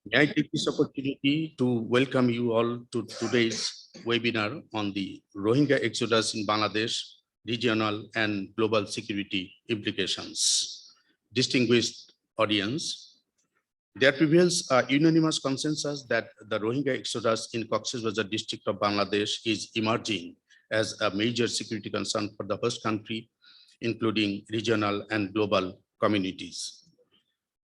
May I take this opportunity to welcome you all to today's webinar on the Rohingya exodus in Bangladesh, regional and global security implications. Distinguished audience, there prevails a unanimous consensus that the Rohingya exodus in Cox's Bazar district of Bangladesh is emerging as a major security concern for the host country, including regional and global communities.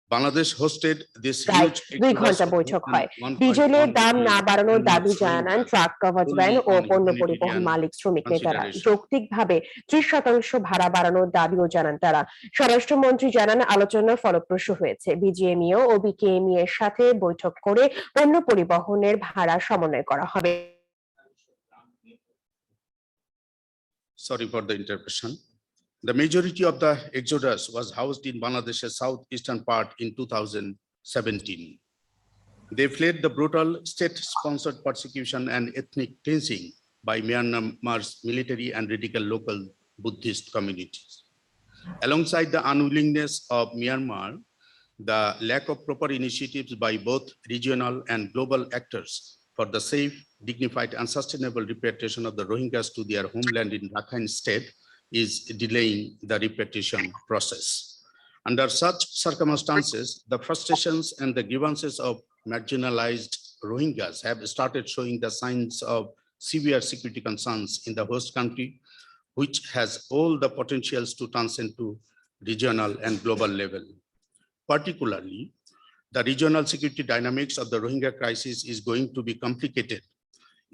Bangladesh hosted this huge 2 ঘন্টা বৈঠক হয়। ডিজেলের দাম না বাড়ানোর দাবি জানান truck covered van ও পণ্য পরিবহন মালিক শ্রমিক নেতারা। যৌক্তিকভাবে 30% ভাড়া বাড়ানোর দাবিও জানান তারা। স্বরাষ্ট্রমন্ত্রী জানান আলোচনা ফলপ্রসূ হয়েছে। বিজিএমইএ ও বিকেএমই এর সাথে বৈঠক করে পণ্য পরিবহনের ভাড়া সমন্বয় করা হবে। Sorry for the interruption. The majority of the exodus was housed in Bangladesh's southeastern part in 2017. They fled the brutal state-sponsored persecution and ethnic cleansing by Myanmar's military and radical local Buddhist communities. Alongside the unwillingness of Myanmar, the lack of proper initiatives by both regional and global actors for the safe, dignified, and sustainable repatriation of the Rohingyas to their homeland in Rakhine state is delaying the repatriation process. Under such circumstances, the frustrations and the grievances of marginalized Rohingyas have started showing the signs of severe security concerns in the host country, which has all the potentials to transcend to regional and global level. Particularly, the regional security dynamics of the Rohingya crisis is going to be complicated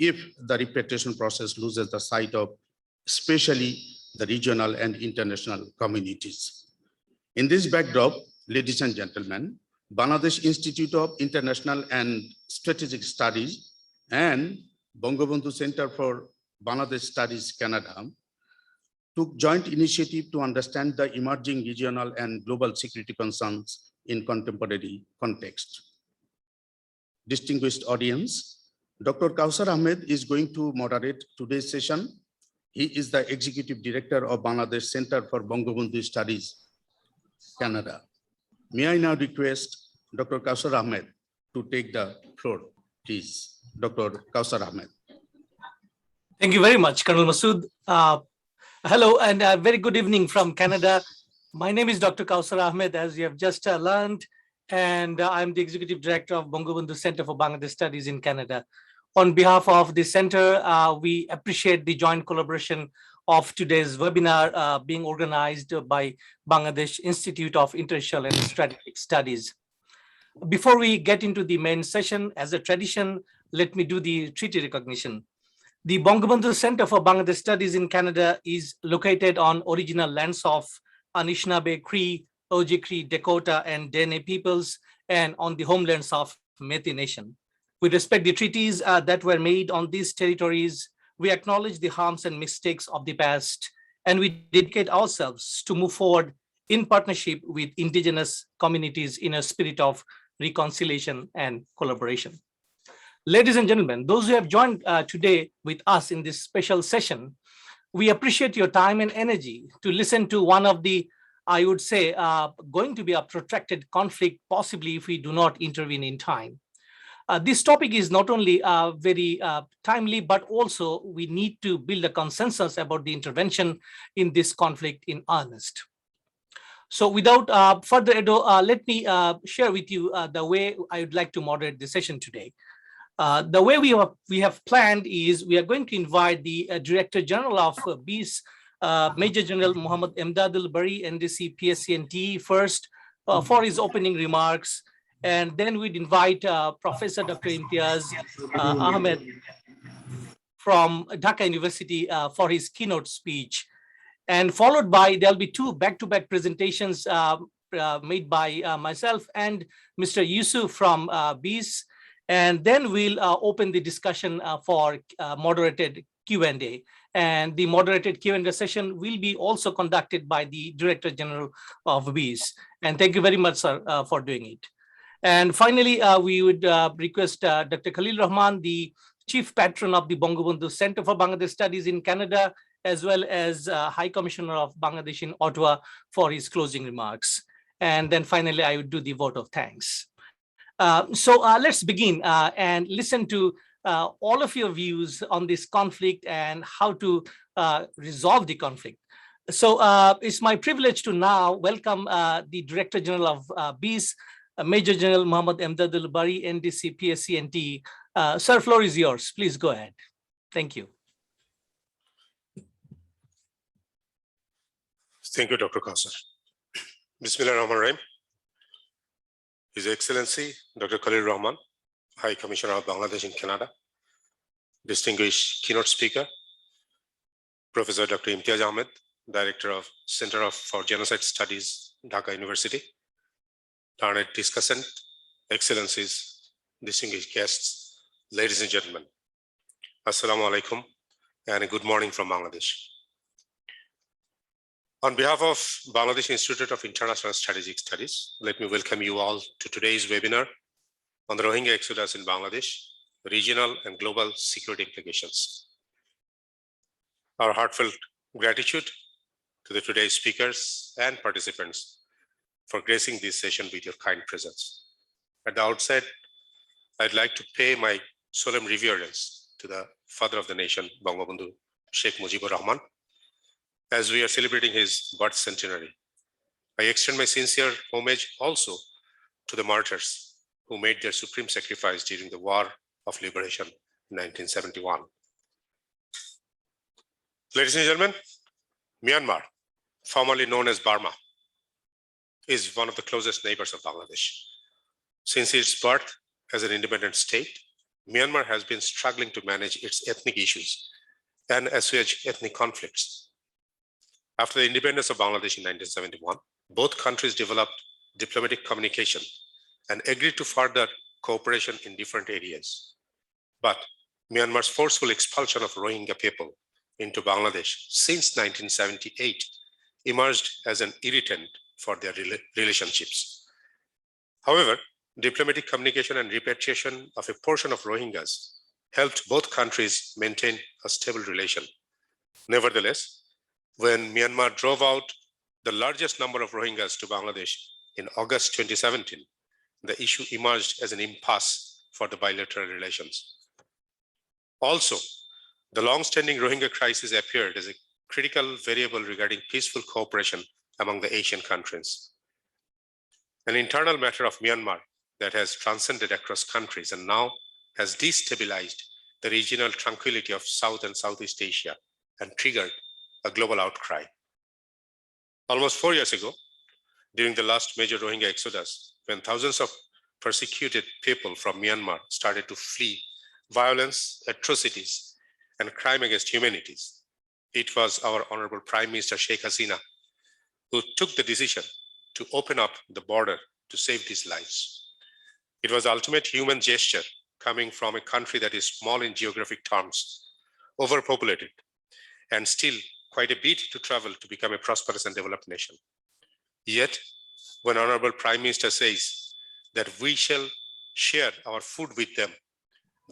if the repatriation process loses the sight of especially the regional and international communities. In this backdrop, ladies and gentlemen, Bangladesh Institute of International and Strategic Studies and Bangabandhu Center for Bangladesh Studies, Canada, took joint initiative to understand the emerging regional and global security concerns in contemporary context. Distinguished audience, Dr. Kawser Ahmed is going to moderate today's session. He is the Executive Director of Bangladesh Center for Bangabandhu Studies, Canada. May I now request Dr. Kawser Ahmed to take the floor, please. Dr. Kawser Ahmed. Thank you very much, Colonel Masood. Hello and a very good evening from Canada. My name is Dr. Kawser Ahmed, as you have just learned, and I'm the Executive Director of Bangabandhu Center for Bangladesh Studies in Canada. On behalf of the center, we appreciate the joint collaboration of today's webinar being organized by Bangladesh Institute of International and Strategic Studies. Before we get into the main session, as a tradition, let me do the treaty recognition. The Bangabandhu Center for Bangladesh Studies in Canada is located on original lands of Anishinaabe Cree, Ojibwe, Dakota, and Dene peoples, and on the homelands of Metis Nation. We respect the treaties that were made on these territories. We acknowledge the harms and mistakes of the past, and we dedicate ourselves to move forward in partnership with indigenous communities in a spirit of reconciliation and collaboration. Ladies and gentlemen, those who have joined today with us in this special session, we appreciate your time and energy to listen to one of the, I would say, going to be a protracted conflict, possibly if we do not intervene in time. This topic is not only very timely, but also we need to build a consensus about the intervention in this conflict in earnest. So without further ado, let me share with you the way I would like to moderate the session today. The way we have planned is we are going to invite the Director General of BCBS, Major General Muhammad Emdad Bari, NDC, PSCNT first for his opening remarks. And then we'd invite Professor Dr. Imtiaz Ahmed from Dhaka University for his keynote speech. And followed by, there'll be 2 back-to-back presentations made by myself and Mr. Yusuf from BCBS. And then we'll open the discussion for moderated Q&A. And the moderated Q&A session will be also conducted by the Director General of BCBS. And thank you very much, sir, for doing it. And finally, we would request Dr. Khalil Rahman, the Chief Patron of the Bangabandhu Center for Bangladesh Studies in Canada, as well as High Commissioner of Bangladesh in Ottawa, for his closing remarks. And then finally, I would do the vote of thanks. Let's begin and listen to all of your views on this conflict and how to resolve the conflict. So it's my privilege to now welcome the Director General of BIS, Major General Muhammad Emdad Bari, NDC, PSC, and T. Sir, floor is yours. Please go ahead. Thank you. Thank you, Dr. Kawser. Bismillahirrahmanirrahim. His Excellency, Dr. Khalil Rahman, High Commissioner of Bangladesh in Canada, distinguished keynote speaker, Professor Dr. Imtiaz Ahmed, Director of Center for Genocide Studies, Dhaka University, learned discussant, Excellencies, distinguished guests, ladies and gentlemen, Assalamu alaikum, and a good morning from Bangladesh. On behalf of Bangladesh Institute of International Strategic Studies, let me welcome you all to today's webinar on the Rohingya exodus in Bangladesh, regional and global security implications. Our heartfelt gratitude to today's speakers and participants for gracing this session with your kind presence. At the outset, I'd like to pay my solemn reverence to the father of the nation, Bangabandhu, Sheikh Mujibur Rahman, as we are celebrating his birth centenary. I extend my sincere homage also to the martyrs who made their supreme sacrifice during the War of Liberation in 1971. Ladies and gentlemen, Myanmar, formerly known as Burma, is one of the closest neighbors of Bangladesh. Since its birth as an independent state, Myanmar has been struggling to manage its ethnic issues and assuage ethnic conflicts. After the independence of Bangladesh in 1971, both countries developed diplomatic communication and agreed to further cooperation in different areas. But Myanmar's forceful expulsion of Rohingya people into Bangladesh since 1978 emerged as an irritant for their relationships. However, diplomatic communication and repatriation of a portion of Rohingyas helped both countries maintain a stable relation. Nevertheless, when Myanmar drove out the largest number of Rohingyas to Bangladesh in August 2017, the issue emerged as an impasse for the bilateral relations. Also, the long-standing Rohingya crisis appeared as a critical variable regarding peaceful cooperation among the Asian countries. An internal matter of Myanmar that has transcended across countries and now has destabilized the regional tranquility of South and Southeast Asia and triggered a global outcry. Almost 4 years ago, during the last major Rohingya exodus, when thousands of persecuted people from Myanmar started to flee violence, atrocities, and crime against humanity, it was our Honorable Prime Minister Sheikh Hasina who took the decision to open up the border to save these lives. It was the ultimate human gesture coming from a country that is small in geographic terms, overpopulated, and still quite a bit to travel to become a prosperous and developed nation. Yet, when Honorable Prime Minister says that we shall share our food with them,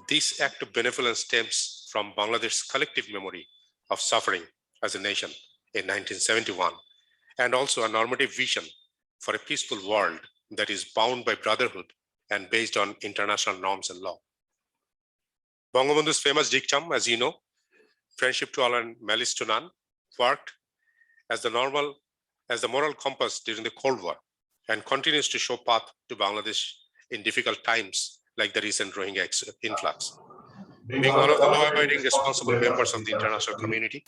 this act of benevolence stems from Bangladesh's collective memory of suffering as a nation in 1971, and also a normative vision for a peaceful world that is bound by brotherhood and based on international norms and law. Bangabandhu's famous dictum, as you know, friendship to all and malice to none, worked as the moral compass during the Cold War and continues to show path to Bangladesh in difficult times like the recent Rohingya influx. Being one of the law-abiding responsible members of the international community,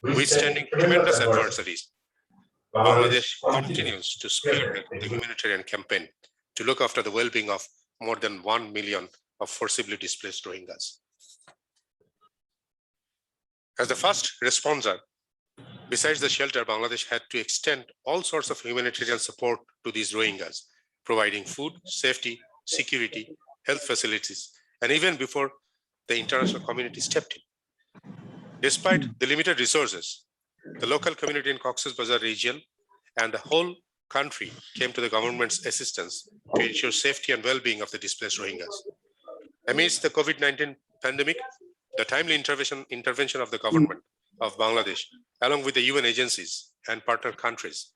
withstanding tremendous adversities, Bangladesh continues to spearhead the humanitarian campaign to look after the well-being of more than 1 million of forcibly displaced Rohingyas. As the first responder, besides the shelter, Bangladesh had to extend all sorts of humanitarian support to these Rohingyas, providing food, safety, security, health facilities, and even before the international community stepped in. Despite the limited resources, the local community in Cox's Bazar region and the whole country came to the government's assistance to ensure safety and well-being of the displaced Rohingyas. Amidst the COVID-19 pandemic, the timely intervention of the government of Bangladesh, along with the UN agencies and partner countries,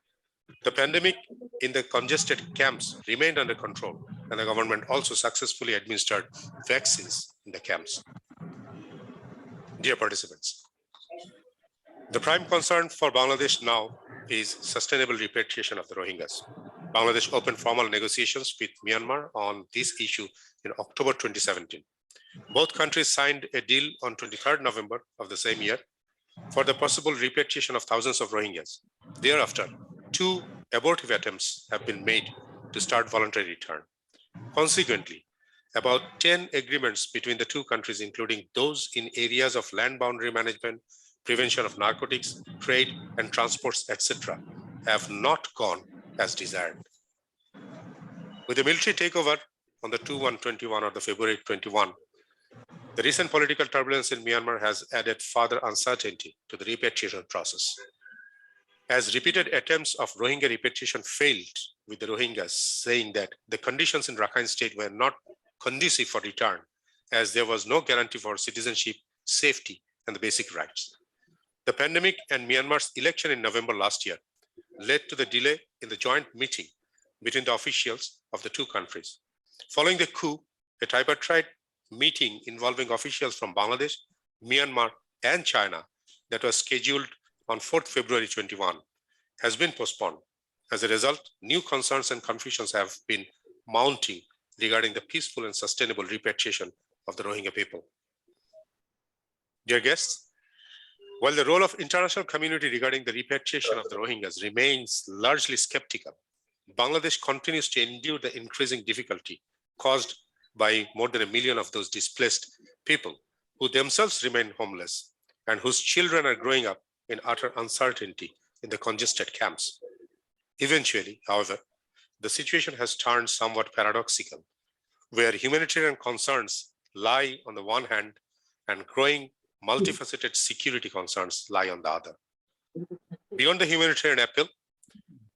The pandemic in the congested camps remained under control, and the government also successfully administered vaccines in the camps. Dear participants, the prime concern for Bangladesh now is sustainable repatriation of the Rohingyas. Bangladesh opened formal negotiations with Myanmar on this issue in October 2017. Both countries signed a deal on 23rd November of the same year for the possible repatriation of thousands of Rohingyas. Thereafter, 2 abortive attempts have been made to start voluntary return. Consequently, about 10 agreements between the 2 countries, including those in areas of land boundary management, prevention of narcotics, trade and transports, etc., have not gone as desired. With the military takeover on the 2/1/21 or the February 21, the recent political turbulence in Myanmar has added further uncertainty to the repatriation process. As repeated attempts of Rohingya repatriation failed, with the Rohingyas saying that the conditions in Rakhine state were not conducive for return, as there was no guarantee for citizenship, safety, and the basic rights. The pandemic and Myanmar's election in November last year led to the delay in the joint meeting between the officials of the 2 countries. Following the coup, a tripartite meeting involving officials from Bangladesh, Myanmar, and China that was scheduled on 4th February 21 has been postponed. As a result, new concerns and confusions have been mounting regarding the peaceful and sustainable repatriation of the Rohingya people. Dear guests, while the role of international community regarding the repatriation of the Rohingyas remains largely skeptical, Bangladesh continues to endure the increasing difficulty caused by more than 1 million of those displaced people who themselves remain homeless and whose children are growing up in utter uncertainty in the congested camps. Eventually, however, the situation has turned somewhat paradoxical, where humanitarian concerns lie on the one hand and growing multifaceted security concerns lie on the other. Beyond the humanitarian appeal,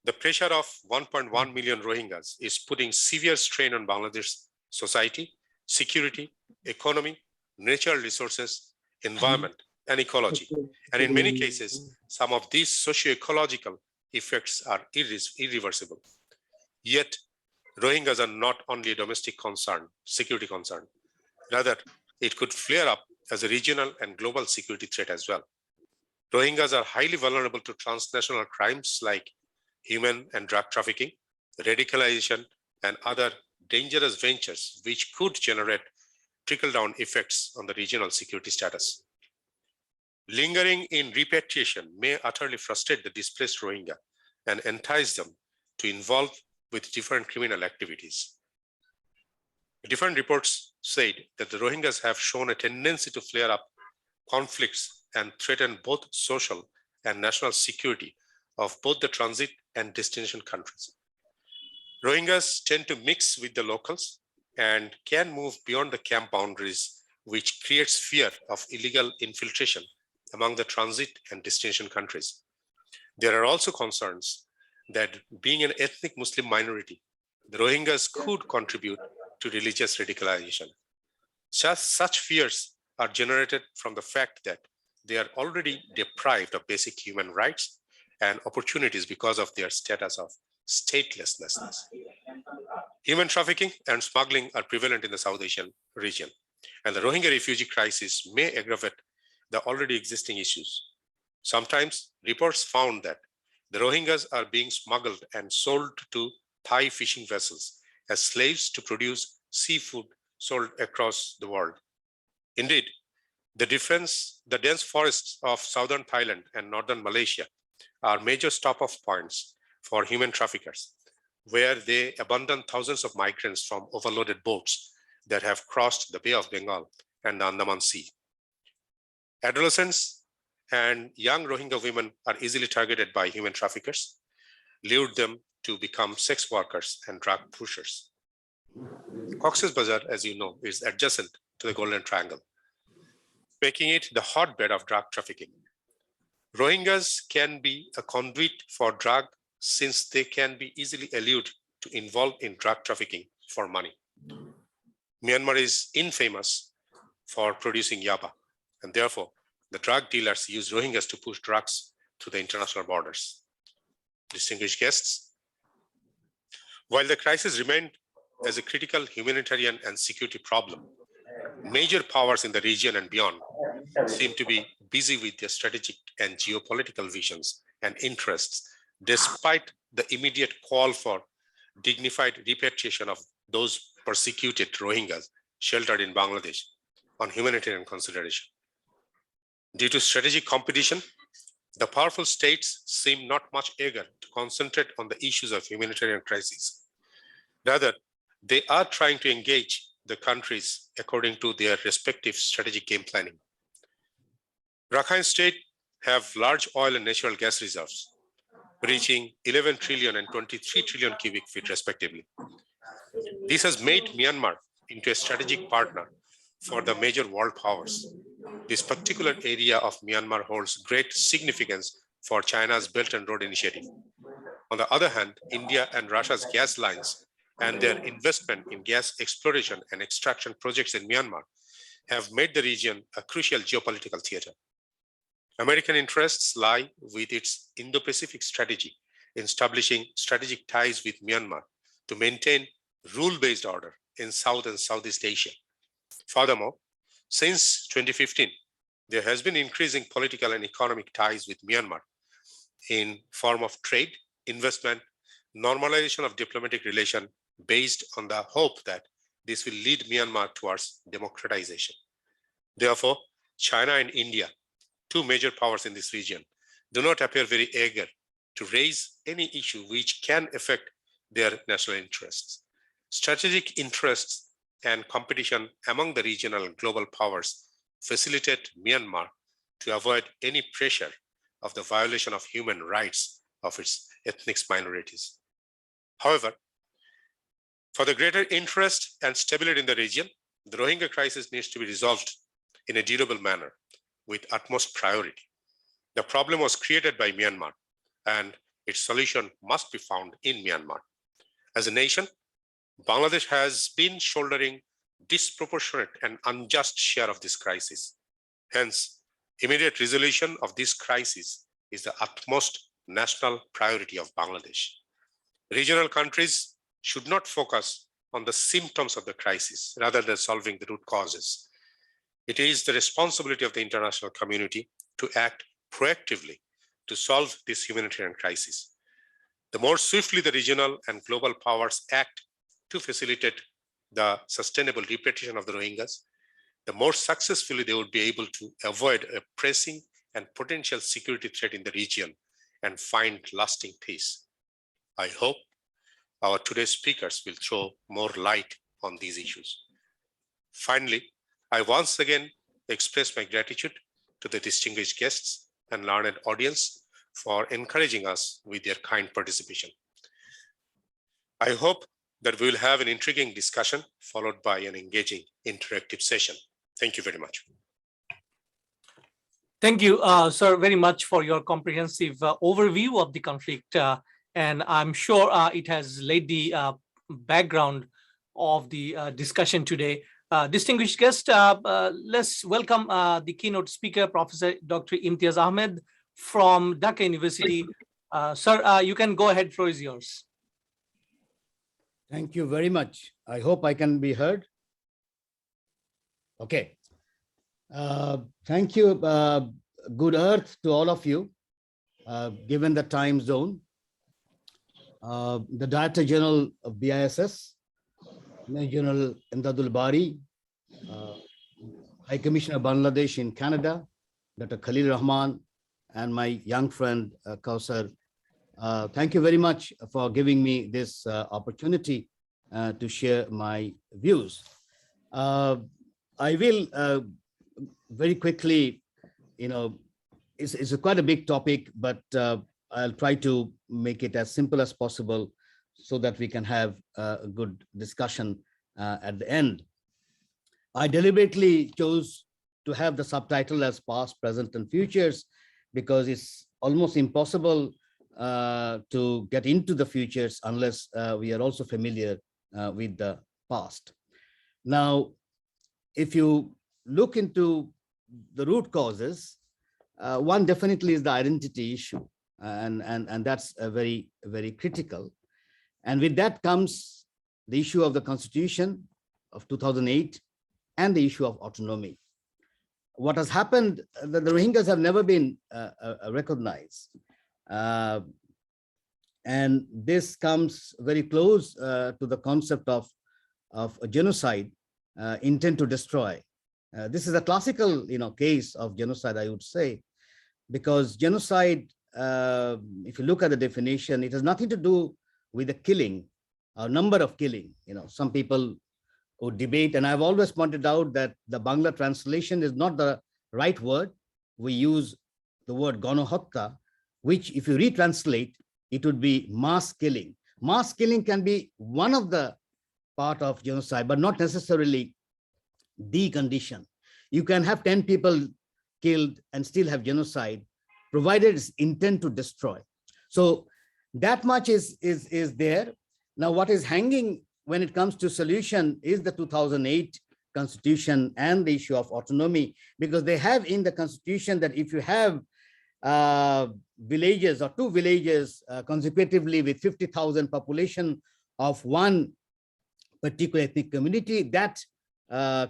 the pressure of 1.1 million Rohingyas is putting severe strain on Bangladesh's society, security, economy, natural resources, environment, and ecology. And in many cases, some of these socio-ecological effects are irreversible. Yet, Rohingyas are not only a domestic concern, security concern. Rather, it could flare up as a regional and global security threat as well. Rohingyas are highly vulnerable to transnational crimes like human and drug trafficking, radicalization, and other dangerous ventures which could generate trickle-down effects on the regional security status. Lingering in repatriation may utterly frustrate the displaced Rohingya and entice them to involve with different criminal activities. Different reports said that the Rohingyas have shown a tendency to flare up conflicts and threaten both social and national security of both the transit and destination countries. Rohingyas tend to mix with the locals and can move beyond the camp boundaries, which creates fear of illegal infiltration among the transit and destination countries. There are also concerns that being an ethnic Muslim minority, the Rohingyas could contribute to religious radicalization. Such fears are generated from the fact that they are already deprived of basic human rights and opportunities because of their status of statelessness. Human trafficking and smuggling are prevalent in the South Asian region, and the Rohingya refugee crisis may aggravate the already existing issues. Sometimes reports found that the Rohingyas are being smuggled and sold to Thai fishing vessels as slaves to produce seafood sold across the world. Indeed, the dense forests of southern Thailand and northern Malaysia are major stop-off points for human traffickers, where they abandon thousands of migrants from overloaded boats that have crossed the Bay of Bengal and the Andaman Sea. Adolescents and young Rohingya women are easily targeted by human traffickers, lured them to become sex workers and drug pushers. Cox's Bazar, as you know, is adjacent to the Golden Triangle, making it the hotbed of drug trafficking. Rohingyas can be a conduit for drug since they can be easily allured to involve in drug trafficking for money. Myanmar is infamous for producing yaba, and therefore the drug dealers use Rohingyas to push drugs through the international borders. distinguished guests. While the crisis remained as a critical humanitarian and security problem, major powers in the region and beyond seem to be busy with their strategic and geopolitical visions and interests, despite the immediate call for dignified repatriation of those persecuted Rohingyas sheltered in Bangladesh on humanitarian consideration. Due to strategic competition, the powerful states seem not much eager to concentrate on the issues of humanitarian crisis. Rather, they are trying to engage the countries according to their respective strategic game planning. Rakhine State have large oil and natural gas reserves, reaching 11 trillion and 23 trillion cubic feet respectively. This has made Myanmar into a strategic partner for the major world powers. This particular area of Myanmar holds great significance for China's Belt and Road Initiative. On the other hand, India and Russia's gas lines and their investment in gas exploration and extraction projects in Myanmar have made the region a crucial geopolitical theater. American interests lie with its Indo-Pacific strategy in establishing strategic ties with Myanmar to maintain rule-based order in South and Southeast Asia. Furthermore, since 2015, there has been increasing political and economic ties with Myanmar in form of trade, investment, normalization of diplomatic relation based on the hope that this will lead Myanmar towards democratization. Therefore, China and India, two major powers in this region, do not appear very eager to raise any issue which can affect their national interests. Strategic interests and competition among the regional and global powers facilitate Myanmar to avoid any pressure of the violation of human rights of its ethnic minorities. However, for the greater interest and stability in the region, the Rohingya crisis needs to be resolved in a durable manner with utmost priority. The problem was created by Myanmar, and its solution must be found in Myanmar. As a nation, Bangladesh has been shouldering disproportionate and unjust share of this crisis. Hence, immediate resolution of this crisis is the utmost national priority of Bangladesh. Regional countries should not focus on the symptoms of the crisis rather than solving the root causes. It is the responsibility of the international community to act proactively to solve this humanitarian crisis. The more swiftly the regional and global powers act to facilitate the sustainable repatriation of the Rohingyas, the more successfully they would be able to avoid a pressing and potential security threat in the region and find lasting peace. I hope our today's speakers will throw more light on these issues. Finally, I once again express my gratitude to the distinguished guests and learned audience for encouraging us with their kind participation. I hope that we will have an intriguing discussion followed by an engaging interactive session. Thank you very much. Thank you, sir, very much for your comprehensive overview of the conflict. And I'm sure it has laid the background of the discussion today. Distinguished guest, let's welcome the keynote speaker, Professor Dr. Imtiaz Ahmed from Dhaka University. Sir, you can go ahead, floor is yours. Thank you very much. I hope I can be heard. Okay. Thank you. Good earth to all of you, given the time zone. The Director General of BISS, Major General Emdad Bari, High Commissioner Bangladesh in Canada, Dr. Khalil Rahman, and my young friend Kawser. Thank you very much for giving me this opportunity to share my views. I will very quickly, it's quite a big topic, but I'll try to make it as simple as possible so that we can have a good discussion at the end. I deliberately chose to have the subtitle as past, present, and futures because it's almost impossible to get into the futures unless we are also familiar with the past. Now, if you look into the root causes, one definitely is the identity issue. and that's very, very critical. And with that comes the issue of the Constitution of 2008 and the issue of autonomy. What has happened, the Rohingyas have never been recognized. And this comes very close to the concept of a genocide, intent to destroy. This is a classical, case of genocide, I would say, because genocide, if you look at the definition, it has nothing to do with the killing, or number of killing. Some people would debate, and I've always pointed out that the Bangla translation is not the right word. We use the word gonohotta, which if you retranslate, it would be mass killing. Mass killing can be one of the part of genocide, but not necessarily the condition. You can have 10 people killed and still have genocide, provided it's intent to destroy. So that much is there. Now, what is hanging when it comes to solution is the 2008 Constitution and the issue of autonomy, because they have in the Constitution that if you have villages or two villages consecutively with 50,000 population of one particular ethnic community, that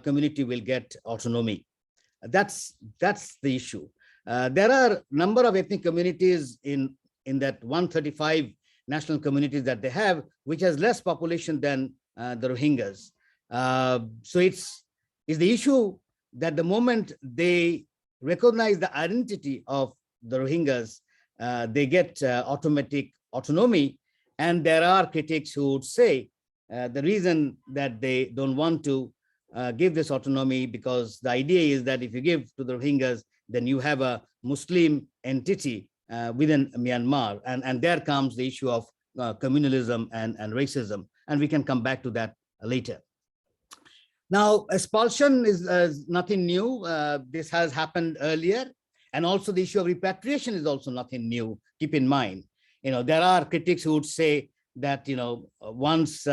community will get autonomy. That's the issue. There are a number of ethnic communities in that 135 national communities that they have, which has less population than the Rohingyas. So it's the issue that the moment they recognize the identity of the Rohingyas, they get automatic autonomy. And there are critics who would say the reason that they don't want to give this autonomy, because the idea is that if you give to the Rohingyas, then you have a Muslim entity within Myanmar. And there comes the issue of communalism and racism. And we can come back to that later. Now, expulsion is nothing new. This has happened earlier. And also the issue of repatriation is also nothing new. Keep in mind, there are critics who would say that, once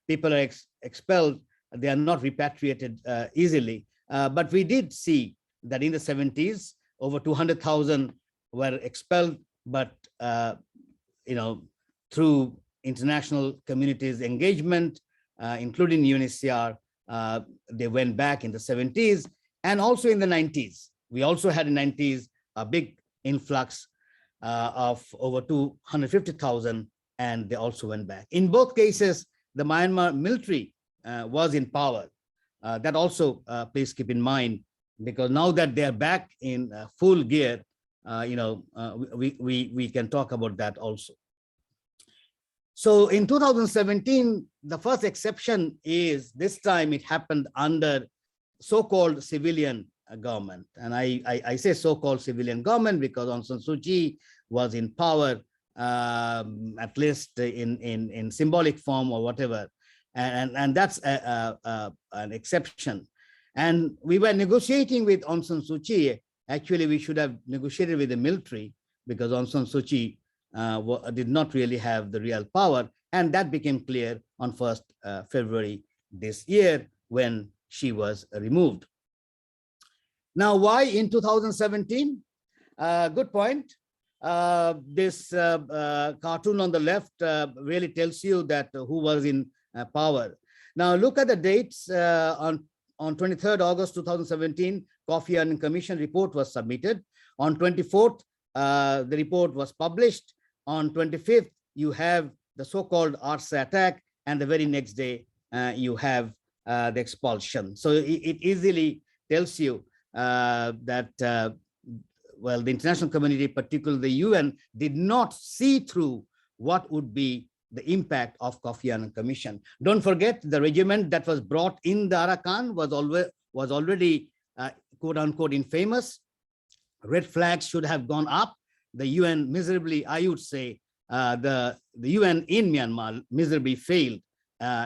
people are expelled, they are not repatriated easily. But we did see that in the 70s, over 200,000 were expelled, but, through international communities engagement, including UNHCR, they went back in the 70s and also in the 90s. We also had in the 90s a big influx of over 250,000, and they also went back. In both cases, the Myanmar military was in power. That also, please keep in mind, because now that they are back in full gear, we can talk about that also. So in 2017, the first exception is this time it happened under so-called civilian government. And I say so-called civilian government because Aung San Suu Kyi was in power, at least in symbolic form or whatever. And that's an exception. And we were negotiating with Aung San Suu Kyi. Actually, we should have negotiated with the military because Aung San Suu Kyi did not really have the real power. And that became clear on 1st February this year when she was removed. Now, why in 2017? Good point. This cartoon on the left really tells you that who was in power. Now, look at the dates. On 23rd August 2017, Kofi Annan Commission report was submitted. On 24th, the report was published. On 25th, you have the so-called Arsa attack, and the very next day, you have the expulsion. So it easily tells you that, well, the international community, particularly the UN, did not see through what would be the impact of Kofi Annan Commission. Don't forget, the regiment that was brought in the Arkhan was already quote unquote infamous. Red flags should have gone up. The UN miserably, I would say, the UN in Myanmar miserably failed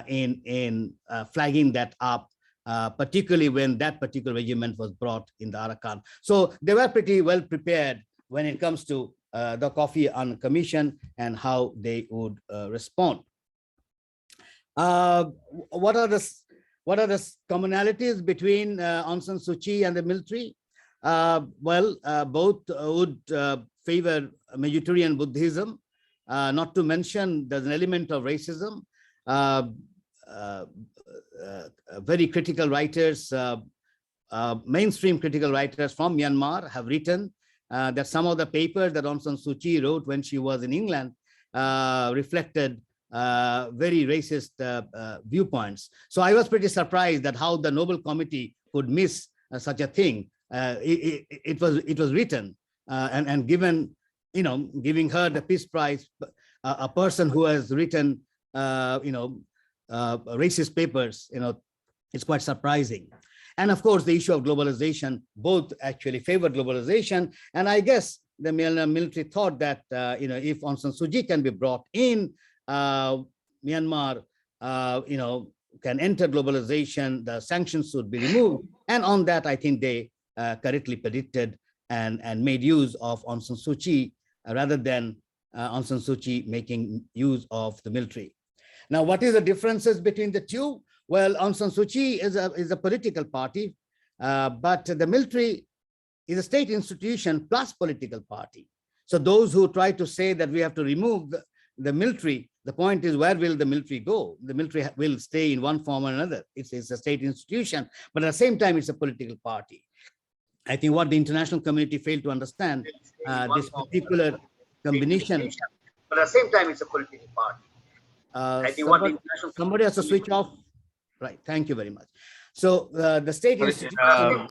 in flagging that up, particularly when that particular regiment was brought in the Arkhan. So they were pretty well prepared when it comes to the Kofi Annan Commission and how they would respond. What are the commonalities between Aung San Suu Kyi and the military? Well, both would favor Mediterranean Buddhism, not to mention there's an element of racism. Very critical writers, mainstream critical writers from Myanmar have written that some of the papers that Aung San Suu Kyi wrote when she was in England reflected very racist viewpoints. So I was pretty surprised that how the Nobel Committee could miss such a thing. It was written and given, giving her the Peace Prize, a person who has written, racist papers, it's quite surprising. And of course, the issue of globalization, both actually favor globalization. And I guess the Myanmar military thought that, if Aung San Suu Kyi can be brought in, Myanmar, can enter globalization, the sanctions should be removed. And on that, I think they correctly predicted and made use of Aung San Suu Kyi rather than Aung San Suu Kyi making use of the military. Now, what is the differences between the two? Well, Aung San Suu Kyi is a political party, but the military is a state institution plus political party. So those who try to say that we have to remove the military, the point is, where will the military go? The military will stay in one form or another. It's a state institution, but at the same time, it's a political party. I think what the international community failed to understand, this particular combination. But at the same time, it's a political party. I think somebody has to switch off. Right. Thank you very much. So the state institution.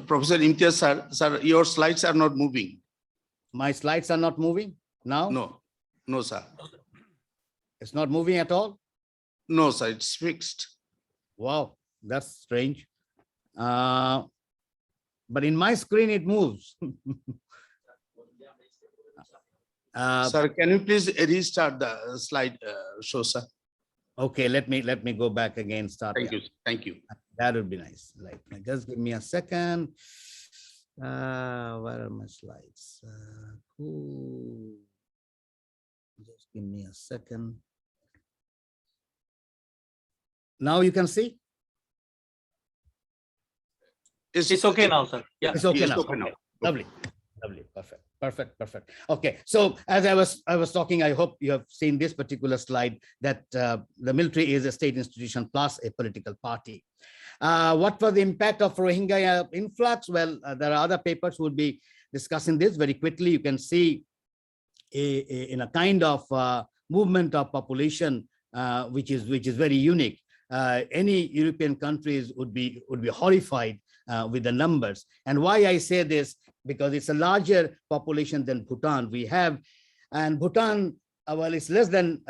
Professor Imtiaz, sir, your slides are not moving. My slides are not moving now? No, sir. It's not moving at all? No, sir, it's fixed. Wow, that's strange. But in my screen, it moves. Sir, can you please restart the slide show, sar? Okay, let me go back again. Start. Thank you. That would be nice. Like, just give me a second. Where are my slides? Just give me a second. Now you can see. It's okay now, sir. Yeah, it's okay now. Okay. Lovely. Perfect. Okay, so as I was talking, I hope you have seen this particular slide that the military is a state institution plus a political party. What was the impact of Rohingya influx? Well, there are other papers who will be discussing this very quickly. You can see in a kind of movement of population which is very unique. Any European countries would be horrified with the numbers. And why I say this, because it's a larger population than Bhutan we have, and Bhutan, well, it's less than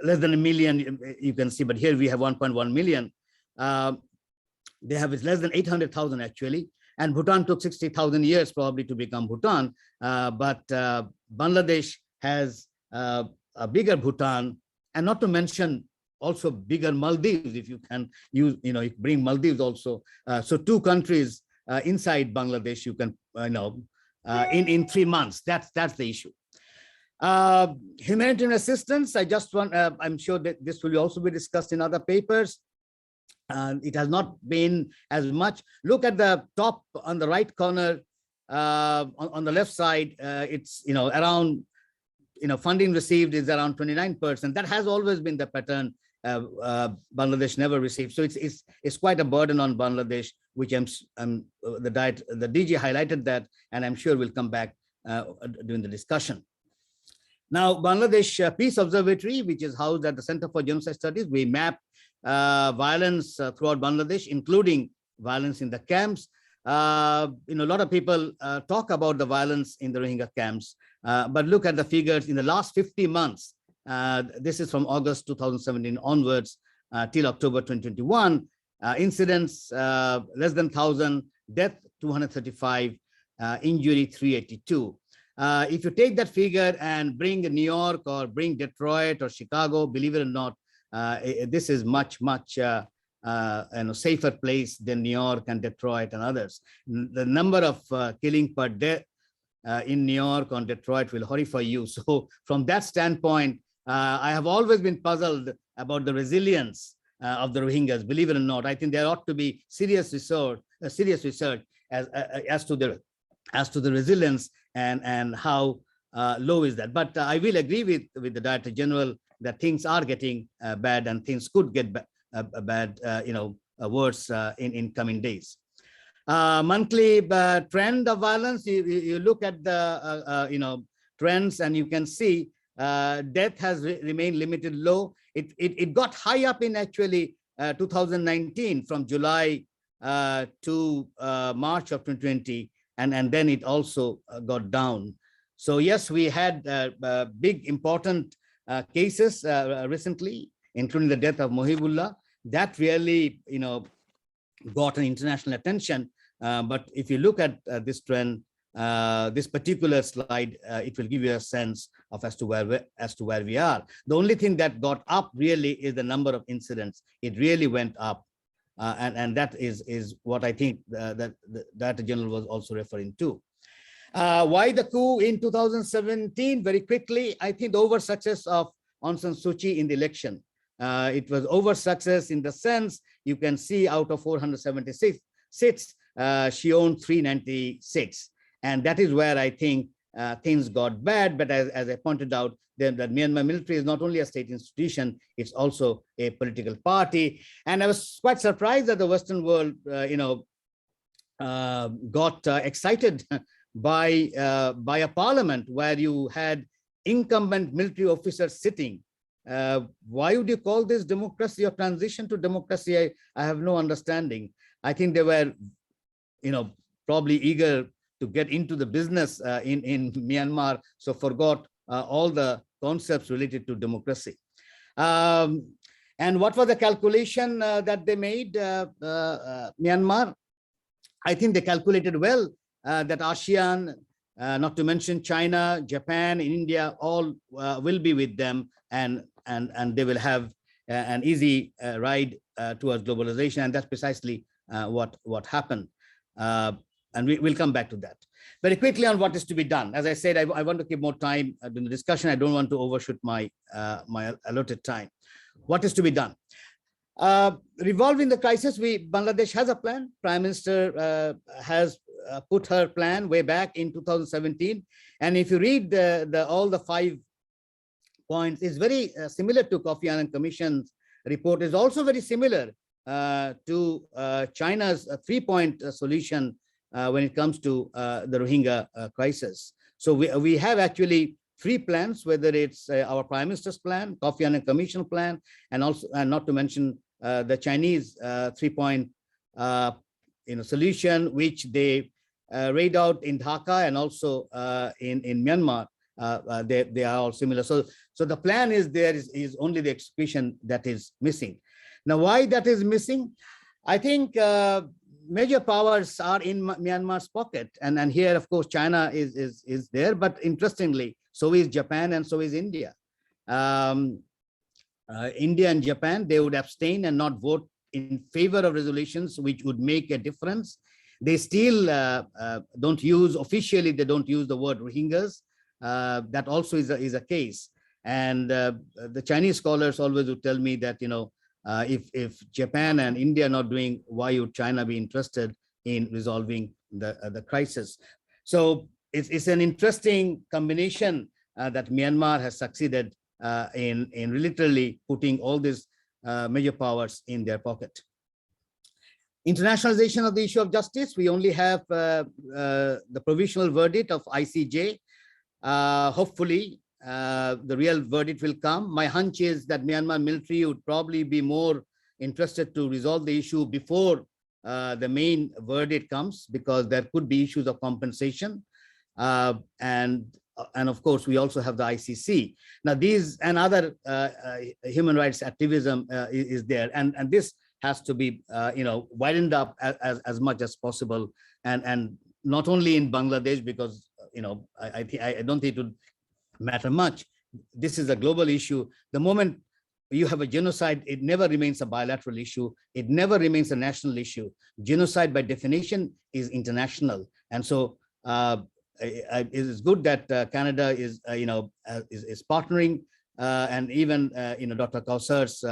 less than a million, you can see, but here we have 1.1 million. They have less than 800,000 actually, and Bhutan took 60,000 years probably to become Bhutan, but Bangladesh has a bigger Bhutan, and not to mention also bigger Maldives, if you can use, you bring Maldives also. So two countries inside Bangladesh, you can, in 3 months. That's the issue. Humanitarian assistance, I just want, I'm sure that this will also be discussed in other papers. It has not been as much. Look at the top on the right corner, on the left side, it's, around, funding received is around 29%. That has always been the pattern. Bangladesh never received. So it's quite a burden on Bangladesh, which the DG highlighted that, and I'm sure we'll come back during the discussion. Now, Bangladesh Peace Observatory, which is housed at the Center for Genocide Studies, we map violence throughout Bangladesh, including violence in the camps. A lot of people talk about the violence in the Rohingya camps, but look at the figures in the last 50 months. This is from August 2017 onwards till October 2021. Incidents less than 1,000, death 235, injury 382. If you take that figure and bring New York or bring Detroit or Chicago, believe it or not, this is much safer place than New York and Detroit and others. The number of killing per day in New York or Detroit will horrify you. So from that standpoint, I have always been puzzled about the resilience of the Rohingyas. Believe it or not, I think there ought to be serious research as to the resilience and how low is that. But I will agree with the Director General that things are getting bad and things could get bad, worse in coming days. Monthly trend of violence, you look at the trends and you can see death has remained limited low. It got high up in actually 2019 from July to March of 2020, and then it also got down. So yes, we had big important cases recently, including the death of Mohibullah. That really, got an international attention. But if you look at this trend, this particular slide, it will give you a sense of as to where we are. The only thing that got up really is the number of incidents. It really went up, and that is what I think that the Director General was also referring to. Why the coup in 2017? Very quickly, I think the over success of Aung San Suu Kyi in the election. It was over success in the sense you can see out of 476 seats, she owned 396. And that is where I think things got bad. But as I pointed out, the Myanmar military is not only a state institution, it's also a political party. And I was quite surprised that the Western world, got excited by a parliament where you had incumbent military officers sitting. Why would you call this democracy or transition to democracy? I have no understanding. I think they were, probably eager to get into the business in Myanmar, so forgot all the concepts related to democracy. And what was the calculation that they made, Myanmar? I think they calculated well that ASEAN, not to mention China, Japan, India, all will be with them, and they will have an easy ride towards globalization, and that's precisely what happened. And we'll come back to that. Very quickly on what is to be done. As I said, I want to keep more time in the discussion. I don't want to overshoot my allotted time. What is to be done? Revolving the crisis, Bangladesh has a plan. Prime Minister has put her plan way back in 2017. And if you read all the 5 points, it's very similar to Kofi Annan Commission's report. Is also very similar to China's 3-point solution when it comes to the Rohingya crisis. So we have actually 3 plans, whether it's our Prime Minister's plan, Kofi Annan Commission plan, and also, and not to mention the Chinese 3-point solution, which they laid out in Dhaka and also in Myanmar. They are all similar. So the plan is there, is only the execution that is missing. Now, why that is missing? I think major powers are in Myanmar's pocket, and here, of course, China is there. But interestingly, so is Japan and so is India. India and Japan, they would abstain and not vote in favor of resolutions which would make a difference. They still don't use, officially, they don't use the word Rohingyas. That also is a case. And the Chinese scholars always would tell me that, if Japan and India are not doing, why would China be interested in resolving the crisis? So it's an interesting combination that Myanmar has succeeded in literally putting all these major powers in their pocket. Internationalization of the issue of justice. We only have the provisional verdict of ICJ. Hopefully, the real verdict will come. My hunch is that Myanmar military would probably be more interested to resolve the issue before the main verdict comes, because there could be issues of compensation. And of course, we also have the ICC. Now, these and other human rights activism is there, and this has to be widened up as much as possible, and not only in Bangladesh, because I don't think it would matter much. This is a global issue. The moment you have a genocide, it never remains a bilateral issue. It never remains a national issue. Genocide, by definition, is international, and so it is good that Canada is partnering, and even Dr. Kawser's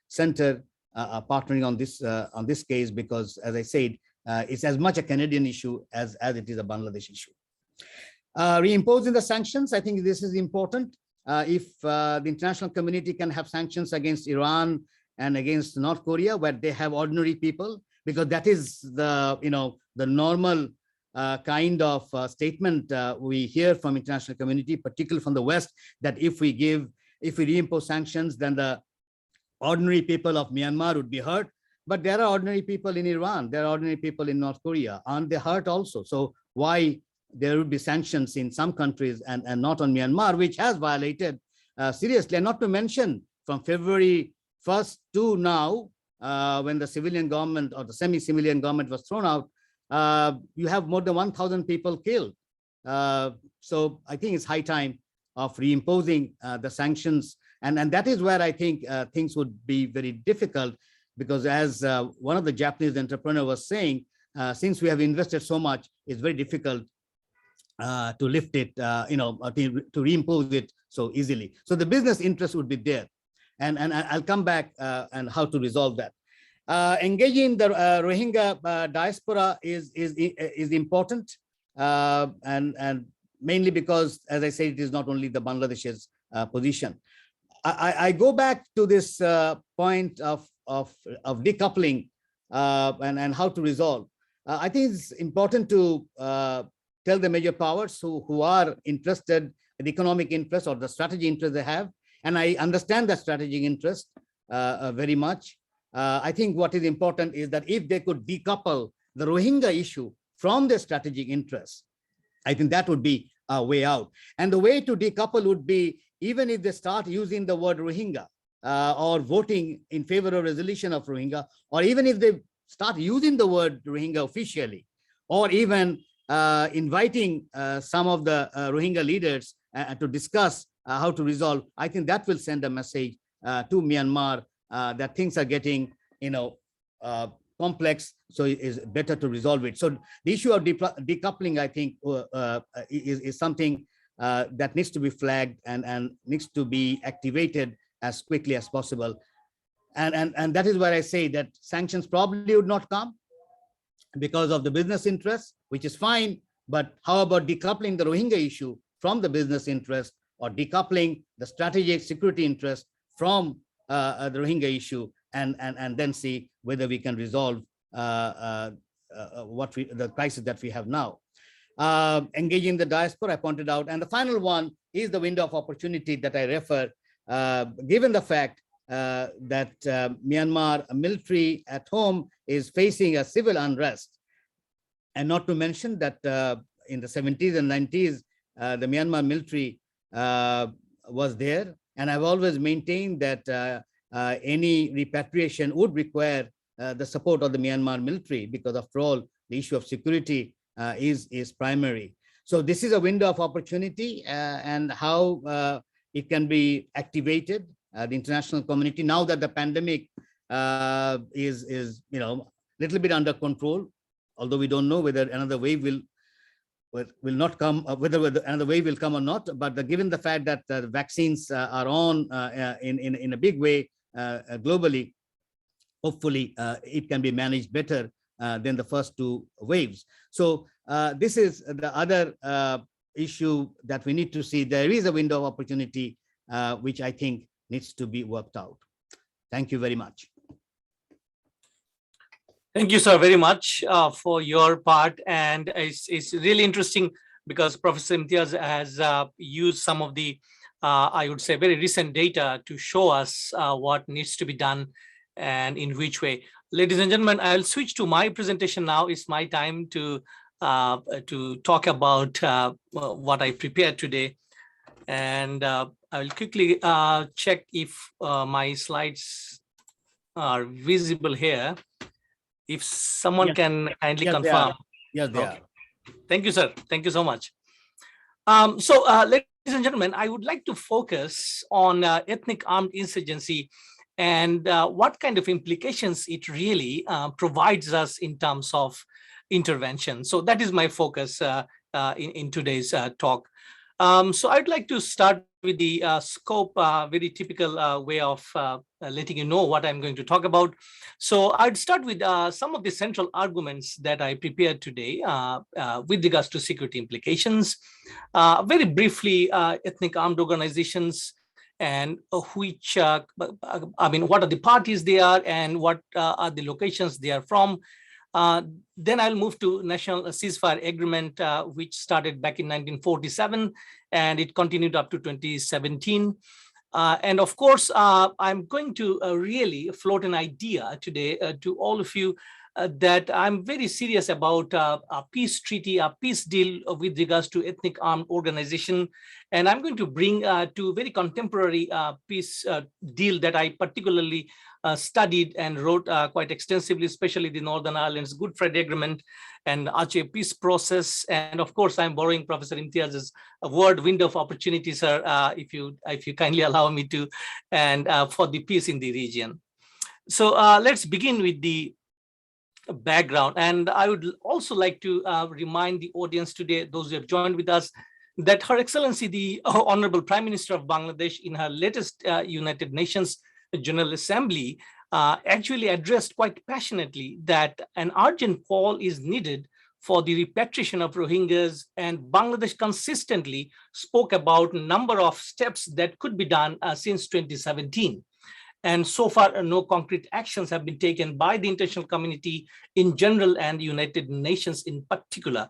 center partnering on this case, because, as I said, it's as much a Canadian issue as it is a Bangladesh issue. Reimposing the sanctions, I think this is important. If the international community can have sanctions against Iran and against North Korea, where they have ordinary people, because that is the the normal kind of statement we hear from international community, particularly from the West, that if we reimpose sanctions, then the ordinary people of Myanmar would be hurt. But there are ordinary people in Iran, there are ordinary people in North Korea, aren't they hurt also? So why there would be sanctions in some countries and not on Myanmar, which has violated seriously? And not to mention, from February 1st to now, when the civilian government or the semi-civilian government was thrown out, you have more than 1,000 people killed. So I think it's high time of reimposing the sanctions. And that is where I think things would be very difficult, because as one of the Japanese entrepreneurs was saying, since we have invested so much, it's very difficult to lift it, to reimpose it so easily. So the business interest would be there. And I'll come back and how to resolve that. Engaging the Rohingya diaspora is important, and mainly because, as I said, it is not only the Bangladesh's position. I go back to this point of decoupling and how to resolve. I think it's important to tell the major powers who are interested in economic interest or the strategic interest they have, and I understand that strategic interest very much. I think what is important is that if they could decouple the Rohingya issue from their strategic interests, I think that would be a way out. And the way to decouple would be, even if they start using the word Rohingya or voting in favor of resolution of Rohingya, or even if they start using the word Rohingya officially, or even inviting some of the Rohingya leaders to discuss how to resolve, I think that will send a message to Myanmar that things are getting, complex, so it is better to resolve it. So the issue of decoupling, I think, is something that needs to be flagged and needs to be activated as quickly as possible. And that is where I say that sanctions probably would not come because of the business interest, which is fine. But how about decoupling the Rohingya issue from the business interest, or decoupling the strategic security interest from the Rohingya issue, and then see whether we can resolve the crisis that we have now. Engaging the diaspora, I pointed out, and the final one is the window of opportunity that I refer, given the fact that Myanmar military at home is facing a civil unrest, and not to mention that in the 70s and 90s, the Myanmar military was there, and I've always maintained that any repatriation would require the support of the Myanmar military, because after all, the issue of security is primary. So this is a window of opportunity, and how it can be activated. The international community, now that the pandemic is little bit under control, although we don't know whether another wave will not come, whether another wave will come or not. But given the fact that the vaccines are on in a big way globally, hopefully it can be managed better than the first two waves. So this is the other issue that we need to see. There is a window of opportunity which I think needs to be worked out. Thank you very much. Thank you, sir, very much for your part. And it's really interesting because Professor Imtiaz has used some of the, I would say, very recent data to show us what needs to be done and in which way. Ladies and gentlemen, I'll switch to my presentation now. It's my time to talk about what I prepared today. And I will quickly check if my slides are visible here. If someone can kindly confirm. Yes, they are. Thank you, sir. Thank you so much. So, ladies and gentlemen, I would like to focus on ethnic armed insurgency and what kind of implications it really provides us in terms of intervention. So that is my focus in today's talk. So I'd like to start with the scope, very typical way of letting you know what I'm going to talk about. So I'd start with some of the central arguments that I prepared today with regards to security implications. Very briefly, ethnic armed organizations and which, what are the parties they are and what are the locations they are from. Then I'll move to National Ceasefire Agreement, which started back in 1947, and it continued up to 2017. And of course, I'm going to really float an idea today to all of you that I'm very serious about a peace treaty, a peace deal with regards to ethnic armed organization. And I'm going to bring to very contemporary peace deal that I particularly studied and wrote quite extensively, especially the Northern Ireland's Good Friday Agreement and Aceh peace process. And of course, I'm borrowing Professor Imtiaz's word, window of opportunity, sir, if you kindly allow me to, and for the peace in the region. So let's begin with the background. And I would also like to remind the audience today, those who have joined with us, that Her Excellency, the Honorable Prime Minister of Bangladesh, in her latest United Nations General Assembly, actually addressed quite passionately that an urgent call is needed for the repatriation of Rohingyas, and Bangladesh consistently spoke about a number of steps that could be done since 2017. And so far, no concrete actions have been taken by the international community in general and United Nations in particular.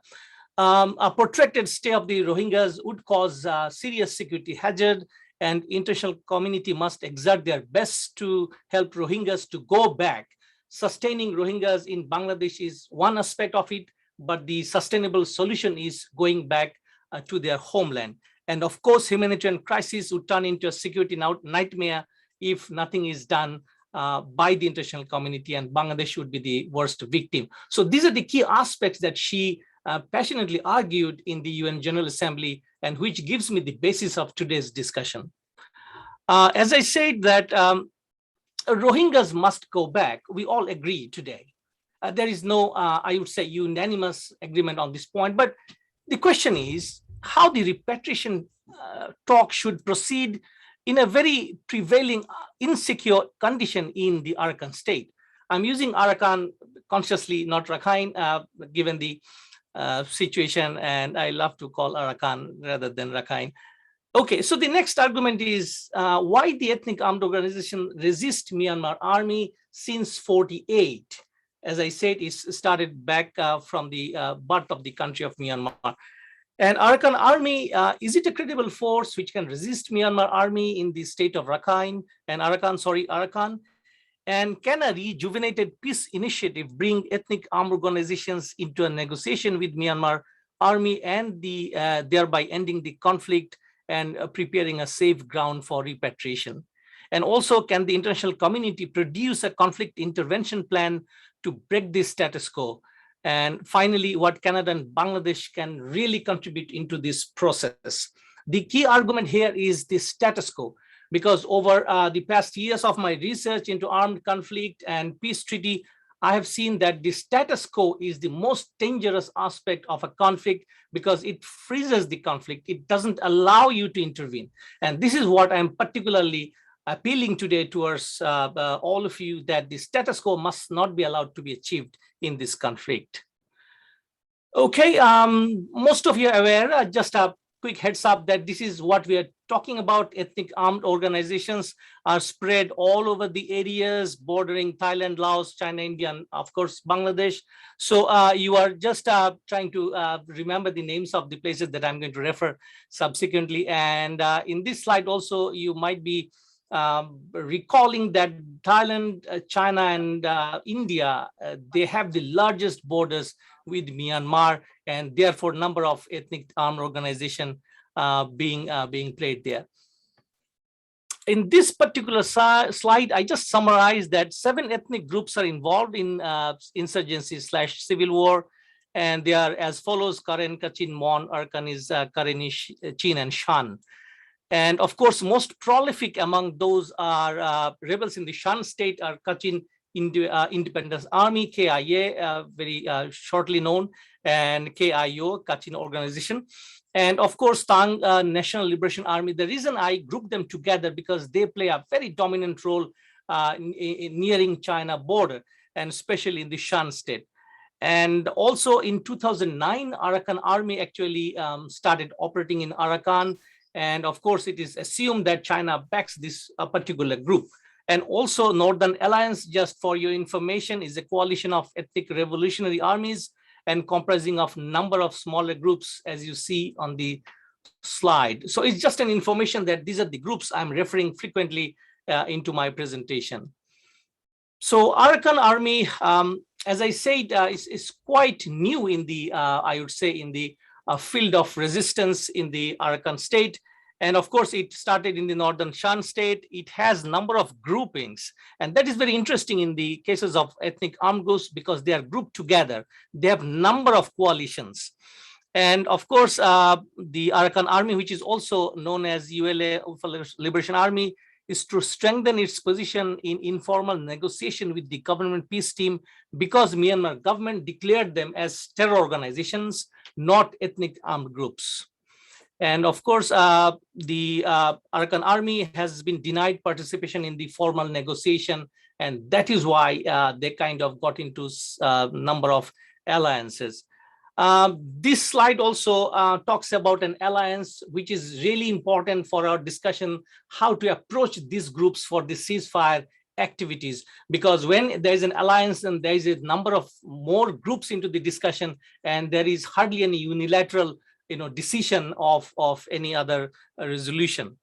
A protracted stay of the Rohingyas would cause serious security hazard, and international community must exert their best to help Rohingyas to go back. Sustaining Rohingyas in Bangladesh is one aspect of it, but the sustainable solution is going back to their homeland. And of course, humanitarian crisis would turn into a security nightmare if nothing is done by the international community, and Bangladesh would be the worst victim. So these are the key aspects that she passionately argued in the UN General Assembly, and which gives me the basis of today's discussion. As I said that Rohingyas must go back, we all agree today. There is no, I would say, unanimous agreement on this point, but the question is how the repatriation talk should proceed in a very prevailing insecure condition in the Arkhan state. I'm using Arkhan consciously, not Rakhine, given the situation, and I love to call Arkhan rather than Rakhine. Okay, so the next argument is why the ethnic armed organization resist Myanmar army since 48. As I said, it started back from the birth of the country of Myanmar. And Arkhan Army, is it a credible force which can resist Myanmar army in the state of Rakhine and Arkhan? And can a rejuvenated peace initiative bring ethnic armed organizations into a negotiation with Myanmar army and thereby ending the conflict and preparing a safe ground for repatriation? And also, can the international community produce a conflict intervention plan to break this status quo? And finally, what Canada and Bangladesh can really contribute into this process. The key argument here is the status quo, because over the past years of my research into armed conflict and peace treaty, I have seen that the status quo is the most dangerous aspect of a conflict because it freezes the conflict. It doesn't allow you to intervene. And this is what I'm particularly appealing today towards all of you, that the status quo must not be allowed to be achieved in this conflict. Okay, most of you are aware, just a quick heads up that this is what we are talking about. Ethnic armed organizations are spread all over the areas bordering Thailand, Laos, China, India, and of course, Bangladesh. So you are just trying to remember the names of the places that I'm going to refer subsequently. And in this slide also, you might be recalling that Thailand, China, and India, they have the largest borders with Myanmar, and therefore number of ethnic armed organization being played there. In this particular slide, I just summarized that 7 ethnic groups are involved in insurgency/civil war, and they are as follows: Karen, Kachin, Mon, Arkhanis, Karenish, Chin, and Shan. And of course, most prolific among those are rebels in the Shan state are Kachin Independence Army, KIA, very shortly known, and KIO, Kachin Organization. And of course, Tang National Liberation Army. The reason I group them together because they play a very dominant role in nearing China border, and especially in the Shan state. And also in 2009, Arkhan Army actually started operating in Arakan. And of course, it is assumed that China backs this particular group. And also Northern Alliance, just for your information, is a coalition of ethnic revolutionary armies and comprising of number of smaller groups, as you see on the slide. So it's just an information that these are the groups I'm referring frequently into my presentation. So Arkhan Army, as I said, is quite new in the, I would say, in the field of resistance in the Arkhan state. And of course, it started in the Northern Shan state. It has number of groupings. And that is very interesting in the cases of ethnic armed groups because they are grouped together. They have number of coalitions. And of course, the Arkhan Army, which is also known as ULA Liberation Army, is to strengthen its position in informal negotiation with the government peace team because Myanmar government declared them as terror organizations, not ethnic armed groups. And of course, the Arkhan Army has been denied participation in the formal negotiation, and that is why they kind of got into number of alliances. This slide also talks about an alliance, which is really important for our discussion, how to approach these groups for the ceasefire activities, because when there is an alliance and there is a number of more groups into the discussion, and there is hardly any unilateral decision of any other resolution.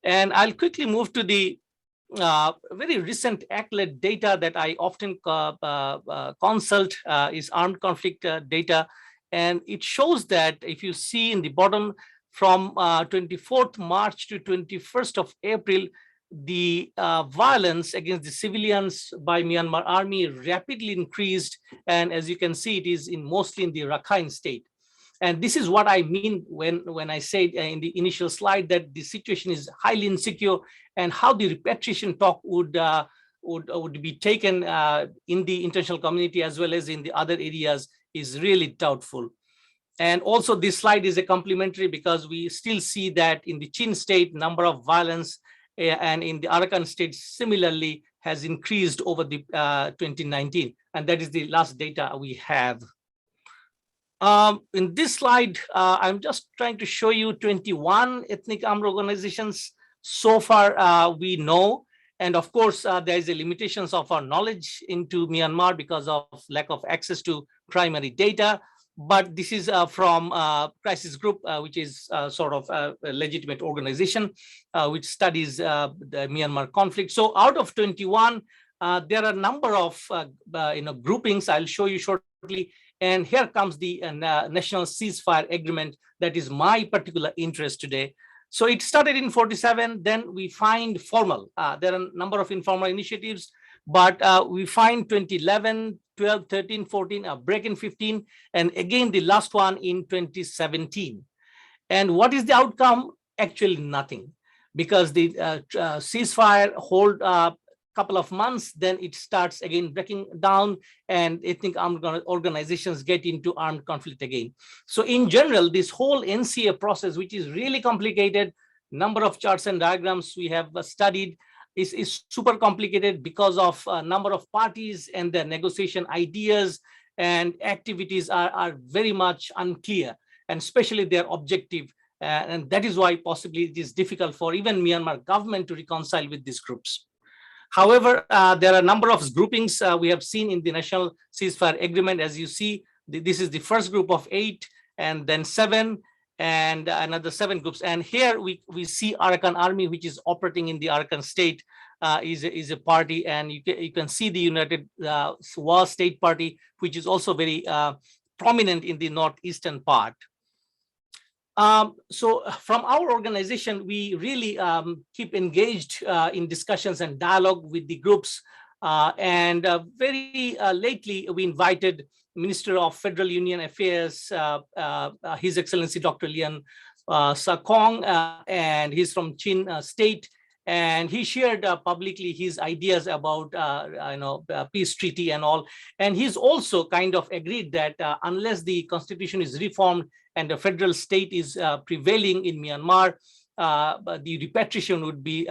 And I'll quickly move to the very recent ACLED data that I often consult is armed conflict data. And it shows that if you see in the bottom from 24th March to 21st of April, the violence against the civilians by Myanmar army rapidly increased. And as you can see, it is mostly in the Rakhine state. And this is what I mean when I said in the initial slide that the situation is highly insecure, and how the repatriation talk would be taken in the international community as well as in the other areas is really doubtful. And also this slide is a complementary because we still see that in the Chin state, number of violence and in the Arakan state similarly has increased over the 2019. And that is the last data we have. In this slide, I'm just trying to show you 21 ethnic armed organizations so far we know. And of course, there is a limitations of our knowledge into Myanmar because of lack of access to primary data. But this is from Crisis Group, which is sort of a legitimate organization which studies the Myanmar conflict. So out of 21, there are a number of groupings I'll show you shortly. And here comes the National Ceasefire Agreement that is my particular interest today. So it started in 47, then we find formal. There are a number of informal initiatives, but we find 2011, 12, 13, 14, a break in 15, and again the last one in 2017. And what is the outcome? Actually nothing, because the ceasefire hold couple of months, then it starts again breaking down and ethnic armed organizations get into armed conflict again. So in general, this whole NCA process, which is really complicated, number of charts and diagrams we have studied is super complicated because of a number of parties and their negotiation ideas and activities are very much unclear, and especially their objective. And that is why possibly it is difficult for even Myanmar government to reconcile with these groups. However, there are a number of groupings we have seen in the National Ceasefire Agreement. As you see, this is the first group of 8, and then 7, and another 7 groups. And here we see Arkhan Army, which is operating in the Arkhan state, is a party, and you can see the United War State Party, which is also very prominent in the northeastern part. So from our organization, we really keep engaged in discussions and dialogue with the groups. And very lately, we invited Minister of Federal Union Affairs, His Excellency Dr. Lian Sakong, and he's from Chin State. and he shared publicly his ideas about peace treaty and all. And he's also kind of agreed that unless the constitution is reformed and the federal state is prevailing in Myanmar, the repatriation would be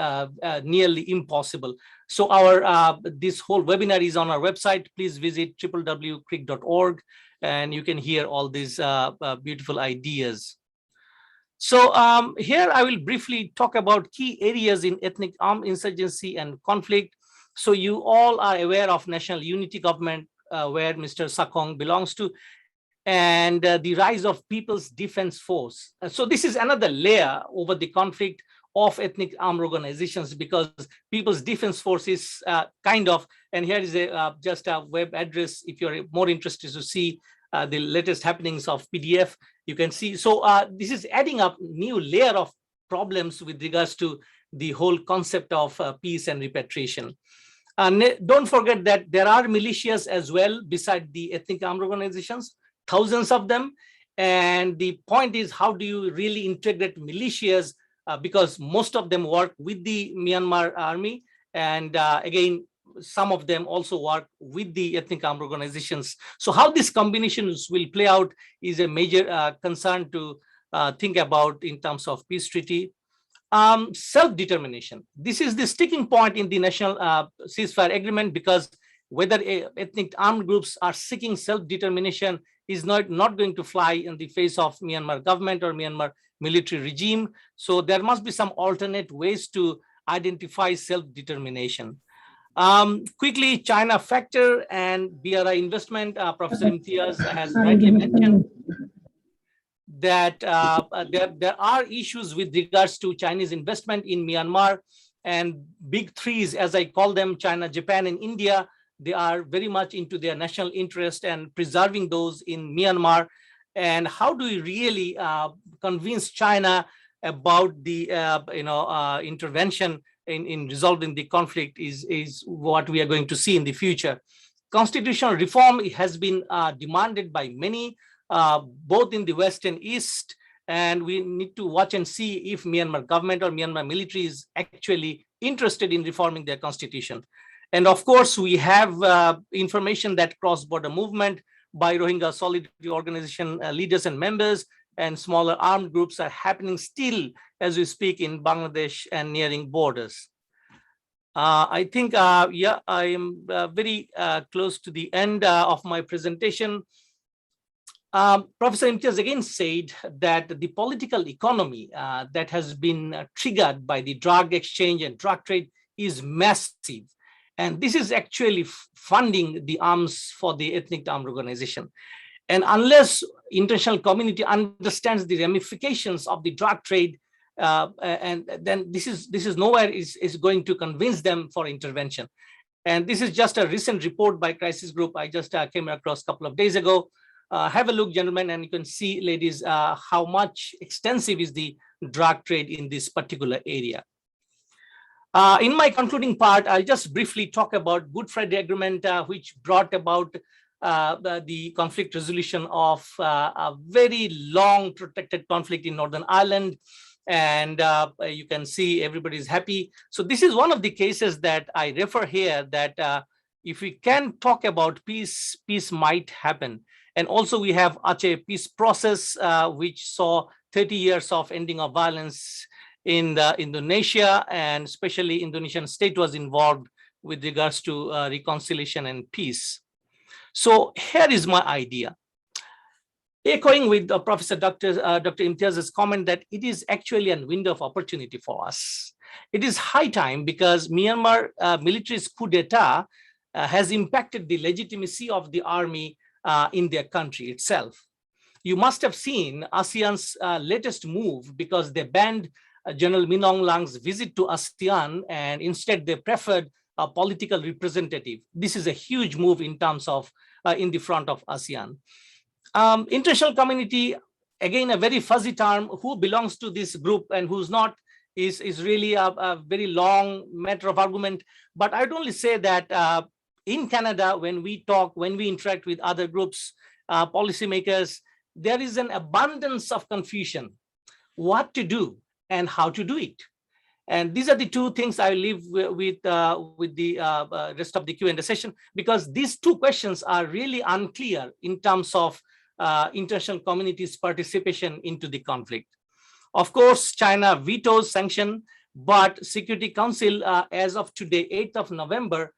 nearly impossible. So our this whole webinar is on our website. Please visit www.cric.org and you can hear all these beautiful ideas. So here I will briefly talk about key areas in ethnic armed insurgency and conflict. So you all are aware of National Unity Government, where Mr. Sakong belongs to, and the rise of People's Defense Force. So this is another layer over the conflict of ethnic armed organizations, because People's Defense Force is kind of, and here is a just a web address if you're more interested to see the latest happenings of PDF, you can see. So this is adding up new layer of problems with regards to the whole concept of peace and repatriation. Don't forget that there are militias as well beside the ethnic armed organizations, thousands of them. And the point is, how do you really integrate militias? Because most of them work with the Myanmar army. And again, some of them also work with the ethnic armed organizations. So how these combinations will play out is a major concern to think about in terms of peace treaty. Self-determination. This is the sticking point in the national ceasefire agreement, because whether ethnic armed groups are seeking self-determination is not going to fly in the face of Myanmar government or Myanmar military regime. So there must be some alternate ways to identify self-determination. Quickly, China factor and BRI investment. Professor Imtiaz has rightly mentioned that there are issues with regards to Chinese investment in Myanmar, and big threes, as I call them, China, Japan, and India, they are very much into their national interest and preserving those in Myanmar. And how do we really convince China about the intervention in resolving the conflict is what we are going to see in the future. Constitutional reform has been demanded by many, both in the West and East, and we need to watch and see if Myanmar government or Myanmar military is actually interested in reforming their constitution. And of course, we have information that cross-border movement by Rohingya Solidarity Organization leaders and members and smaller armed groups are happening still as we speak in Bangladesh and nearing borders. I think, yeah, I am very close to the end of my presentation. Professor Imtiaz again said that the political economy that has been triggered by the drug exchange and drug trade is massive. And this is actually funding the arms for the ethnic armed organization. And unless international community understands the ramifications of the drug trade, and then this is nowhere is going to convince them for intervention. And this is just a recent report by Crisis Group I just came across a couple of days ago. Have a look, gentlemen, and you can see, ladies, how much extensive is the drug trade in this particular area. In my concluding part, I'll just briefly talk about Good Friday Agreement, which brought about the conflict resolution of a very long protracted conflict in Northern Ireland. And you can see everybody's happy. So this is one of the cases that I refer here, that if we can talk about peace, peace might happen. And also we have Aceh peace process, which saw 30 years of ending of violence in Indonesia, and especially Indonesian state was involved with regards to reconciliation and peace. So here is my idea. Echoing with Professor Dr. Imtiaz's comment that it is actually a window of opportunity for us. It is high time, because Myanmar military's coup d'etat has impacted the legitimacy of the army in their country itself. You must have seen ASEAN's latest move, because they banned General Min Aung Hlaing's visit to ASEAN, and instead they preferred a political representative. This is a huge move in terms of in the front of ASEAN. International community, again, a very fuzzy term, who belongs to this group and who's not is really a very long matter of argument. But I'd only say that in Canada, when we talk, when we interact with other groups, policymakers, there is an abundance of confusion, what to do and how to do it. And these are the two things I leave with the rest of the Q&A session, because these two questions are really unclear in terms of international community's participation into the conflict. Of course, China vetoes sanction, but Security Council, as of today, 8th of November,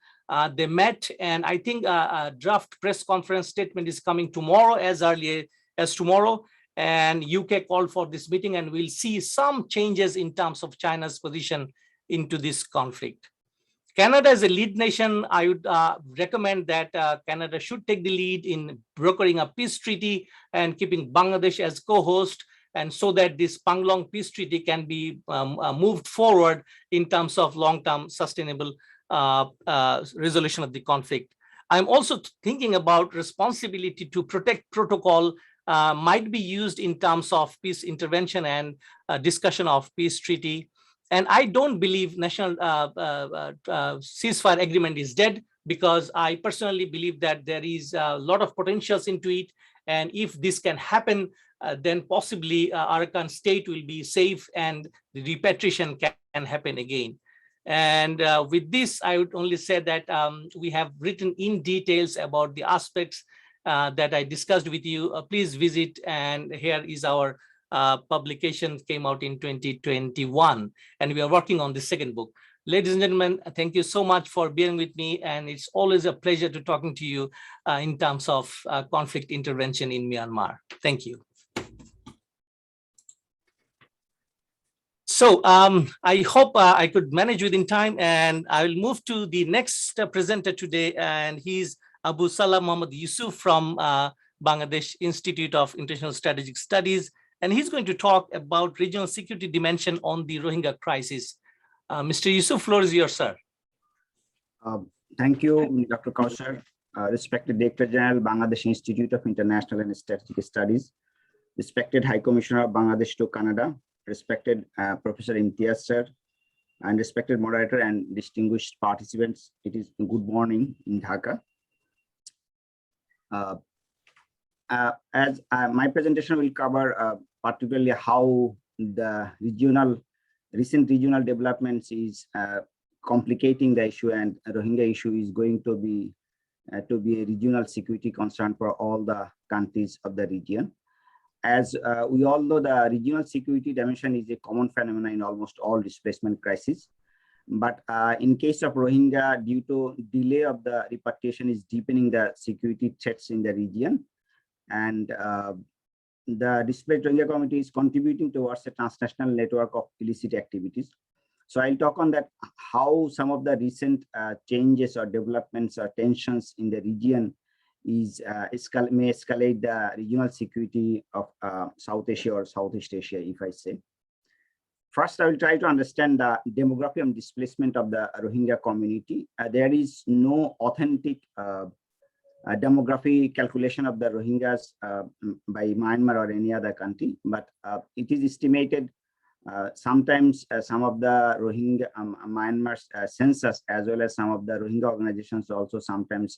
they met, and I think a draft press conference statement is coming tomorrow, as early as tomorrow. And UK called for this meeting, and we'll see some changes in terms of China's position into this conflict. Canada as a lead nation, I would recommend that Canada should take the lead in brokering a peace treaty and keeping Bangladesh as co-host, and so that this Panglong peace treaty can be moved forward in terms of long-term sustainable resolution of the conflict. I'm also thinking about responsibility to protect protocol might be used in terms of peace intervention and discussion of peace treaty. And I don't believe national ceasefire agreement is dead, because I personally believe that there is a lot of potentials into it. And if this can happen, then possibly Arkhan state will be safe and the repatriation can happen again. And with this, I would only say that we have written in details about the aspects that I discussed with you. Please visit, and here is our publication, came out in 2021, and we are working on the second book. Ladies and gentlemen, thank you so much for being with me, and it's always a pleasure to talking to you in terms of conflict intervention in Myanmar. Thank you. So I hope I could manage within time, and I will move to the next presenter today, and he's Abu Salam Muhammad Yusuf from Bangladesh Institute of International Strategic Studies, and he's going to talk about regional security dimension on the Rohingya crisis. Mr. Yusuf, floor is yours, sir. Thank you, Dr. Kawser. Respected Director General, Bangladesh Institute of International and Strategic Studies, respected High Commissioner of Bangladesh to Canada, respected Professor Imtiaz, sir, and respected moderator and distinguished participants. It is good morning in Dhaka. My presentation will cover particularly how the recent regional developments is complicating the issue, and Rohingya issue is going to be a regional security concern for all the countries of the region. As we all know, the regional security dimension is a common phenomenon in almost all displacement crises. But in case of Rohingya, due to delay of the repatriation, is deepening the security threats in the region. And the displaced Rohingya community is contributing towards a transnational network of illicit activities. So I'll talk on that, how some of the recent changes or developments or tensions in the region is may escalate the regional security of South Asia or Southeast Asia, if I say. First, I will try to understand the demography and displacement of the Rohingya community. There is no authentic demography calculation of the Rohingyas by Myanmar or any other country, but it is estimated sometimes some of the Rohingya Myanmar's census, as well as some of the Rohingya organizations also sometimes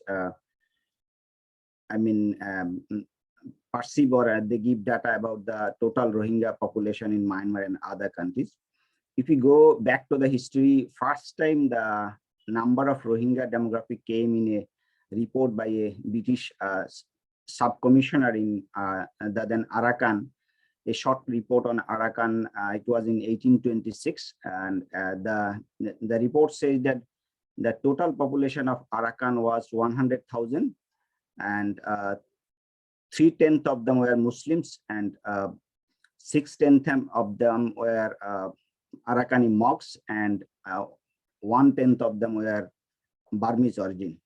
perceive or they give data about the total Rohingya population in Myanmar and other countries. If we go back to the history, first time the number of Rohingya demographic came in a report by a British sub-commissioner in the then Arkhan, a short report on Arkhan. It was in 1826, and the report says that the total population of Arkhan was 100,000, and 3/10 of them were Muslims, and 6/10 of them were Arakkani monks, and 1/10 of them were Burmese origin.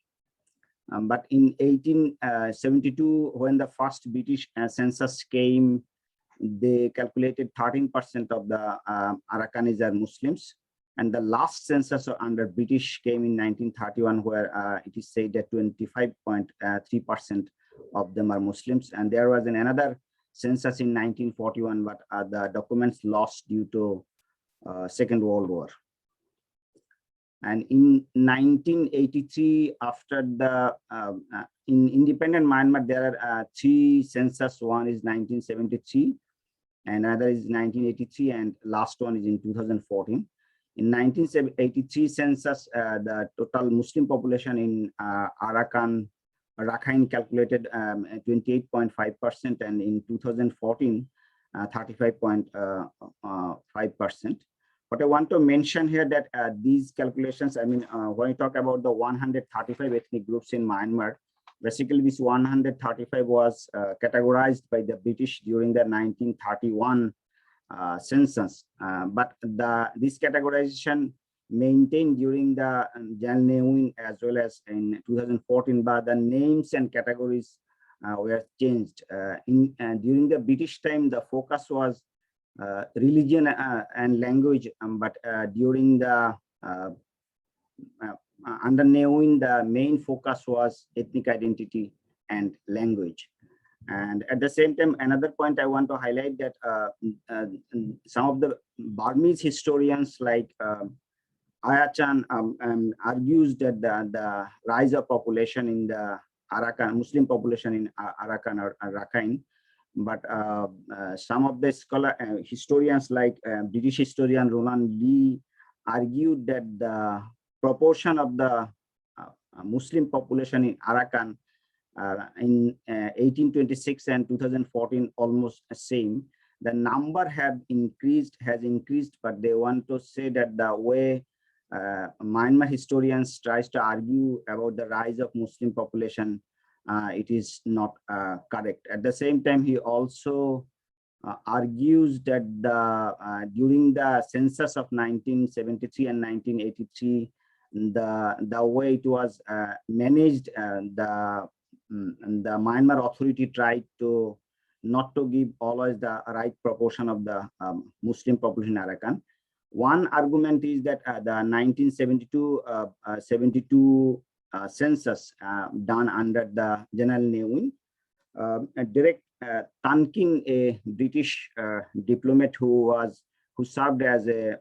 But in 1872, when the first British census came, they calculated 13% of the Arakkanis are Muslims. And the last census under British came in 1931, where it is said that 25.3% of them are Muslims. And there was another census in 1941, but the documents lost due to Second World War. And in 1983, after the in independent Myanmar, there are three census. One is 1973, another is 1983, and last one is in 2014. In 1983 census, the total Muslim population in Rakhine calculated 28.5%, and in 2014, 35.5%. What I want to mention here that these calculations, I mean, when we talk about the 135 ethnic groups in Myanmar, basically this 135 was categorized by the British during the 1931 census, but this categorization maintained during the General Naming as well as in 2014, but the names and categories were changed. During the British time, the focus was religion and language, but during the under Naming, the main focus was ethnic identity and language. And at the same time, another point I want to highlight that some of the Burmese historians like Ayachan argues that the rise of population in the Arakan, Muslim population in Arakan or Rakhine, but some of the historians like British historian Roland Lee argued that the proportion of the Muslim population in Arakan in 1826 and 2014 almost the same. The number has increased, but they want to say that the way Myanmar historians tries to argue about the rise of Muslim population, it is not correct. At the same time, he also argues that during the census of 1973 and 1983, the way it was managed, the Myanmar authority tried to not to give always the right proportion of the Muslim population in Arakan. One argument is that the 1972 census done under the General Naming, Direct Tankin, a British diplomat who served as a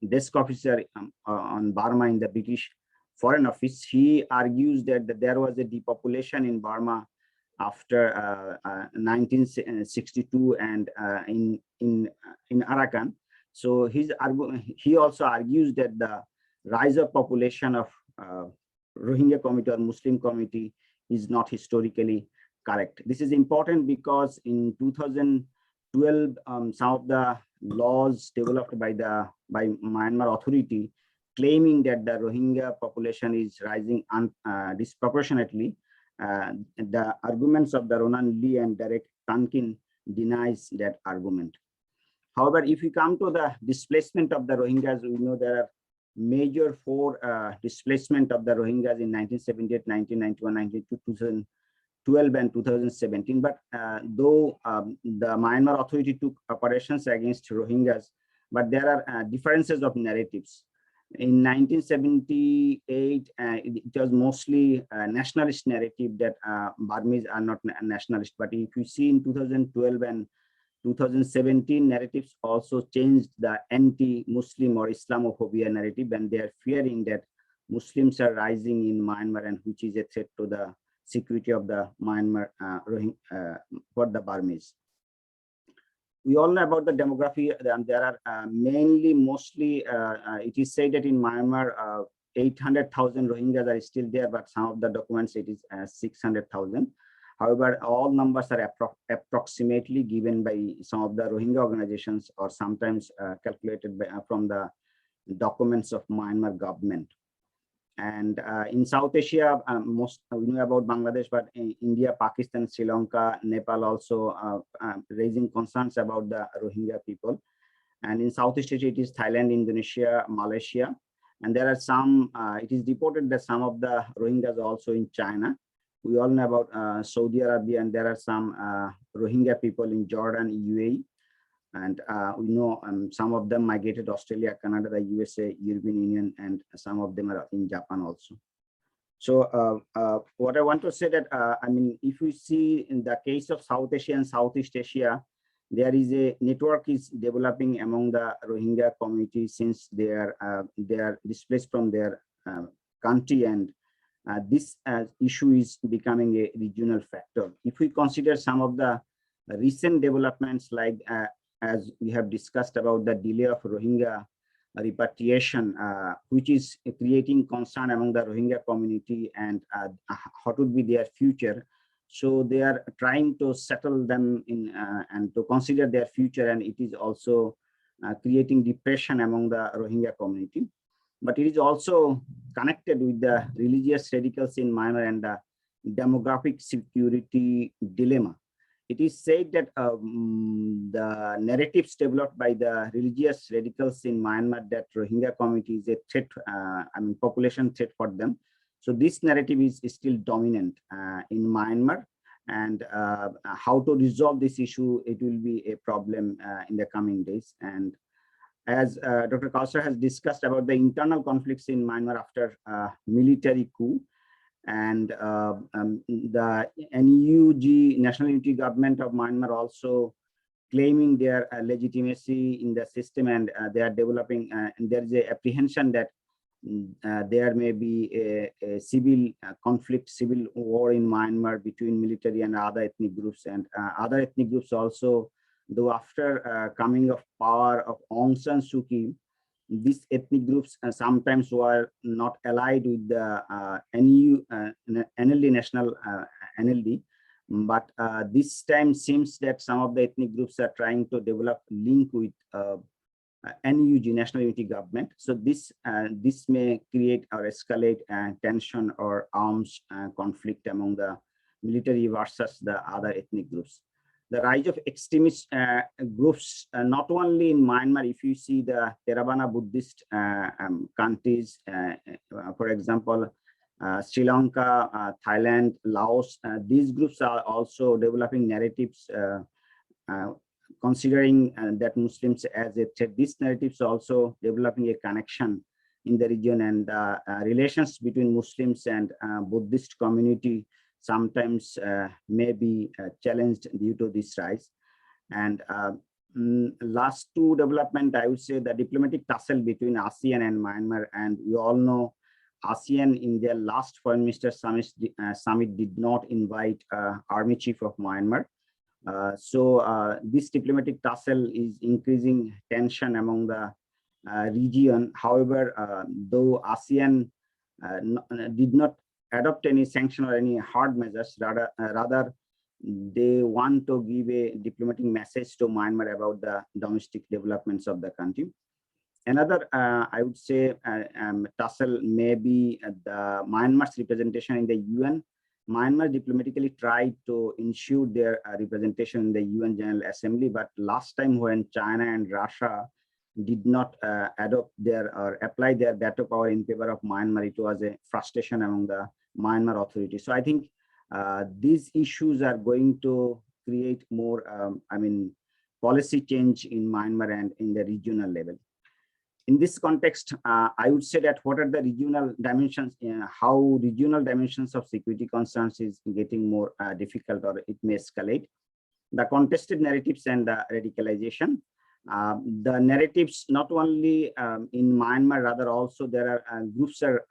desk officer on Burma in the British Foreign Office, he argues that there was a depopulation in Burma after 1962 and in Arakan. So he also argues that the rise of population of Rohingya community or Muslim community is not historically correct. This is important because in 2012, some of the laws developed by Myanmar authority claiming that the Rohingya population is rising disproportionately. The arguments of the Ronan Lee and Derek Tankin denies that argument. However, if we come to the displacement of the Rohingyas, we know there are major four displacement of the Rohingyas in 1978, 1991, 1992, 2012 and 2017. But though the Myanmar authority took operations against Rohingyas, but there are differences of narratives. In 1978, it was mostly a nationalist narrative that Burmese are not nationalist. But if you see in 2012 and 2017, narratives also changed the anti-Muslim or Islamophobia narrative, and they are fearing that Muslims are rising in Myanmar, and which is a threat to the security of the Myanmar for the Burmese. We all know about the demography. There are mostly, it is said that in Myanmar, 800,000 Rohingyas are still there, but some of the documents it is 600,000. However, all numbers are approximately given by some of the Rohingya organizations or sometimes calculated from the documents of Myanmar government. And in South Asia, most we know about Bangladesh, but in India, Pakistan, Sri Lanka, Nepal also raising concerns about the Rohingya people. And in Southeast Asia, it is Thailand, Indonesia, Malaysia. And there are some, it is reported that some of the Rohingyas are also in China. We all know about Saudi Arabia, and there are some Rohingya people in Jordan, UAE. And we know some of them migrated to Australia, Canada, the USA, European Union, and some of them are in Japan also. So what I want to say that, I mean, if we see in the case of South Asia and Southeast Asia, there is a network is developing among the Rohingya community since they are displaced from their country, and this issue is becoming a regional factor. If we consider some of the recent developments like as we have discussed about the delay of Rohingya repatriation, which is creating concern among the Rohingya community and what would be their future. So they are trying to settle them in and to consider their future, and it is also creating depression among the Rohingya community. But it is also connected with the religious radicals in Myanmar and the demographic security dilemma. It is said that the narratives developed by the religious radicals in Myanmar that Rohingya community is a threat, population threat for them. So this narrative is still dominant in Myanmar, and how to resolve this issue, it will be a problem in the coming days. And as Dr. Kawser has discussed about the internal conflicts in Myanmar after military coup, and the NUG, National Unity Government of Myanmar, also claiming their legitimacy in the system, and they are developing, and there is a apprehension that there may be a civil conflict, civil war in Myanmar between military and other ethnic groups, and other ethnic groups also, though after coming of power of Aung San Suu Kyi, these ethnic groups sometimes were not allied with the NLD, National NLD, but this time seems that some of the ethnic groups are trying to develop link with NUG, National Unity Government. So this may create or escalate tension or arms conflict among the military versus the other ethnic groups. The rise of extremist groups, not only in Myanmar, if you see the Theravada Buddhist countries, for example, Sri Lanka, Thailand, Laos, these groups are also developing narratives considering that Muslims as a threat. These narratives are also developing a connection in the region, and relations between Muslims and Buddhist community sometimes may be challenged due to this rise. And last two development, I would say the diplomatic tussle between ASEAN and Myanmar, and we all know ASEAN in their last Foreign Minister Summit did not invite Army Chief of Myanmar. So this diplomatic tussle is increasing tension among the region. However, though ASEAN did not adopt any sanction or any hard measures, rather they want to give a diplomatic message to Myanmar about the domestic developments of the country. Another, I would say, tussle may be the Myanmar's representation in the UN. Myanmar diplomatically tried to ensure their representation in the UN General Assembly, but last time when China and Russia did not adopt their or apply their veto power in favor of Myanmar, it was a frustration among the Myanmar authorities. So I think these issues are going to create more, policy change in Myanmar and in the regional level. In this context, I would say that what are the regional dimensions, how regional dimensions of security concerns is getting more difficult, or it may escalate. The contested narratives and the radicalization. The narratives not only in Myanmar, rather also there are groups are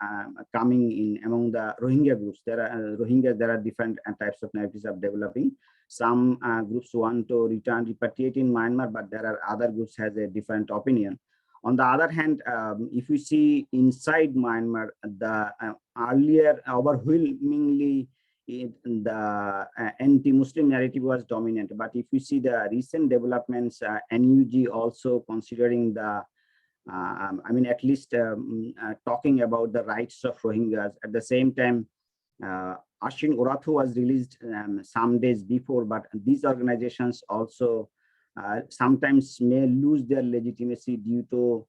coming in among the Rohingya groups. There are Rohingyas, there are different types of narratives of developing. Some groups want to repatriate in Myanmar, but there are other groups has a different opinion. On the other hand, if you see inside Myanmar, the earlier overwhelmingly the anti-Muslim narrative was dominant. But if you see the recent developments, NUG also considering the, at least talking about the rights of Rohingyas. At the same time, Ashwin Orathu was released some days before, but these organizations also sometimes may lose their legitimacy due to,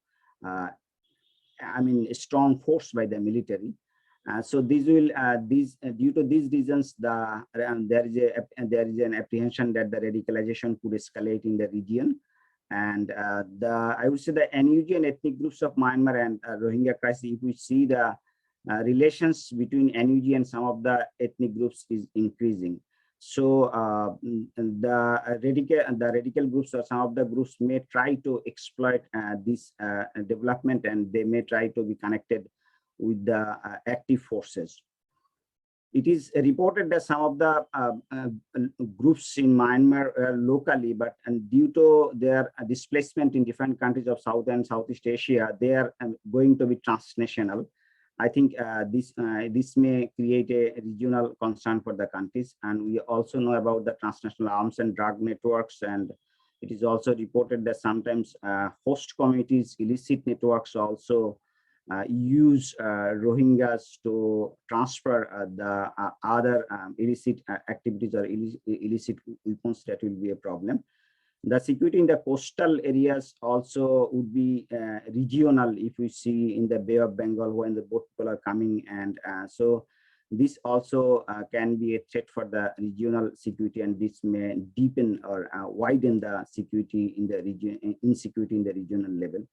strong force by the military. So these will due to these reasons, there is an apprehension that the radicalization could escalate in the region, and I would say the NUG and ethnic groups of Myanmar and Rohingya crisis. If we see the relations between NUG and some of the ethnic groups is increasing. So the radical groups or some of the groups may try to exploit this development, and they may try to be connected with the active forces. It is reported that some of the groups in Myanmar locally, but due to their displacement in different countries of South and Southeast Asia, they are going to be transnational. I think this may create a regional concern for the countries. And we also know about the transnational arms and drug networks. And it is also reported that sometimes host communities, illicit networks also use Rohingyas to transfer the other illicit activities or illicit weapons. That will be a problem. The security in the coastal areas also would be regional. If we see in the Bay of Bengal when the boat people are coming, and so this also can be a threat for the regional security, and this may deepen or widen the security in the region, insecurity in the regional level.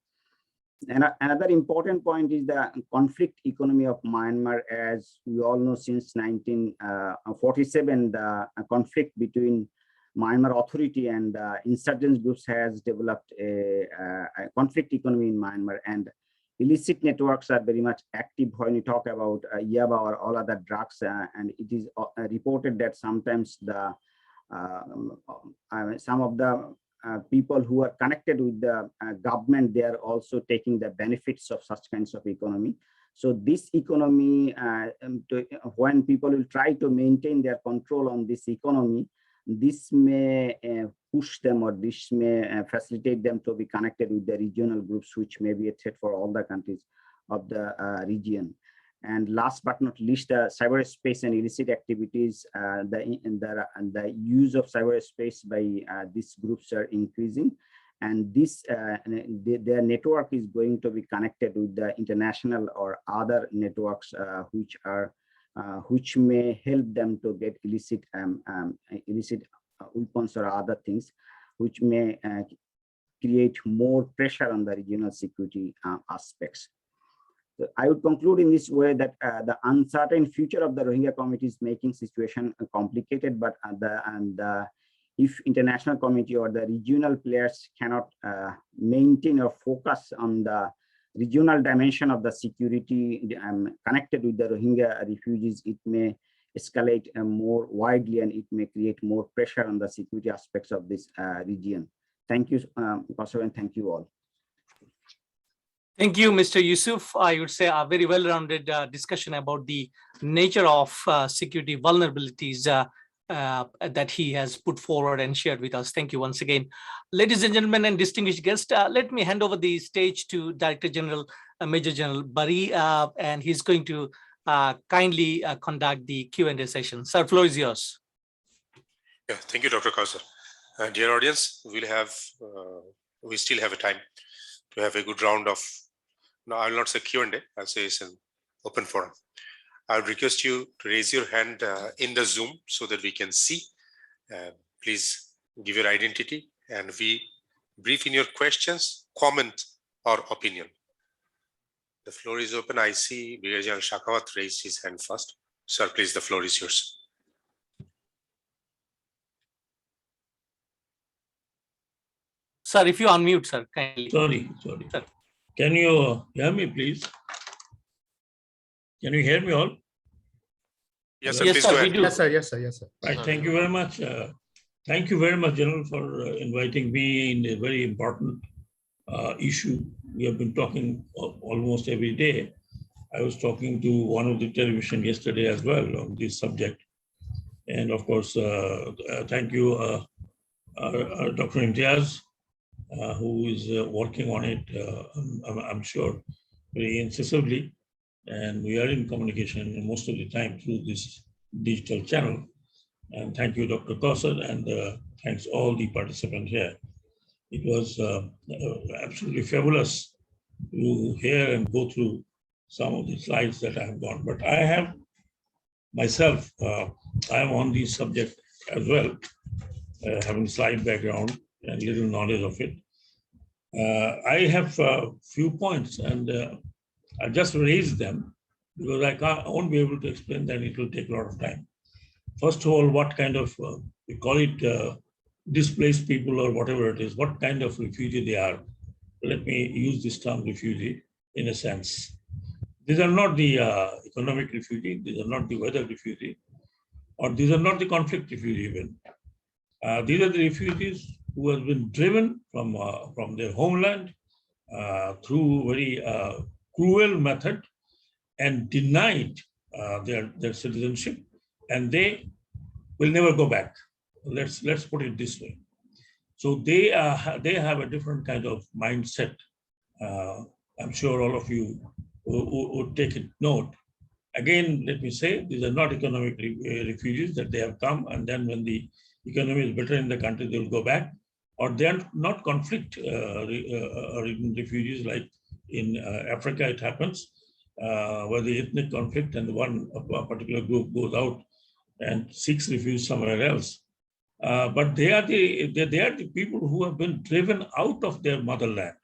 And another important point is the conflict economy of Myanmar. As we all know, since 1947, the conflict between Myanmar authority and insurgent groups has developed a conflict economy in Myanmar, and illicit networks are very much active when you talk about yaba or all other drugs. And it is reported that sometimes the some of the people who are connected with the government, they are also taking the benefits of such kinds of economy. So this economy, when people will try to maintain their control on this economy, this may push them, or this may facilitate them to be connected with the regional groups, which may be a threat for all the countries of the region. And last but not least, the cyberspace and illicit activities, the use of cyberspace by these groups are increasing, and this their network is going to be connected with the international or other networks, which may help them to get illicit weapons or other things, which may create more pressure on the regional security aspects. So I would conclude in this way that the uncertain future of the Rohingya community is making situation complicated, but if international community or the regional players cannot maintain or focus on the regional dimension of the security connected with the Rohingya refugees, it may escalate more widely, and it may create more pressure on the security aspects of this region. Thank you, Kawser, and thank you all. Thank you, Mr. Yusuf. I would say a very well-rounded discussion about the nature of security vulnerabilities that he has put forward and shared with us. Thank you once again. Ladies and gentlemen and distinguished guests, let me hand over the stage to Director General, Major General Bari, and he's going to kindly conduct the Q&A session. Sir, floor is yours. Yeah, thank you, Dr. Kawser. Dear audience, we still have a time to have a good round of, no, I will not say Q&A, I'll say it's an open forum. I would request you to raise your hand in the Zoom so that we can see. Please give your identity and we brief in your questions, comment, or opinion. The floor is open. I see Brigadier General Shakawat raised his hand first. Sir, please, the floor is yours. Sir, if you unmute, sir, kindly. Sorry. Sir. Can you hear me, please? Can you hear me all? Yes, sir, Yes, please sir, go we ahead. do. Yes, sir. Yes, sir. Yes, sir. Right, thank you very much. Thank you very much, General, for inviting me in a very important issue. We have been talking almost every day. I was talking to one of the television yesterday as well on this subject. And of course, thank you, Dr. Imtiaz, who is working on it, I'm sure, very incisively. And we are in communication most of the time through this digital channel. And thank you, Dr. Kawser, and thanks all the participants here. It was absolutely fabulous to hear and go through some of the slides that I have gone. But I have myself, I am on this subject as well, having slide background and little knowledge of it. I have a few points, and I just raised them because I won't be able to explain them. It will take a lot of time. First of all, what kind of, we call it displaced people or whatever it is, what kind of refugee they are. Let me use this term refugee in a sense. These are not the economic refugee, these are not the weather refugee, or these are not the conflict refugee even. These are the refugees who have been driven from their homeland through very cruel method and denied their citizenship, and they will never go back. Let's put it this way. So they have a different kind of mindset. I'm sure all of you would take it note. Again, let me say, these are not economic refugees that they have come, and then when the economy is better in the country, they will go back. Or they are not conflict refugees like in Africa it happens, where the ethnic conflict and a particular group goes out and seeks refuge somewhere else. But they are the people who have been driven out of their motherland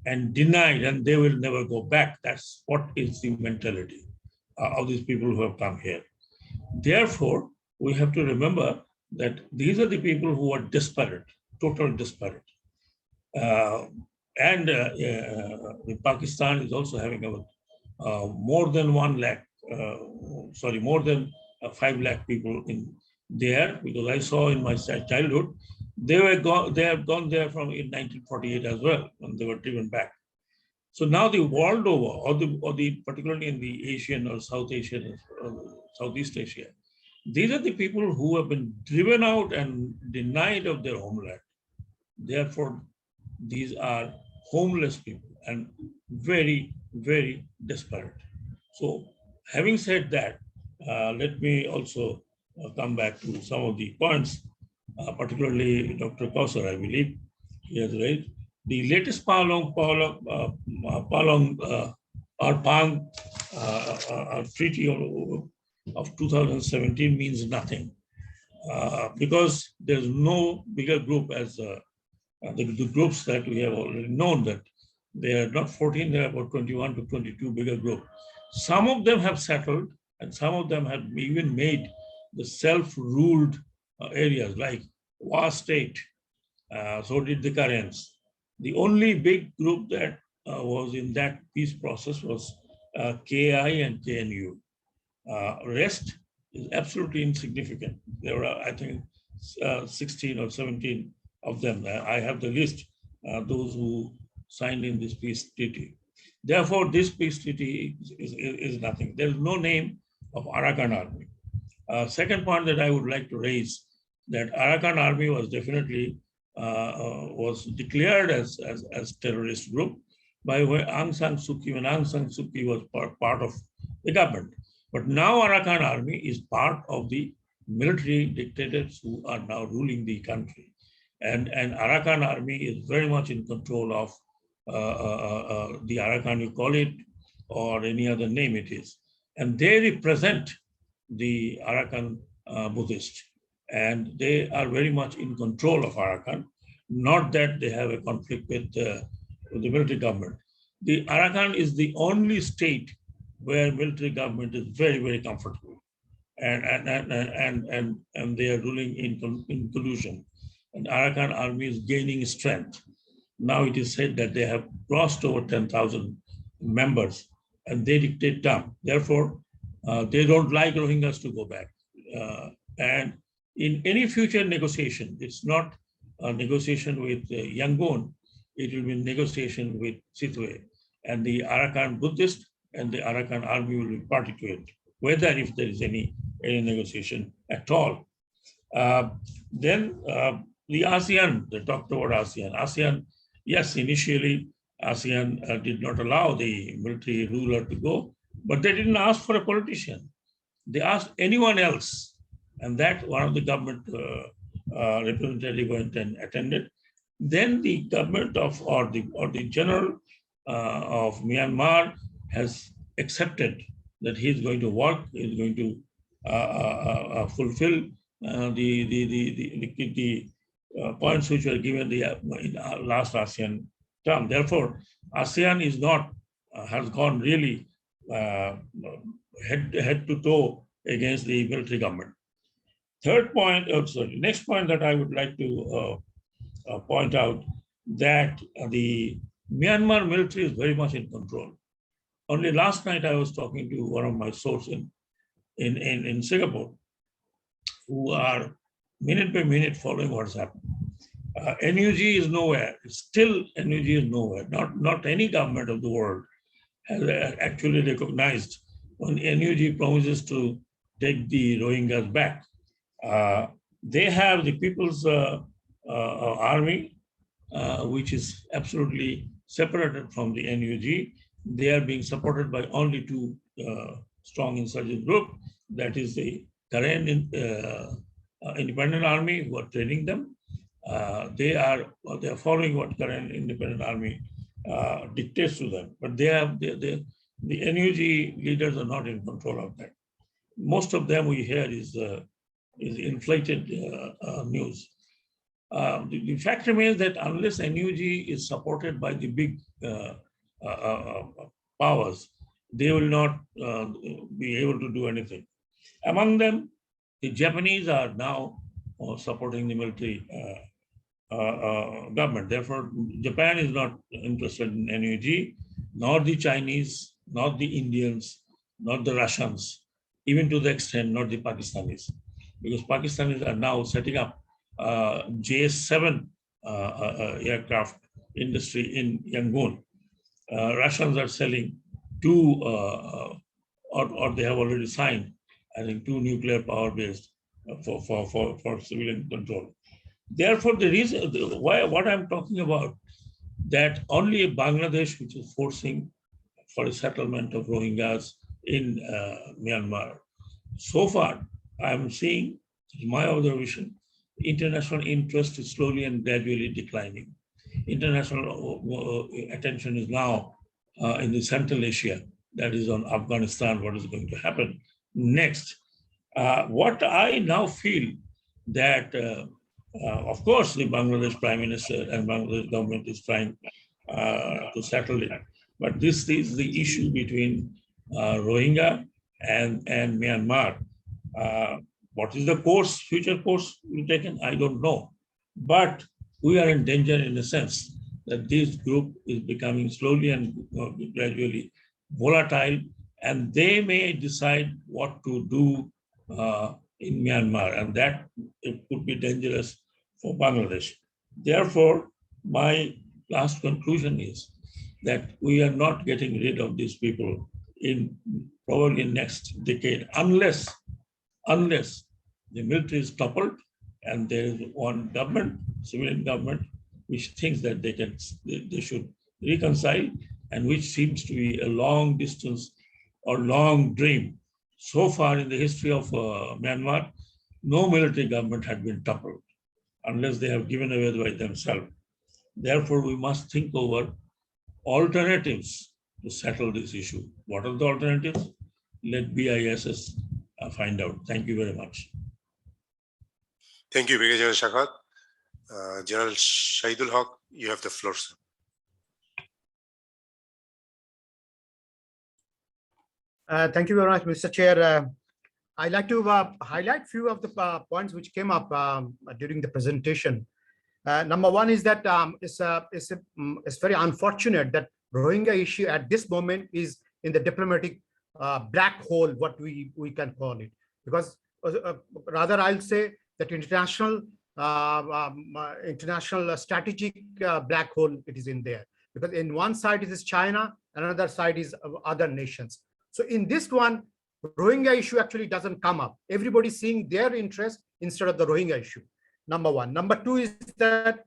and denied, and they will never go back. That's what is the mentality of these people who have come here. Therefore, we have to remember that these are the people who are desperate, total desperate. Pakistan is also having more than 5 lakh people in there, because I saw in my childhood, they have gone there from in 1948 as well, when they were driven back. So now the world over, or particularly in the Asian or South Asian, Southeast Asia, these are the people who have been driven out and denied of their homeland. Therefore, these are homeless people and very, very desperate. So having said that, let me also come back to some of the points, particularly Dr. Kawser, I believe, he has raised. The latest Palong treaty of 2017 means nothing, because there's no bigger group as the groups that we have already known, that they are not 14, they are about 21 to 22 bigger groups. Some of them have settled, and some of them have even made the self-ruled areas like Wa State. So did the Karens. The only big group that was in that peace process was KI and KNU. Rest is absolutely insignificant. There are, I think, 16 or 17 of them. I have the list, those who signed in this peace treaty. Therefore, this peace treaty is nothing. There is no name of Arkhan Army. Second point that I would like to raise, that Arkhan Army was definitely was declared as terrorist group by Aung San Suu Kyi, when Aung San Suu Kyi was part of the government. But now Arkhan Army is part of the military dictators who are now ruling the country. And Arkhan Army is very much in control of the Arkhan, you call it, or any other name it is. And they represent the Arkhan Buddhist. And they are very much in control of Arkhan, not that they have a conflict with the military government. The Arkhan is the only state where military government is very, very comfortable, and they are ruling in collusion. And Arkhan Army is gaining strength. Now it is said that they have crossed over 10,000 members, and they dictate term. Therefore, they don't like Rohingyas to go back. And in any future negotiation, it's not a negotiation with Yangon, it will be a negotiation with Sitwe. And the Arkhan Buddhist and the Arkhan Army will be party to it, whether if there is any negotiation at all. Then the ASEAN, they talked about ASEAN. ASEAN, yes, initially ASEAN did not allow the military ruler to go, but they didn't ask for a politician. They asked anyone else, and that one of the government representative went and attended. Then the government or the general of Myanmar has accepted that he's going to work, he's going to fulfill the points which were given in the last ASEAN term. Therefore, ASEAN is not has gone really head to toe against the military government. Next point that I would like to point out, that the Myanmar military is very much in control. Only last night I was talking to one of my sources in Singapore, who are minute by minute following what's happening. NUG is nowhere. Still, NUG is nowhere. Not any government of the world has actually recognized when NUG promises to take the Rohingyas back. They have the People's Army, which is absolutely separated from the NUG. They are being supported by only two strong insurgent groups. That is the Karen Independent Army, who are training them. They are following what Karen Independent Army dictates to them, but the NUG leaders are not in control of that. Most of them we hear is inflated news. The fact remains that unless NUG is supported by the big powers, they will not be able to do anything. Among them, the Japanese are now supporting the military government. Therefore, Japan is not interested in NUG, nor the Chinese, not the Indians, not the Russians, even to the extent not the Pakistanis, because Pakistanis are now setting up JS-7 aircraft industry in Yangon. Russians are selling two, or they have already signed, I think, 2 nuclear power based for civilian control. Therefore, the reason why what I'm talking about, that only Bangladesh, which is forcing for a settlement of Rohingyas in Myanmar. So far, I'm seeing, my observation, international interest is slowly and gradually declining. International attention is now in the Central Asia, that is on Afghanistan, what is going to happen next. What I now feel that, of course, the Bangladesh Prime Minister and Bangladesh government is trying to settle it, but this is the issue between Rohingya and Myanmar. What is the course, future course will be taken? I don't know. But we are in danger in the sense that this group is becoming slowly and gradually volatile, and they may decide what to do in Myanmar, and that it could be dangerous for Bangladesh. Therefore, my last conclusion is that we are not getting rid of these people in probably next decade, unless the military is toppled and there is one government, civilian government, which thinks that they should reconcile, and which seems to be a long distance or long dream. So far in the history of Myanmar, no military government had been toppled unless they have given away by themselves. Therefore, we must think over alternatives to settle this issue. What are the alternatives? Let BISS find out. Thank you very much. Thank you, Brigadier Shakat. General Shahidul Haq, you have the floor, sir. Thank you very much, Mr. Chair. I'd like to highlight a few of the points which came up during the presentation. Number one is that it's very unfortunate that Rohingya issue at this moment is in the diplomatic black hole, what we can call it, because rather I'll say that international strategic black hole, it is in there, because in one side it is China, another side is other nations. So in this one, Rohingya issue actually doesn't come up. Everybody's seeing their interest instead of the Rohingya issue. Number one. Number two is that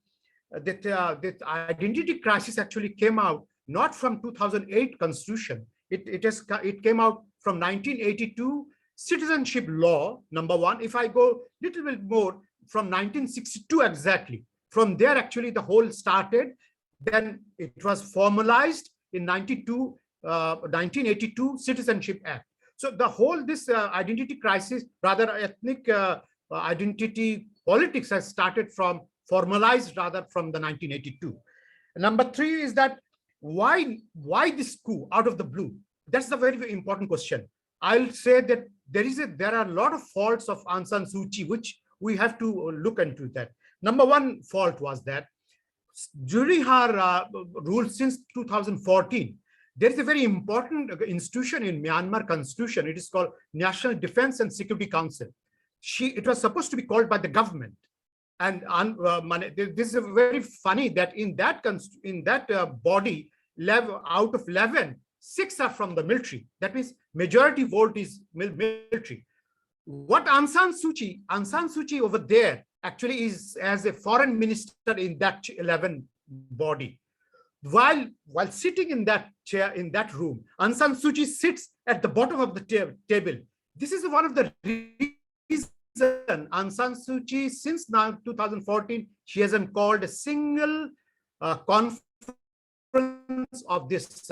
the identity crisis actually came out not from 2008 Constitution. It came out from 1982 citizenship law. Number one. If I go a little bit more, from 1962 exactly. From there, actually, the whole started. Then it was formalized in 1982 Citizenship Act. So the whole this identity crisis, rather ethnic identity politics, has started from formalized rather from the 1982. Number three is that why this coup out of the blue? That's the very, very important question. I'll say that there are a lot of faults of Aung San Suu Kyi, which we have to look into that. Number one fault was that during her rule since 2014, There is a very important institution in Myanmar constitution. It is called National Defense and Security Council. It was supposed to be called by the government. And this is very funny that in that body, out of 11, 6 are from the military. That means majority vote is military. What Aung San Suu Kyi over there actually is as a foreign minister in that 11 body. While sitting in that chair, in that room, Aung San Suu Kyi sits at the bottom of the table. This is one of the reasons Aung San Suu Kyi, since now 2014, she hasn't called a single conference of this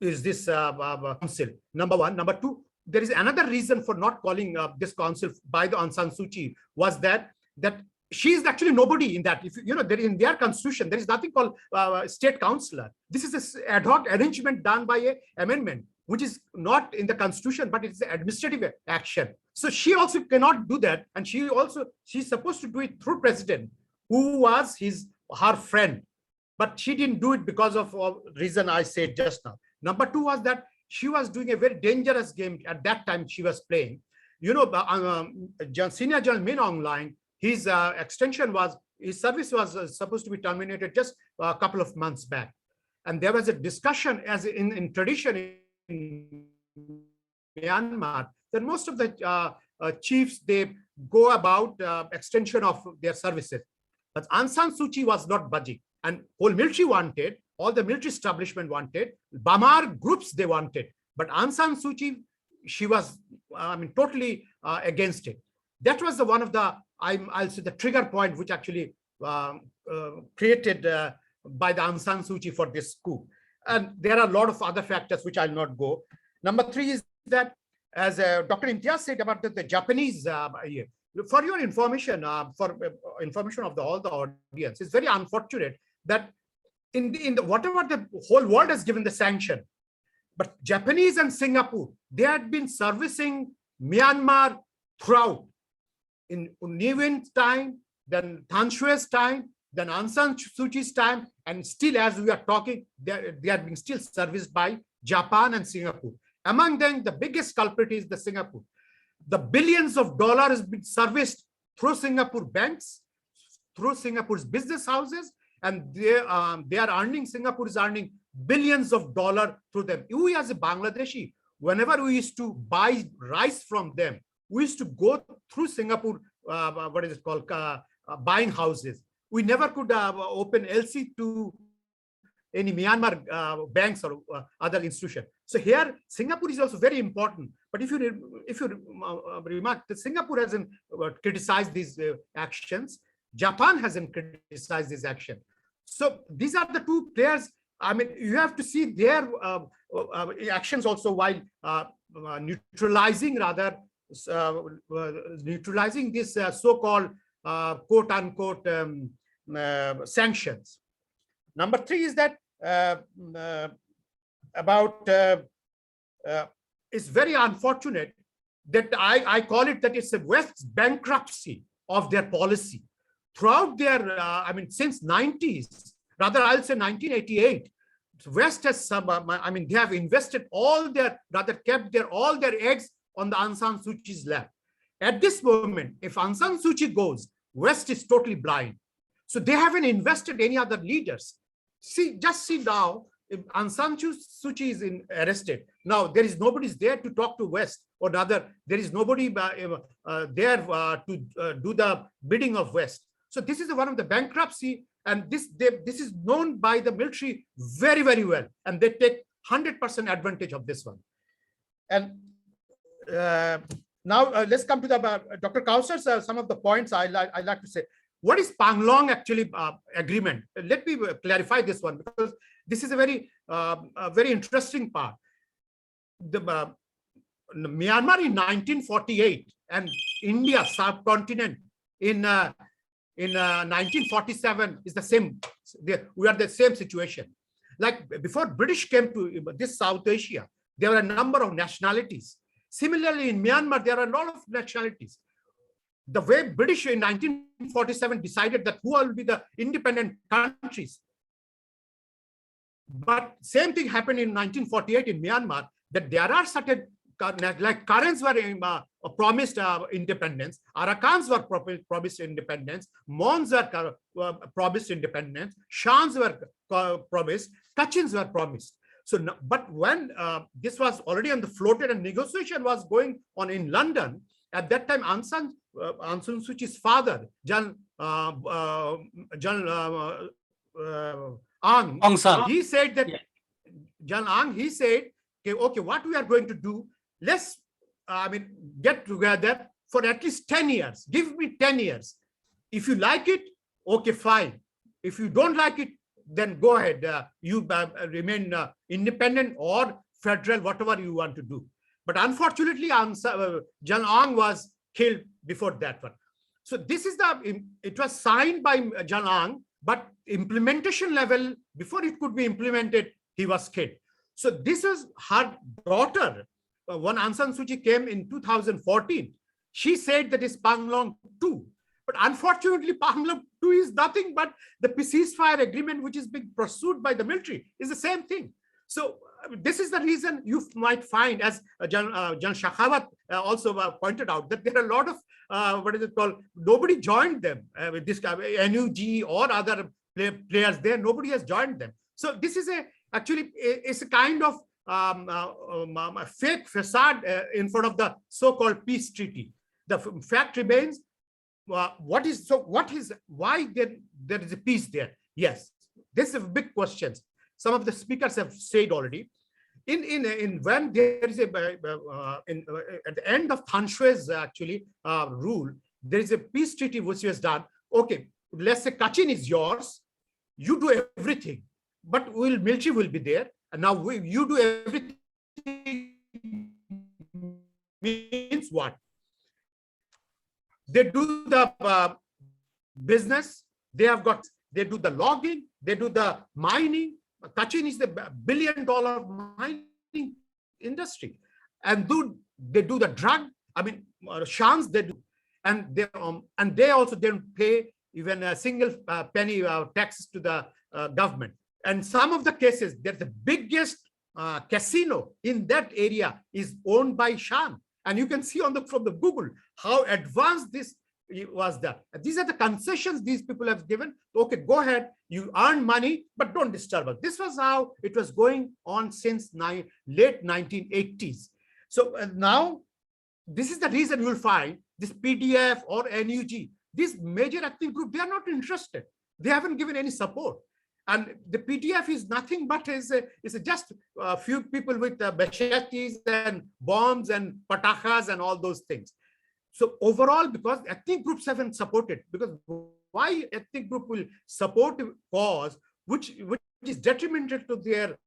council. Number one. Number two, there is another reason for not calling this council by the Aung San Suu Kyi was that she is actually nobody in that. If you know, in their constitution, there is nothing called state councillor. This is an ad hoc arrangement done by an amendment, which is not in the constitution, but it's an administrative action. So she also cannot do that, and she's supposed to do it through president, who was her friend, but she didn't do it because of reason I said just now. Number two was that she was doing a very dangerous game at that time. She was playing, you know, Senior General Min Aung Hlaing. His his service was supposed to be terminated just a couple of months back. And there was a discussion, as in tradition in Myanmar, that most of the chiefs, they go about extension of their services. But Aung San Suu Kyi was not budging. And whole military wanted, all the military establishment wanted, Bamar groups they wanted. But Aung San Suu Kyi, she was, totally against it. That was one of the, I'll say, the trigger point which actually created by the Aung San Suu Kyi for this coup. And there are a lot of other factors which I'll not go. Number three is that, as Dr. Imtiaz said about the Japanese, for your information, for information of all the audience, it's very unfortunate that in whatever the whole world has given the sanction, but Japanese and Singapore, they had been servicing Myanmar throughout. In Ne Win's time, then Than Shwe's time, then Aung San Suu Kyi's time, and still as we are talking, they are being still serviced by Japan and Singapore. Among them, the biggest culprit is the Singapore. The billions of dollars has been serviced through Singapore banks, through Singapore's business houses, and they are earning, Singapore is earning billions of dollars through them. We as a Bangladeshi, whenever we used to buy rice from them, we used to go through Singapore, what is it called, buying houses. We never could open LC to any Myanmar banks or other institution. So here, Singapore is also very important. But if you remark that Singapore hasn't criticized these actions, Japan hasn't criticized this action. So these are the two players. I mean, you have to see their actions also while neutralizing this so-called quote-unquote sanctions. Number three is that it's very unfortunate that I call it that it's a West's bankruptcy of their policy. Throughout their, since 90s, rather I'll say 1988, West has they have invested kept all their eggs on the Aung San Suu Kyi's lap. At this moment, if Aung San Suu Kyi goes, West is totally blind. So they haven't invested any other leaders. Just see now, if Aung San Suu Kyi is arrested. Now, there is nobody there to talk to West, or rather, there is nobody there to do the bidding of West. So this is one of the bankruptcy, and this is known by the military very, very well, and they take 100% advantage of this one. And now let's come to the Dr. Kawser, some of the points I like to say. What is Panglong actually agreement? Let me clarify this one, because this is a very interesting part. The Myanmar in 1948 and India subcontinent in 1947 is the same. We are the same situation. Like before British came to this South Asia, there were a number of nationalities. Similarly, in Myanmar, there are a lot of nationalities. The way British in 1947 decided that who will be the independent countries, But same thing happened in 1948 in Myanmar, that there are certain, like Karens were promised independence, Arakkans were promised independence, Mons were promised independence, Shans were promised, Kachins were promised. So, but when this was already on the floated and negotiation was going on in London, at that time, Aung San Suu Kyi's father, Jan Aung San. he said that, Jan Ang, he said, okay, what we are going to do, let's, get together for at least 10 years. Give me 10 years. If you like it, okay, fine. If you don't like it, then go ahead. You remain independent or federal, whatever you want to do. But unfortunately, Jan Ang was killed before that one. So this is it was signed by Jan Ang, but implementation level, before it could be implemented, he was killed. So this is her daughter. When Aung San Suu Kyi came in 2014, she said that is Panglong 2. But unfortunately, Panglong 2 is nothing but the ceasefire agreement, which is being pursued by the military, is the same thing. So this is the reason you might find, as Jan Shakhawat also pointed out, that there are a lot of, what is it called, nobody joined them with this NUG or other players there, nobody has joined them. So this is actually, it's a kind of a fake facade in front of the so-called peace treaty. The fact remains, why there is a peace there? Yes, this is a big question. Some of the speakers have said already. When there is at the end of Thanshue's actually rule, there is a peace treaty which was done. Okay, let's say Kachin is yours, you do everything, but military will be there, and now you do everything. Means what? They do the business. They do the logging. They do the mining. Kachin is the billion-dollar mining industry, and they do the drug. Shans they do, and they also don't pay even a single penny taxes to the government. And some of the cases, that the biggest casino in that area is owned by Shan, and you can see from the Google how advanced this was done. These are the concessions these people have given. Okay, go ahead, you earn money, but don't disturb us. This was how it was going on since late 1980s. So now, this is the reason you'll find this PDF or NUG, this major ethnic group, they are not interested. They haven't given any support. And the PDF is nothing but is just a few people with machetes and bombs and patakas and all those things. So overall, because ethnic groups haven't supported, because why ethnic group will support a cause which is detrimental to their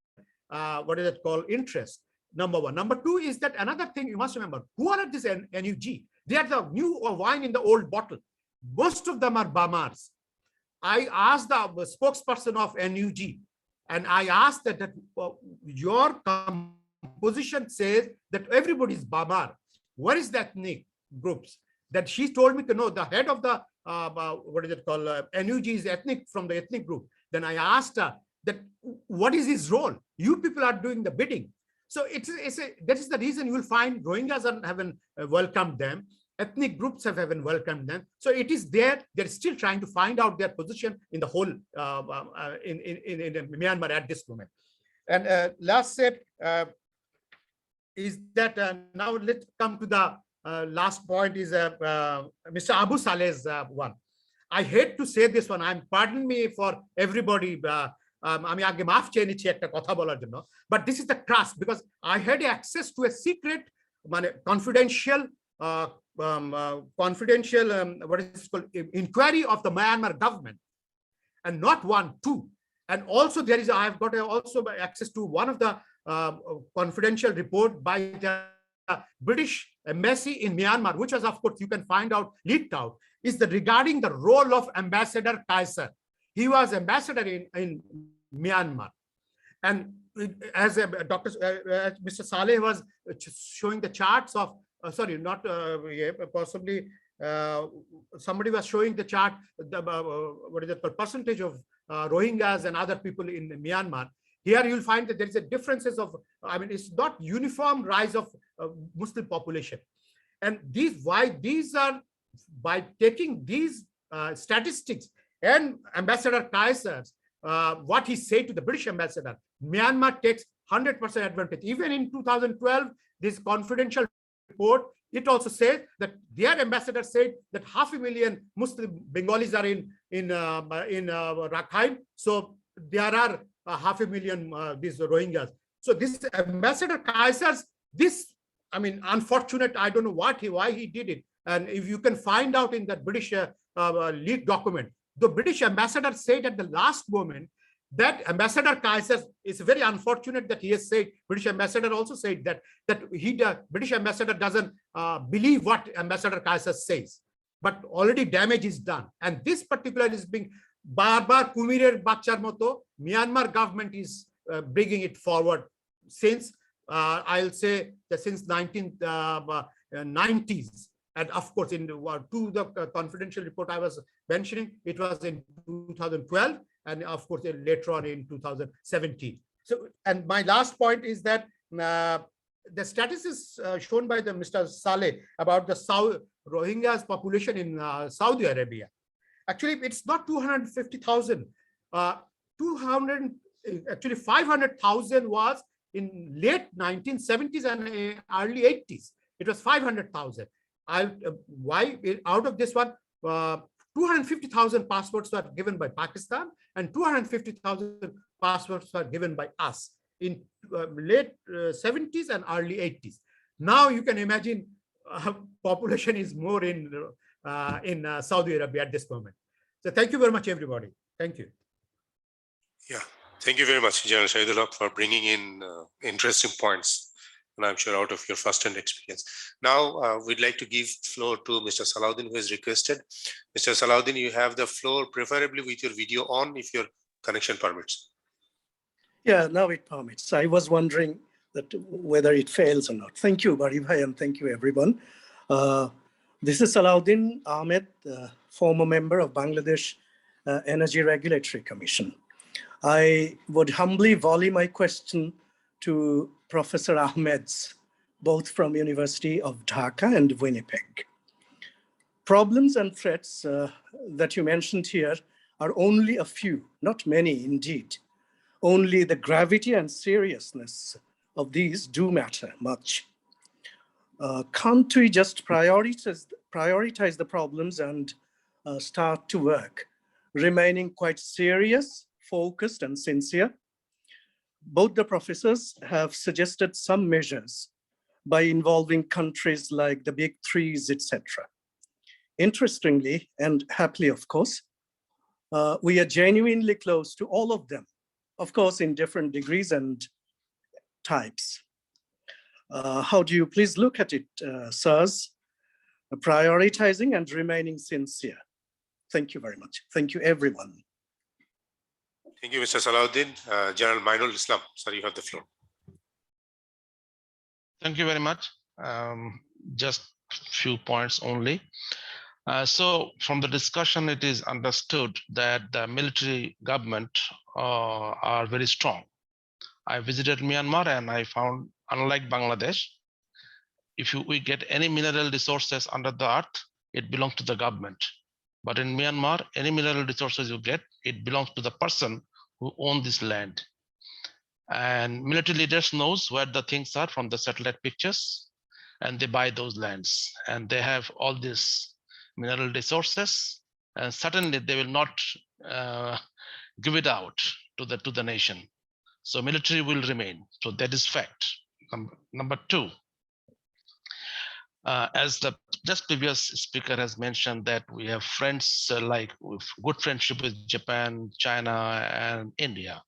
what is it called, interest? Number one. Number two is that another thing you must remember, who are this NUG? They are the new wine in the old bottle. Most of them are Bamars. I asked the spokesperson of NUG, and I asked that your composition says that everybody is Bamar. What is the ethnic groups? That she told me to know the head of the what is it called, NUG is ethnic, from the ethnic group. Then I asked her that what is his role? You people are doing the bidding. So that is the reason you will find Rohingyas haven't welcomed them. Ethnic groups haven't welcomed them. So it is there. They're still trying to find out their position in the whole in Myanmar at this moment. And last step is that now let's come to the last point is Mr. Abu Saleh's one. I hate to say this one. Pardon me for everybody. But this is the trust, because I had access to a secret, confidential, what is it called, inquiry of the Myanmar government, and not one, two. And also there is, I've got also access to one of the confidential report by the British embassy in Myanmar, which was, of course, you can find out, leaked out, is regarding the role of Ambassador Kawser. He was ambassador in Myanmar. And as Mr. Saleh was showing the charts of, sorry, not possibly, somebody was showing the chart, what is it called, percentage of Rohingyas and other people in Myanmar. here you'll find that there is a differences of, I mean, it's not uniform rise of Muslim population. And these are, by taking these statistics and Ambassador Kawser, what he said to the British ambassador, Myanmar takes 100% advantage. Even in 2012, this confidential report, it also says that their ambassador said that 500,000 Muslim Bengalis are in Rakhine. So there are 500,000 these Rohingyas. So this Ambassador Kawser, this, I mean, unfortunate, I don't know why he did it. And if you can find out in that British leaked document, the British ambassador said at the last moment that Ambassador Kawser, is very unfortunate that he has said, British ambassador also said that British ambassador doesn't believe what Ambassador Kawser says, but already damage is done. And this particular is being barbar kumirer bachchar moto, Myanmar government is bringing it forward since, I'll say that since 1990s. And of course, in the confidential report I was mentioning, it was in 2012, and of course, later on in 2017. So, and my last point is that the statistics shown by the Mr. Saleh about the Rohingyas population in Saudi Arabia. Actually, it's not 250,000. 500,000 was in late 1970s and early 80s. It was 500,000. Why out of this one, 250,000 passports were given by Pakistan and 250,000 passports were given by us in late 70s and early 80s. Now you can imagine population is more in Saudi Arabia at this moment. So thank you very much, everybody. Thank you. Yeah, thank you very much, General Shahidullah, for bringing in interesting points. And I'm sure out of your first-hand experience. Now, we'd like to give floor to Mr. Salahuddin, who has requested. Mr. Salahuddin, you have the floor, preferably with your video on, if your connection permits. Yeah, now it permits. I was wondering that whether it fails or not. Thank you, Bari bhai, and thank you, everyone. This is Salahuddin Ahmed, former member of Bangladesh Energy Regulatory Commission. I would humbly volley my question to Professor Ahmed's, both from University of Dhaka and Winnipeg. Problems and threats that you mentioned here are only a few, not many indeed. Only the gravity and seriousness of these do matter much. Can't we just prioritize the problems and start to work, remaining quite serious, focused, and sincere? Both the professors have suggested some measures by involving countries like the big threes, etc. Interestingly, and happily, of course, we are genuinely close to all of them, of course, in different degrees and types. How do you please look at it, sirs? Prioritizing and remaining sincere. Thank you very much. Thank you, everyone. Thank you, Mr. Salahuddin. General Mainul Islam, sir, you have the floor. Thank you very much. Just a few points only. So from the discussion, it is understood that the military government are very strong. I visited Myanmar and I found, unlike Bangladesh, if we get any mineral resources under the earth, it belongs to the government. But in Myanmar, any mineral resources you get, it belongs to the person who owns this land. And military leaders knows where the things are from the satellite pictures, and they buy those lands. And they have all these mineral resources, and certainly they will not give it out to the nation. So military will remain. So that is fact. Number two, as the just previous speaker has mentioned, that we have friends like with good friendship with Japan, China, and India,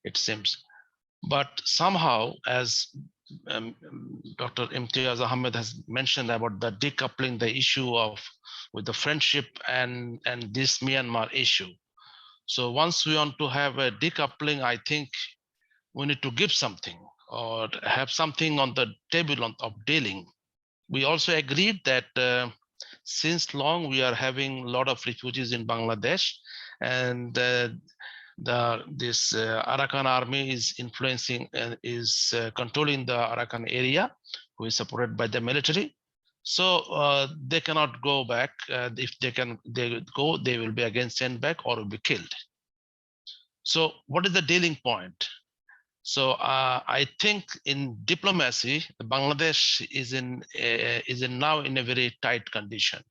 it seems. But somehow, as Dr. Imtiaz Ahmed has mentioned about the decoupling the issue of with the friendship and this Myanmar issue. So once we want to have a decoupling, I think we need to give something or have something on the table of dealing. We also agreed that since long we are having a lot of refugees in Bangladesh, and this Arkhan Army is influencing and is controlling the Arkhan area, who is supported by the military. So they cannot go back. If they go, they will be again sent back or will be killed. So what is the dealing point? So I think in diplomacy, Bangladesh is now in a very tight condition.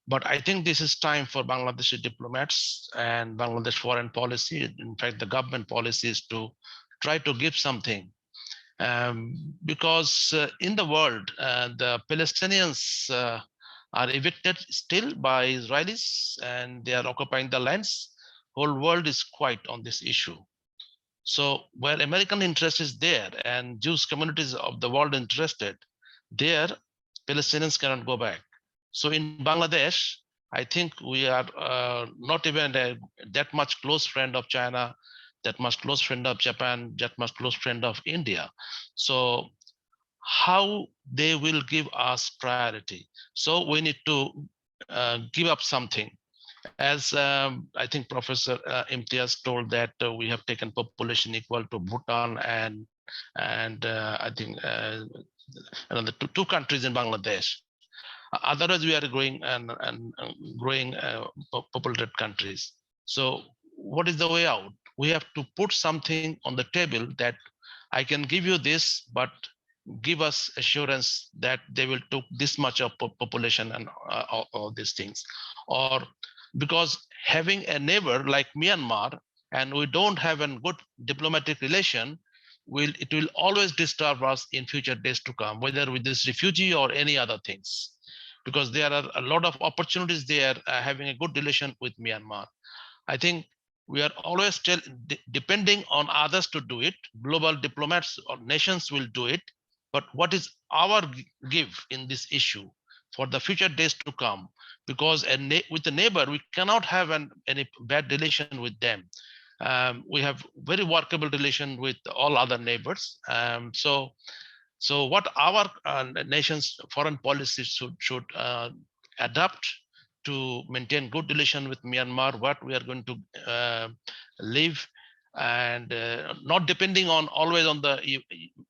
But I think this is time for Bangladeshi diplomats and Bangladesh foreign policy. In fact, the government policy is to try to give something. Because in the world, the Palestinians are evicted still by Israelis, and they are occupying the lands. Whole world is quiet on this issue. So where American interest is there and Jewish communities of the world interested, there Palestinians cannot go back. So in Bangladesh, I think we are not even that much close friend of China, that much close friend of Japan, that much close friend of India. So how they will give us priority? So we need to give up something. As I think Professor Imtiaz told that we have taken population equal to Bhutan and I think another two countries in Bangladesh. Otherwise, we are growing and growing populated countries. So what is the way out? We have to put something on the table that I can give you this, but give us assurance that they will take this much of population and all these things. Or because having a neighbor like Myanmar, and we don't have a good diplomatic relation, it will always disturb us in future days to come, whether with this refugee or any other things. Because there are a lot of opportunities there having a good relation with Myanmar. I think we are always still depending on others to do it. Global diplomats or nations will do it. But what is our give in this issue for the future days to come? Because with the neighbor, we cannot have any bad relation with them. We have very workable relation with all other neighbors. So what our nation's foreign policy should adapt to maintain good relation with Myanmar, what we are going to live, and not depending on always on the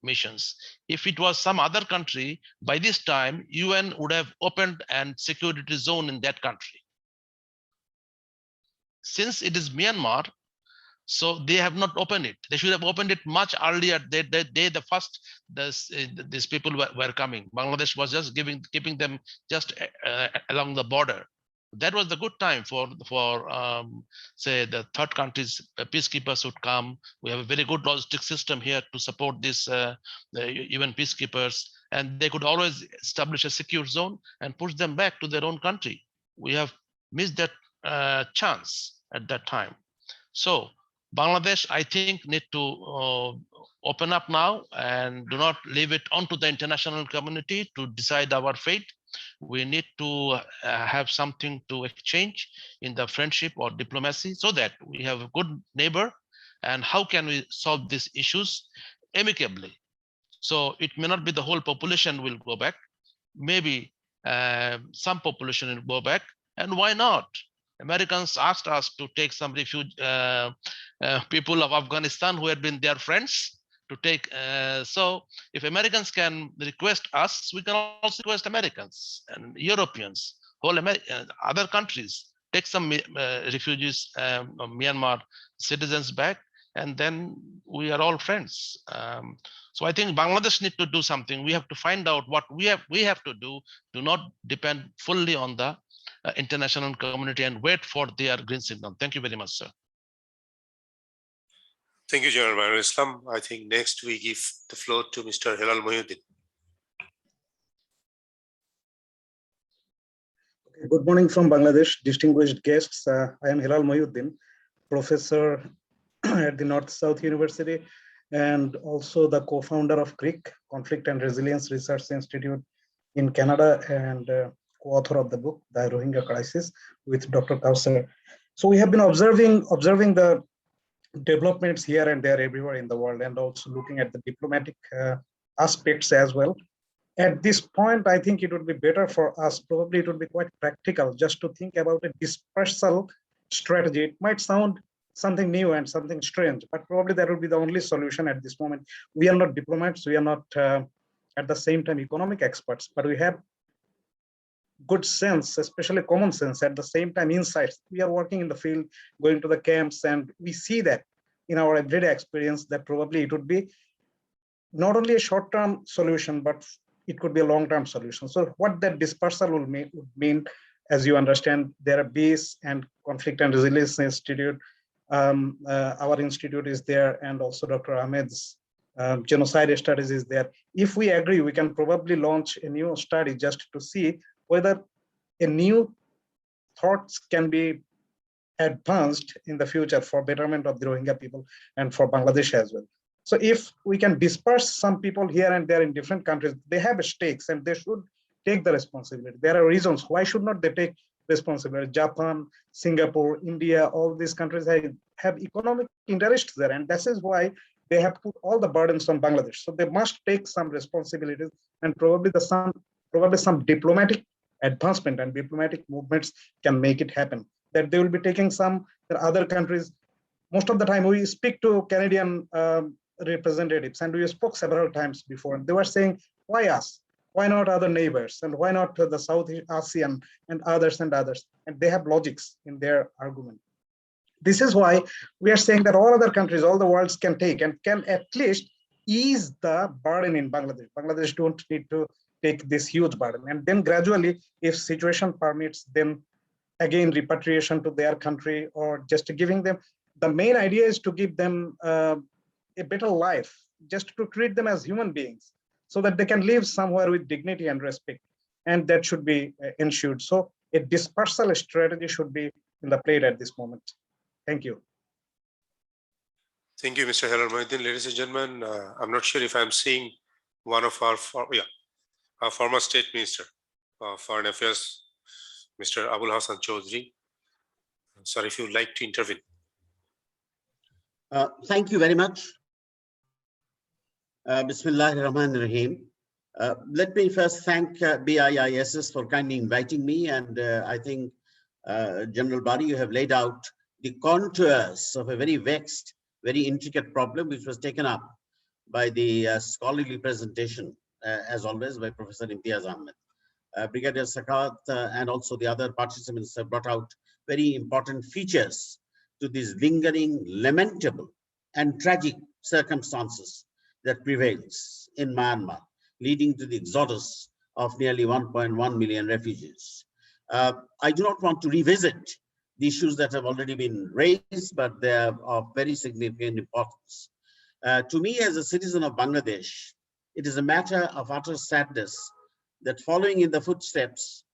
missions. If it was some other country, by this time, UN would have opened a security zone in that country. Since it is Myanmar, so they have not opened it. They should have opened it much earlier. These people were coming. Bangladesh was just keeping them just along the border. That was the good time for say the third countries peacekeepers would come. We have a very good logistic system here to support this the UN peacekeepers, and they could always establish a secure zone and push them back to their own country. We have missed that chance at that time. So Bangladesh, I think, need to open up now and do not leave it onto the international community to decide our fate. We need to have something to exchange in the friendship or diplomacy so that we have a good neighbor. And how can we solve these issues amicably? So it may not be the whole population will go back. Maybe some population will go back. And why not? Americans asked us to take some people of Afghanistan who had been their friends to take. So if Americans can request us, we can also request Americans and Europeans, other countries, take some refugees, Myanmar citizens back, and then we are all friends. So I think Bangladesh need to do something. We have to find out what we have to do not depend fully on the international community and wait for their green signal. Thank you very much, sir. Thank you, General Mayor Islam. I think next we give the floor to Mr. Hilal Mohyuddin. Good morning from Bangladesh, distinguished guests. I am Hilal Mohyuddin, professor at the North-South University and also the co-founder of CRRIC, Conflict and Resilience Research Institute in Canada, and co-author of the book, The Rohingya Crisis, with Dr. Kawser. So we have been observing the developments here and there everywhere in the world, and also looking at the diplomatic aspects as well. At this point, I think it would be better for us, probably it would be quite practical, just to think about a dispersal strategy. It might sound something new and something strange, but probably that would be the only solution at this moment. We are not diplomats, we are not at the same time economic experts, but we have good sense, especially common sense, at the same time insights. We are working in the field, going to the camps, and we see that in our everyday experience that probably it would be not only a short-term solution, but it could be a long-term solution. So what that dispersal will mean, as you understand, there are BASE and Conflict and Resilience Institute. Our institute is there, and also Dr. Ahmed's genocide studies is there. If we agree, we can probably launch a new study just to see whether a new thoughts can be advanced in the future for betterment of the Rohingya people and for Bangladesh as well. So if we can disperse some people here and there in different countries, they have stakes and they should take the responsibility. There are reasons why should not they take responsibility. Japan, Singapore, India, all these countries have economic interests there, and this is why they have put all the burdens on Bangladesh. So they must take some responsibilities, and probably some diplomatic advancement and diplomatic movements can make it happen. That they will be taking some other countries. Most of the time we speak to Canadian representatives, and we spoke several times before, and they were saying, why us? Why not other neighbors? And why not the South ASEAN and others and others? And they have logics in their argument. This is why we are saying that all other countries, all the worlds can take and can at least ease the burden in Bangladesh. Bangladesh don't need to take this huge burden. And then gradually, if situation permits, then again, repatriation to their country, or just giving them, the main idea is to give them a better life, just to treat them as human beings, so that they can live somewhere with dignity and respect. And that should be ensured. So a dispersal strategy should be in the plate at this moment. Thank you. Thank you, Mr. Hilal Mohideen. Ladies and gentlemen, I'm not sure if I'm seeing one of our former State Minister of Foreign Affairs, Mr. Abul Hassan Chaudhry. Sir, if you would like to intervene. Thank you very much. Bismillahirrahmanirrahim. Let me first thank BIISS for kindly inviting me, and I think General Bari, you have laid out the contours of a very vexed, very intricate problem, which was taken up by the scholarly presentation, as always, by Professor Imtiaz Ahmed. Brigadier Sakat and also the other participants have brought out very important features to these lingering, lamentable, and tragic circumstances that prevails in Myanmar, leading to the exodus of nearly 1.1 million refugees. I do not want to revisit the issues that have already been raised, but they are of very significant importance. To me, as a citizen of Bangladesh, it is a matter of utter sadness that following in the footsteps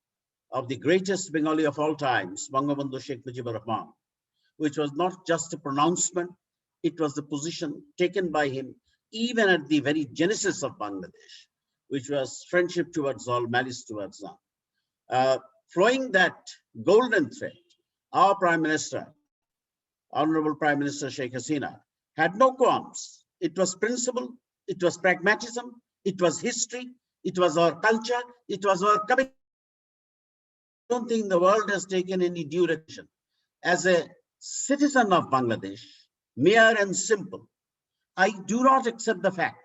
of the greatest Bengali of all times, Bangabandhu Sheikh Mujibur Rahman, which was not just a pronouncement, it was the position taken by him even at the very genesis of Bangladesh, which was friendship towards all, malice towards none. Flowing that golden thread, our Prime Minister, Honorable Prime Minister Sheikh Hasina, had no qualms. It was principle, it was pragmatism, it was history, it was our culture, it was our commitment. I don't think the world has taken any due recognition. As a citizen of Bangladesh, mere and simple, I do not accept the fact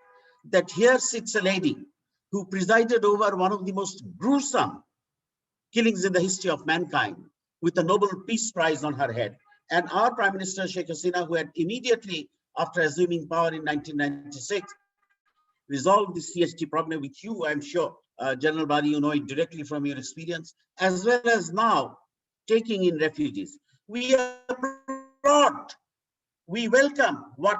that here sits a lady who presided over one of the most gruesome killings in the history of mankind, with a Nobel Peace Prize on her head. And our Prime Minister Sheikh Hasina, who had immediately after assuming power in 1996, resolved the CST problem, which you, I'm sure, General Bari, you know it directly from your experience, as well as now taking in refugees. We applaud, we welcome what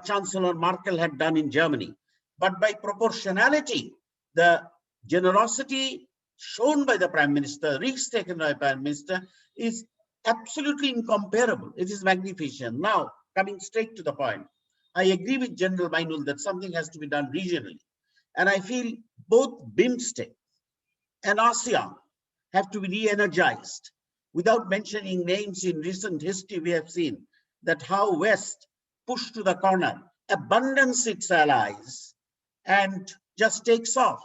Chancellor Merkel had done in Germany, but by proportionality, the generosity shown by the Prime Minister, risks taken by the Prime Minister, is absolutely incomparable. It is magnificent. Now, coming straight to the point, I agree with General Mainul that something has to be done regionally. And I feel both BIMSTEC and ASEAN have to be re-energized. Without mentioning names, in recent history, we have seen that how West pushed to the corner, abandons its allies, and just takes off.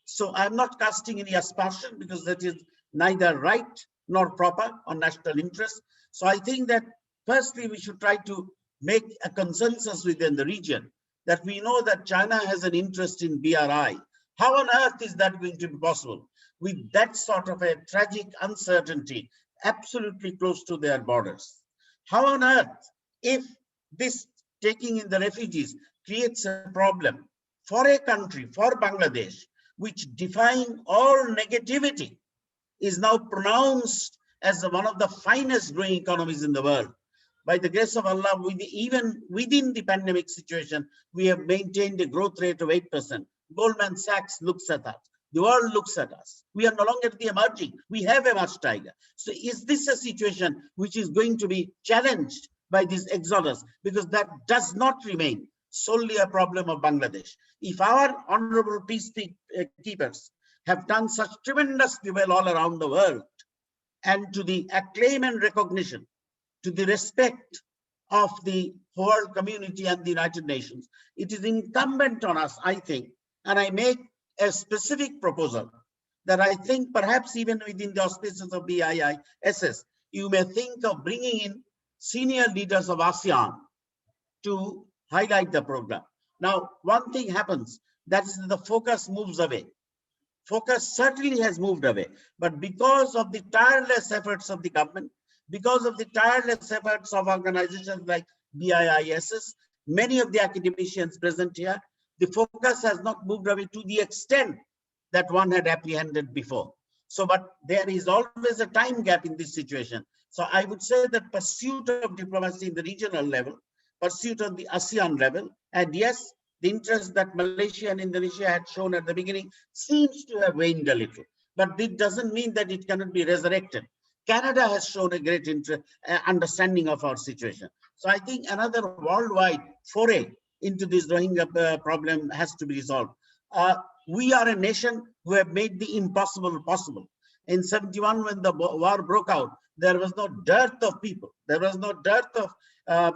So I'm not casting any aspersion, because that is neither right nor proper on national interest. So I think that Firstly, we should try to make a consensus within the region that we know that China has an interest in BRI. How on earth is that going to be possible with that sort of a tragic uncertainty absolutely close to their borders? How on earth, if this taking in the refugees creates a problem for a country, for Bangladesh, which defying all negativity is now pronounced as one of the finest growing economies in the world. By the grace of Allah, even within the pandemic situation, we have maintained a growth rate of 8%. Goldman Sachs looks at us. The world looks at us. We are no longer the emerging. We have emerged tiger. So is this a situation which is going to be challenged by this exodus? Because that does not remain solely a problem of Bangladesh. If our honorable peacekeepers have done such tremendously well all around the world, and to the acclaim and recognition, to the respect of the world community and the United Nations, it is incumbent on us, I think, and I make a specific proposal that I think perhaps even within the auspices of BIISS, you may think of bringing in senior leaders of ASEAN to highlight the program. Now, one thing happens, that is the focus moves away. Focus certainly has moved away, but because of the tireless efforts of the government, because of the tireless efforts of organizations like BIISS, many of the academicians present here, the focus has not moved away to the extent that one had apprehended before. So, but there is always a time gap in this situation. So I would say that pursuit of diplomacy in the regional level, pursuit on the ASEAN level, and yes, the interest that Malaysia and Indonesia had shown at the beginning seems to have waned a little, but it doesn't mean that it cannot be resurrected. Canada has shown a great understanding of our situation. So I think another worldwide foray into this Rohingya problem has to be resolved. We are a nation who have made the impossible possible. In 71, when the war broke out, there was no dearth of people. There was no dearth of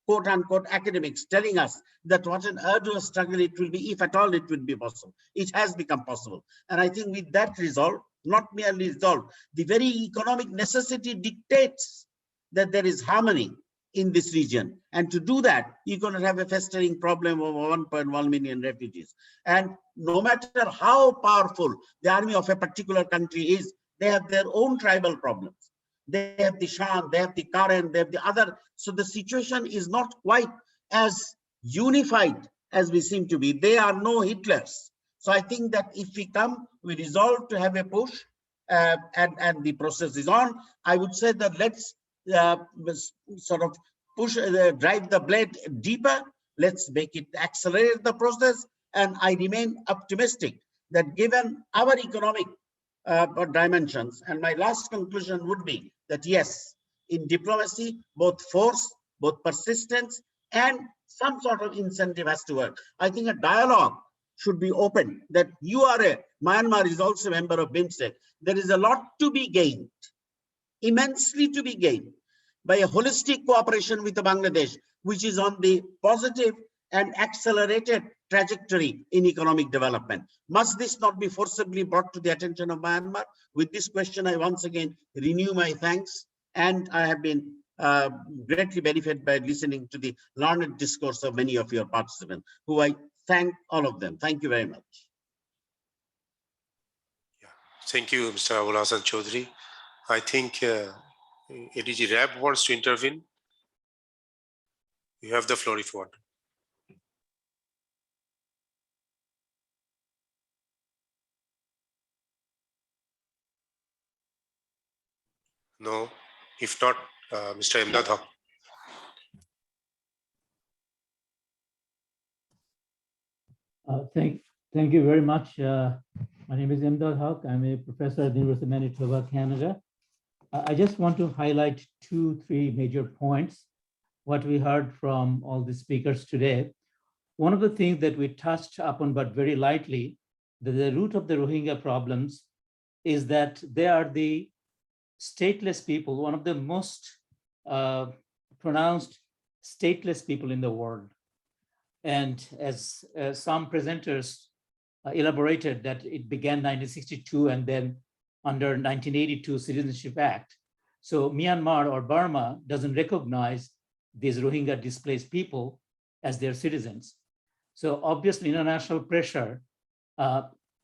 quote unquote academics telling us that what an arduous struggle it will be, if at all it will be possible. It has become possible. And I think with that resolve, not merely resolve, the very economic necessity dictates that there is harmony in this region. And to do that, you're going to have a festering problem of 1.1 million refugees. And no matter how powerful the army of a particular country is, they have their own tribal problems. They have the Shan, they have the Karen, they have the other. So the situation is not quite as unified as we seem to be. They are no Hitlers. So I think that if we come, we resolve to have a push and the process is on, I would say that let's sort of push, drive the blade deeper. Let's make it accelerate the process. And I remain optimistic that given our economic dimensions, and my last conclusion would be that yes, in diplomacy, both force, both persistence, and some sort of incentive has to work. I think a dialogue should be open, that you are Myanmar is also a member of BIMSTEC. There is a lot to be gained, immensely to be gained by a holistic cooperation with Bangladesh, which is on the positive and accelerated trajectory in economic development. Must this not be forcibly brought to the attention of Myanmar? With this question, I once again renew my thanks, and I have been greatly benefited by listening to the learned discourse of many of your participants, who I thank all of them. Thank you very much. Yeah. Thank you, Mr. Abul Hasan Chaudhry. I think ADG Rab wants to intervene. You have the floor if you want. No, if not, Mr. Emdad. Thank you very much. My name is Emdad Haq. I'm a professor at the University of Manitoba, Canada. I just want to highlight 2-3 major points, what we heard from all the speakers today. One of the things that we touched upon, but very lightly, that the root of the Rohingya problems is that they are the stateless people, one of the most pronounced stateless people in the world. And as some presenters elaborated, that it began 1962 and then under 1982 Citizenship Act. So Myanmar or Burma doesn't recognize these Rohingya displaced people as their citizens. So obviously international pressure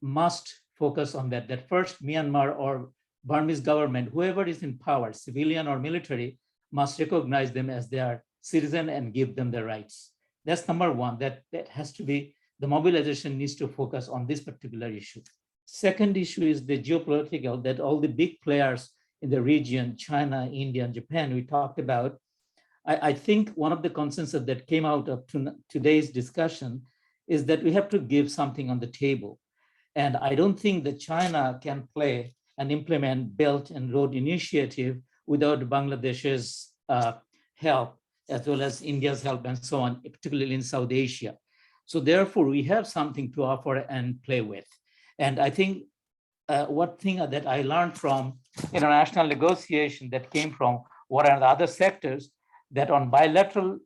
must focus on that first Myanmar or Burmese government, whoever is in power, civilian or military, must recognize them as their citizen and give them their rights. That's number one, that has to be, the mobilization needs to focus on this particular issue. Second issue is the geopolitical, that all the big players in the region, China, India, and Japan, we talked about. I think one of the consensus that came out of today's discussion is that we have to give something on the table. And I don't think that China can play and implement Belt and Road Initiative without Bangladesh's help, as well as India's help and so on, particularly in South Asia. So therefore, we have something to offer and play with. And I think one thing that I learned from international negotiation that came from what are the other sectors, that on bilateral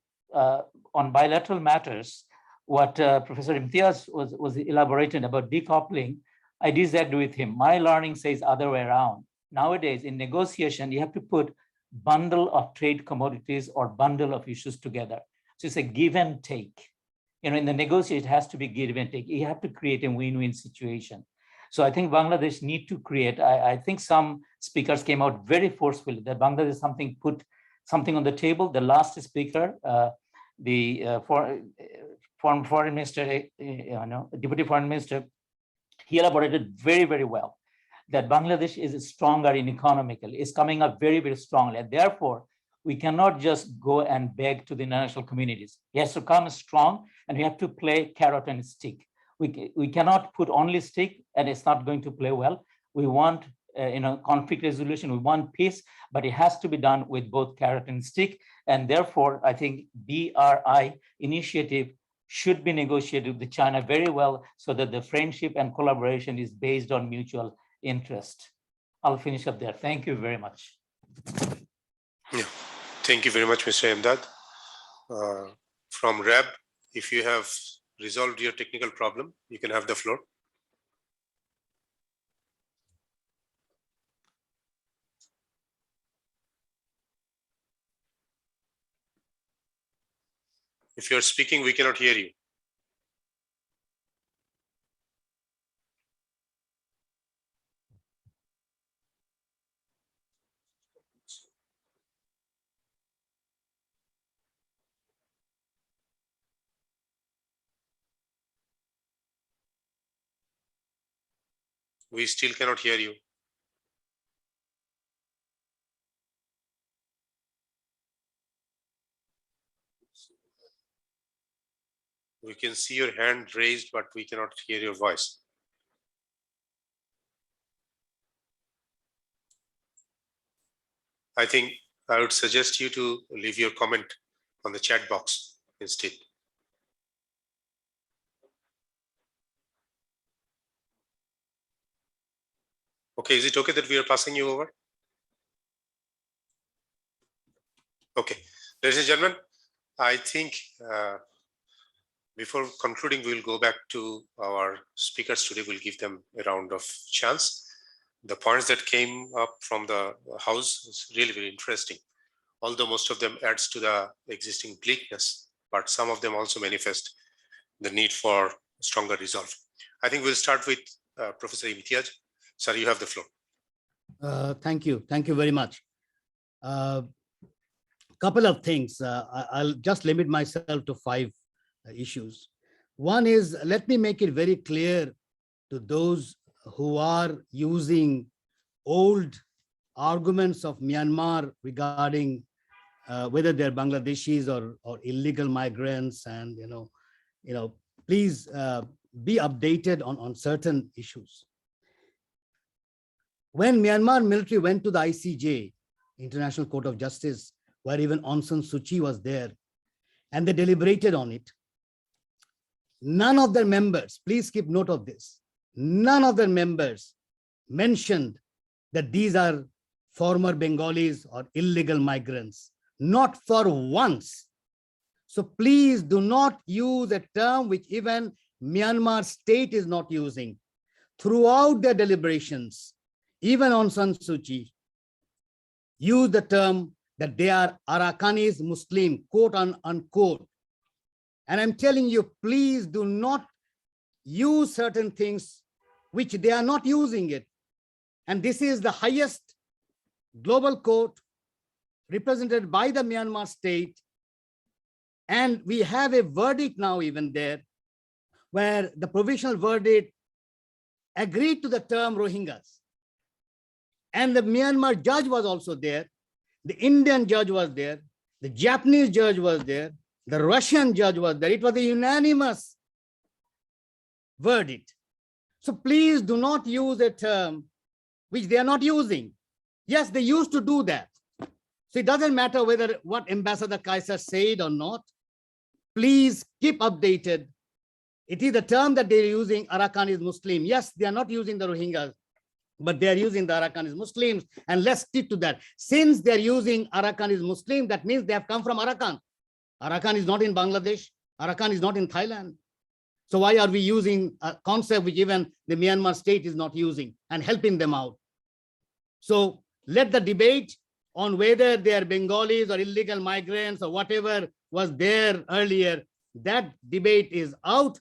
matters, what Professor Imtiaz was elaborating about decoupling, I disagree with him. My learning says other way around. Nowadays, in negotiation, you have to put bundle of trade commodities or bundle of issues together. So it's a give and take. You know, in the negotiation, it has to be give and take. You have to create a win-win situation. So I think Bangladesh need to create, I think some speakers came out very forcefully that Bangladesh put something on the table. The last speaker, the foreign minister, deputy foreign minister, he elaborated very, very well that Bangladesh is stronger in economically, is coming up very, very strongly. And therefore, we cannot just go and beg to the international communities. He has to come strong, and we have to play carrot and stick. We cannot put only stick, and it's not going to play well. We want conflict resolution, we want peace, but it has to be done with both carrot and stick. And therefore, I think BRI initiative should be negotiated with China very well so that the friendship and collaboration is based on mutual interest. I'll finish up there. Thank you very much. Yeah. Thank you very much, Mr. Emdad. From RAB, if you have resolved your technical problem, you can have the floor. If you're speaking, we cannot hear you. We still cannot hear you. We can see your hand raised, but we cannot hear your voice. I think I would suggest you to leave your comment on the chat box instead. Okay, is it okay that we are passing you over? Okay, ladies and gentlemen, I think before concluding, we'll go back to our speakers today. We'll give them a round of chance. The points that came up from the House is really very interesting. Although most of them adds to the existing bleakness, but some of them also manifest the need for stronger resolve. I think we'll start with Professor Imtiaz. Sir, you have the floor. Thank you. Thank you very much. Couple of things. I'll just limit myself to 5 issues. One is, let me make it very clear to those who are using old arguments of Myanmar regarding whether they're Bangladeshis or illegal migrants, and please be updated on certain issues. When Myanmar military went to the ICJ, International Court of Justice, where even Aung San Suu Kyi was there, and they deliberated on it, none of their members, please keep note of this, none of their members mentioned that these are former Bengalis or illegal migrants, not for once. So please do not use a term which even Myanmar state is not using. Throughout their deliberations, even Aung San Suu Kyi, use the term that they are Arakanese Muslim, quote unquote. And I'm telling you, please do not use certain things which they are not using it. And this is the highest global court represented by the Myanmar state. And we have a verdict now even there, where the provisional verdict agreed to the term Rohingyas. And the Myanmar judge was also there. The Indian judge was there. The Japanese judge was there. The Russian judge was there. It was a unanimous verdict. So please do not use a term which they are not using. Yes, they used to do that. So it doesn't matter whether what Ambassador Kawser said or not. Please keep updated. It is the term that they're using, Arakanese Muslim. Yes, they are not using the Rohingyas, but they are using the Arakanese Muslims. And let's stick to that. Since they're using Arakanese Muslim, that means they have come from Arakan. Arakan is not in Bangladesh. Arakan is not in Thailand. So why are we using a concept which even the Myanmar state is not using and helping them out? So let the debate on whether they are Bengalis or illegal migrants or whatever was there earlier, that debate is out,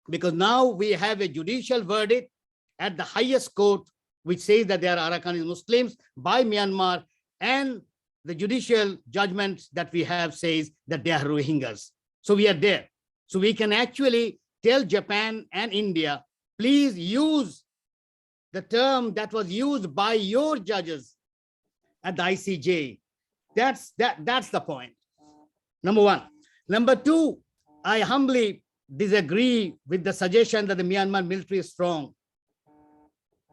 because now we have a judicial verdict at the highest court which says that they are Arakanese Muslims by Myanmar, and the judicial judgment that we have says that they are Rohingyas. So we are there. So we can actually tell Japan and India, please use the term that was used by your judges at the ICJ. That's the point. Number one. Number two, I humbly disagree with the suggestion that the Myanmar military is strong.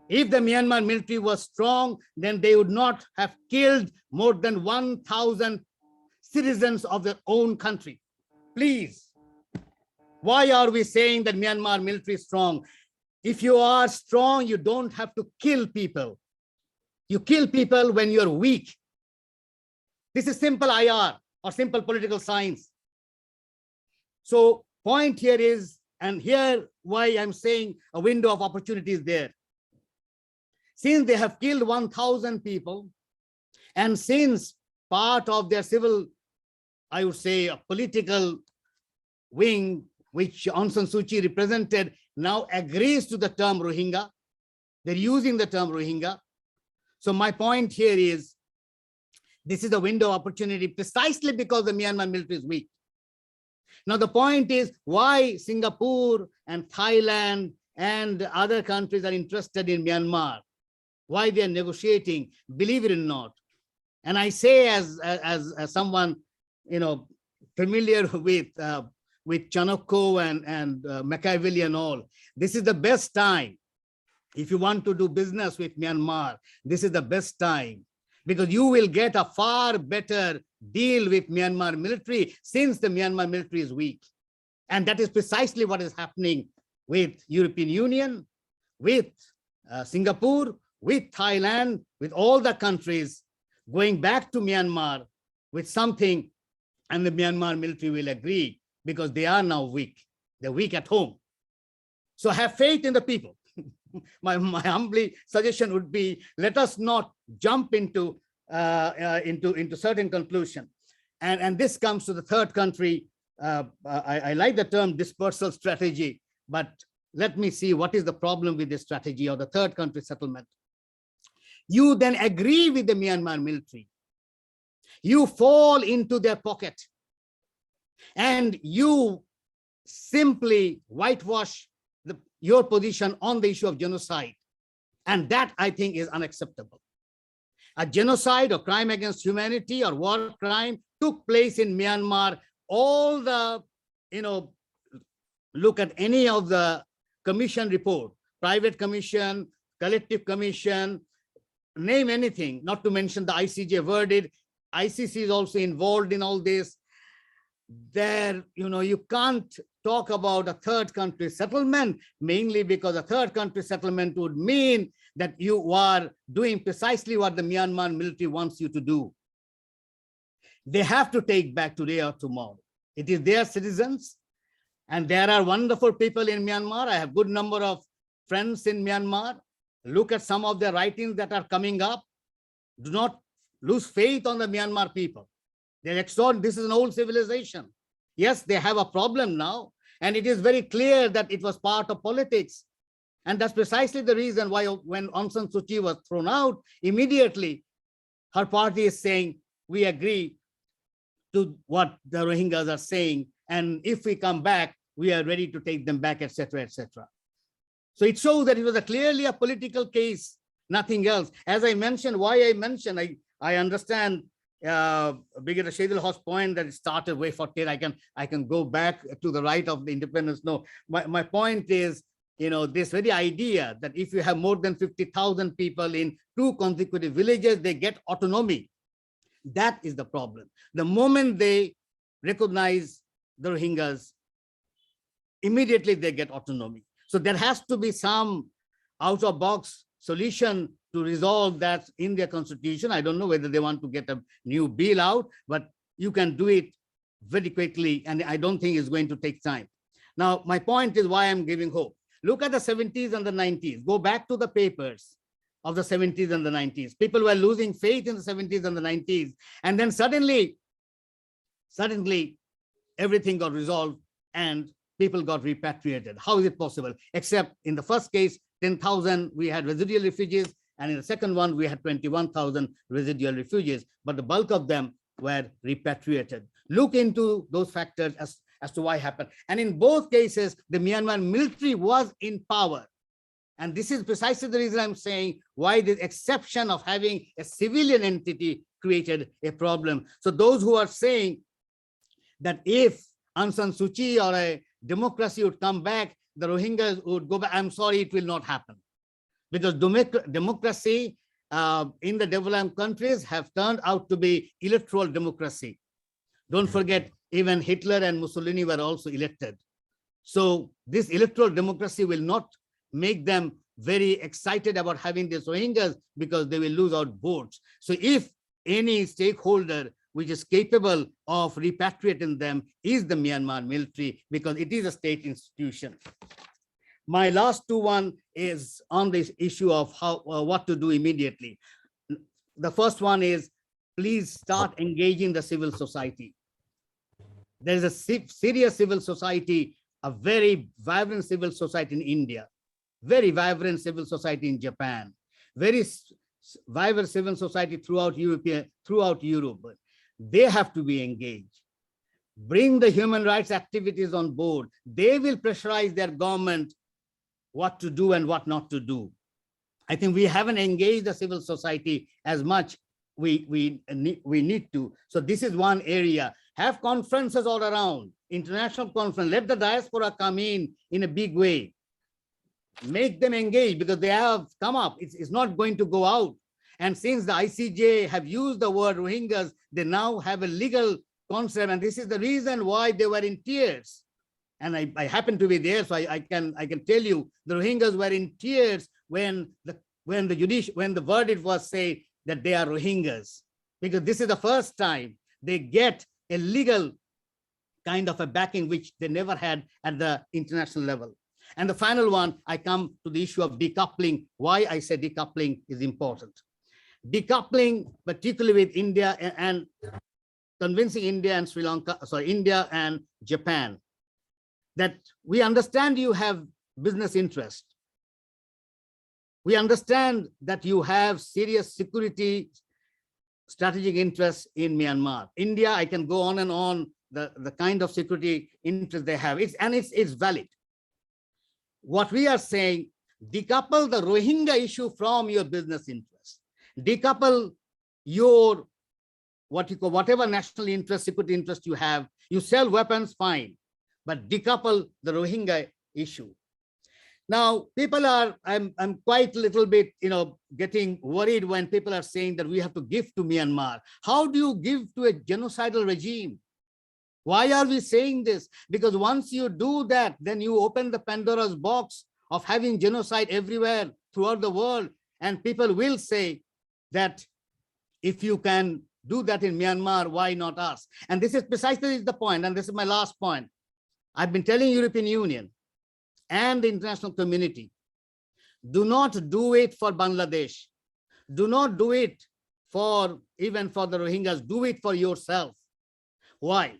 If the Myanmar military was strong, then they would not have killed more than 1,000 citizens of their own country. Please, why are we saying that Myanmar military is strong? If you are strong, you don't have to kill people. You kill people when you're weak. This is simple IR or simple political science. So point here is, and here why I'm saying a window of opportunity is there. Since they have killed 1,000 people, and since part of their civil, I would say, a political wing, which Aung San Suu Kyi represented, now agrees to the term Rohingya, they're using the term Rohingya. So my point here is, this is a window of opportunity precisely because the Myanmar military is weak. Now the point is why Singapore and Thailand and other countries are interested in Myanmar, why they are negotiating, believe it or not. And I say as someone, familiar with Chanokko and Machiavelli and all, this is the best time. If you want to do business with Myanmar, this is the best time, because you will get a far better deal with Myanmar military since the Myanmar military is weak. And that is precisely what is happening with European Union, with Singapore, with Thailand, with all the countries going back to Myanmar with something, and the Myanmar military will agree because they are now weak. They're weak at home. So have faith in the people. My humble suggestion would be, let us not jump into certain conclusion. And this comes to the third country. I like the term dispersal strategy, but let me see what is the problem with this strategy or the third country settlement. You then agree with the Myanmar military. You fall into their pocket and you simply whitewash your position on the issue of genocide. And that, I think, is unacceptable. A genocide or crime against humanity or war crime took place in Myanmar. All the, look at any of the commission report, private commission, collective commission, name anything, not to mention the ICJ verdict. ICC is also involved in all this. There, you can't talk about a third country settlement, mainly because a third country settlement would mean that you are doing precisely what the Myanmar military wants you to do. They have to take back today or tomorrow. It is their citizens, and there are wonderful people in Myanmar. I have a good number of friends in Myanmar. Look at some of the writings that are coming up. Do not lose faith on the Myanmar people. They're extraordinary. This is an old civilization. Yes, they have a problem now. And it is very clear that it was part of politics. And that's precisely the reason why when Aung San Suu Kyi was thrown out, immediately her party is saying, we agree to what the Rohingyas are saying. And if we come back, we are ready to take them back, etc., etc. So it shows that it was clearly a political case, nothing else. As I mentioned, I understand Brigadier Shahidul Haq's point that it started way 40. I can go back to the right of the independence. No, my point is, this very idea that if you have more than 50,000 people in 2 consecutive villages, they get autonomy. That is the problem. The moment they recognize the Rohingyas, immediately they get autonomy. So there has to be some out-of-box solution to resolve that in their constitution. I don't know whether they want to get a new bill out, but you can do it very quickly, and I don't think it's going to take time. Now, my point is why I'm giving hope. Look at the 70s and the 90s. Go back to the papers of the 70s and the 90s. People were losing faith in the 70s and the 90s, and then suddenly everything got resolved and people got repatriated. How is it possible? Except in the first case, 10,000, we had residual refugees, and in the second one, we had 21,000 residual refugees, but the bulk of them were repatriated. Look into those factors as to why happened. And in both cases, the Myanmar military was in power. And this is precisely the reason I'm saying why the exception of having a civilian entity created a problem. So those who are saying that if Aung San Suu Kyi or a democracy would come back, the Rohingyas would go back, I'm sorry, it will not happen. Because democracy in the developed countries have turned out to be electoral democracy. Don't forget, even Hitler and Mussolini were also elected. So this electoral democracy will not make them very excited about having these Rohingyas because they will lose out votes. So if any stakeholder which is capable of repatriating them is the Myanmar military, because it is a state institution. My last one is on this issue of what to do immediately. The first one is, please start engaging the civil society. There is a serious civil society, a very vibrant civil society in India, very vibrant civil society in Japan, very vibrant civil society throughout Europe. They have to be engaged. Bring the human rights activities on board. They will pressurize their government what to do and what not to do. I think we haven't engaged the civil society as much we need to. So this is one area. Have conferences all around, international conference. Let the diaspora come in a big way. Make them engage because they have come up. It's not going to go out. And since the ICJ have used the word Rohingyas, they now have a legal concept. And this is the reason why they were in tears. And I happen to be there, so I can tell you the Rohingyas were in tears when the verdict was said that they are Rohingyas, because this is the first time they get a legal kind of a backing which they never had at the international level. And the final one, I come to the issue of decoupling. Why I say decoupling is important. Decoupling, particularly with India and convincing India and India and Japan, that we understand you have business interest. We understand that you have serious security strategic interests in Myanmar. India, I can go on and on, the kind of security interest they have. It's valid. What we are saying, decouple the Rohingya issue from your business interest. Decouple your, whatever national interest, security interest you have. You sell weapons, fine, but decouple the Rohingya issue. Now, people are, I'm quite a little bit, getting worried when people are saying that we have to give to Myanmar. How do you give to a genocidal regime? Why are we saying this? Because once you do that, then you open the Pandora's box of having genocide everywhere throughout the world. And people will say that if you can do that in Myanmar, why not us? And this is precisely the point. And this is my last point. I've been telling European Union and the international community, do not do it for Bangladesh. Do not do it even for the Rohingyas, do it for yourself. Why?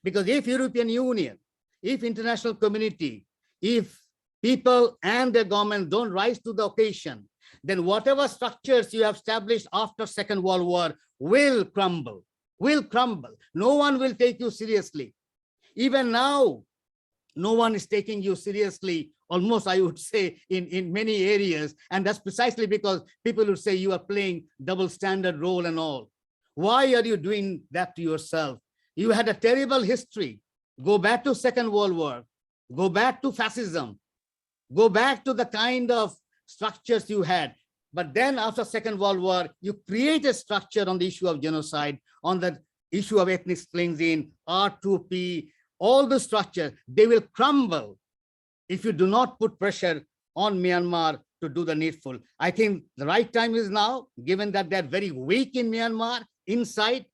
Because if European Union, if international community, if people and the government don't rise to the occasion, then whatever structures you have established after Second World War will crumble, will crumble. No one will take you seriously. Even now, no one is taking you seriously, almost I would say in many areas. And that's precisely because people will say you are playing double standard role and all. Why are you doing that to yourself? You had a terrible history. Go back to Second World War, go back to fascism, go back to the kind of structures you had. But then after Second World War, you create a structure on the issue of genocide, on the issue of ethnic cleansing, R2P, all the structures, they will crumble if you do not put pressure on Myanmar to do the needful. I think the right time is now, given that they're very weak in Myanmar, inside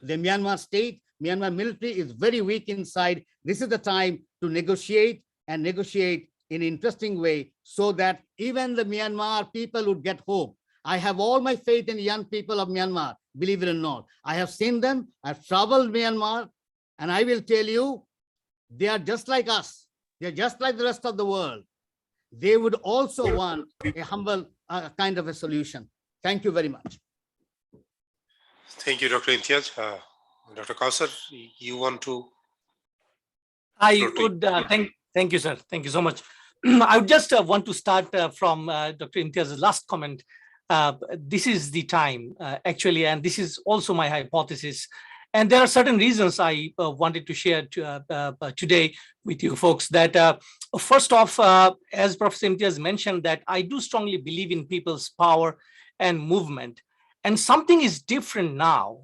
the Myanmar state, Myanmar military is very weak inside. This is the time to negotiate and negotiate in an interesting way so that even the Myanmar people would get hope. I have all my faith in the young people of Myanmar, believe it or not. I have seen them, I've traveled Myanmar, and I will tell you, they are just like us. They're just like the rest of the world. They would also want a humble kind of a solution. Thank you very much. Thank you, Dr. Imtiaz. Dr. Kawser, you want to? I would thank you, sir. Thank you so much. I would just want to start from Dr. Imtiaz's last comment. This is the time, actually, and this is also my hypothesis. And there are certain reasons I wanted to share today with you folks that first off, as Professor Imtiaz mentioned, that I do strongly believe in people's power and movement. And something is different now.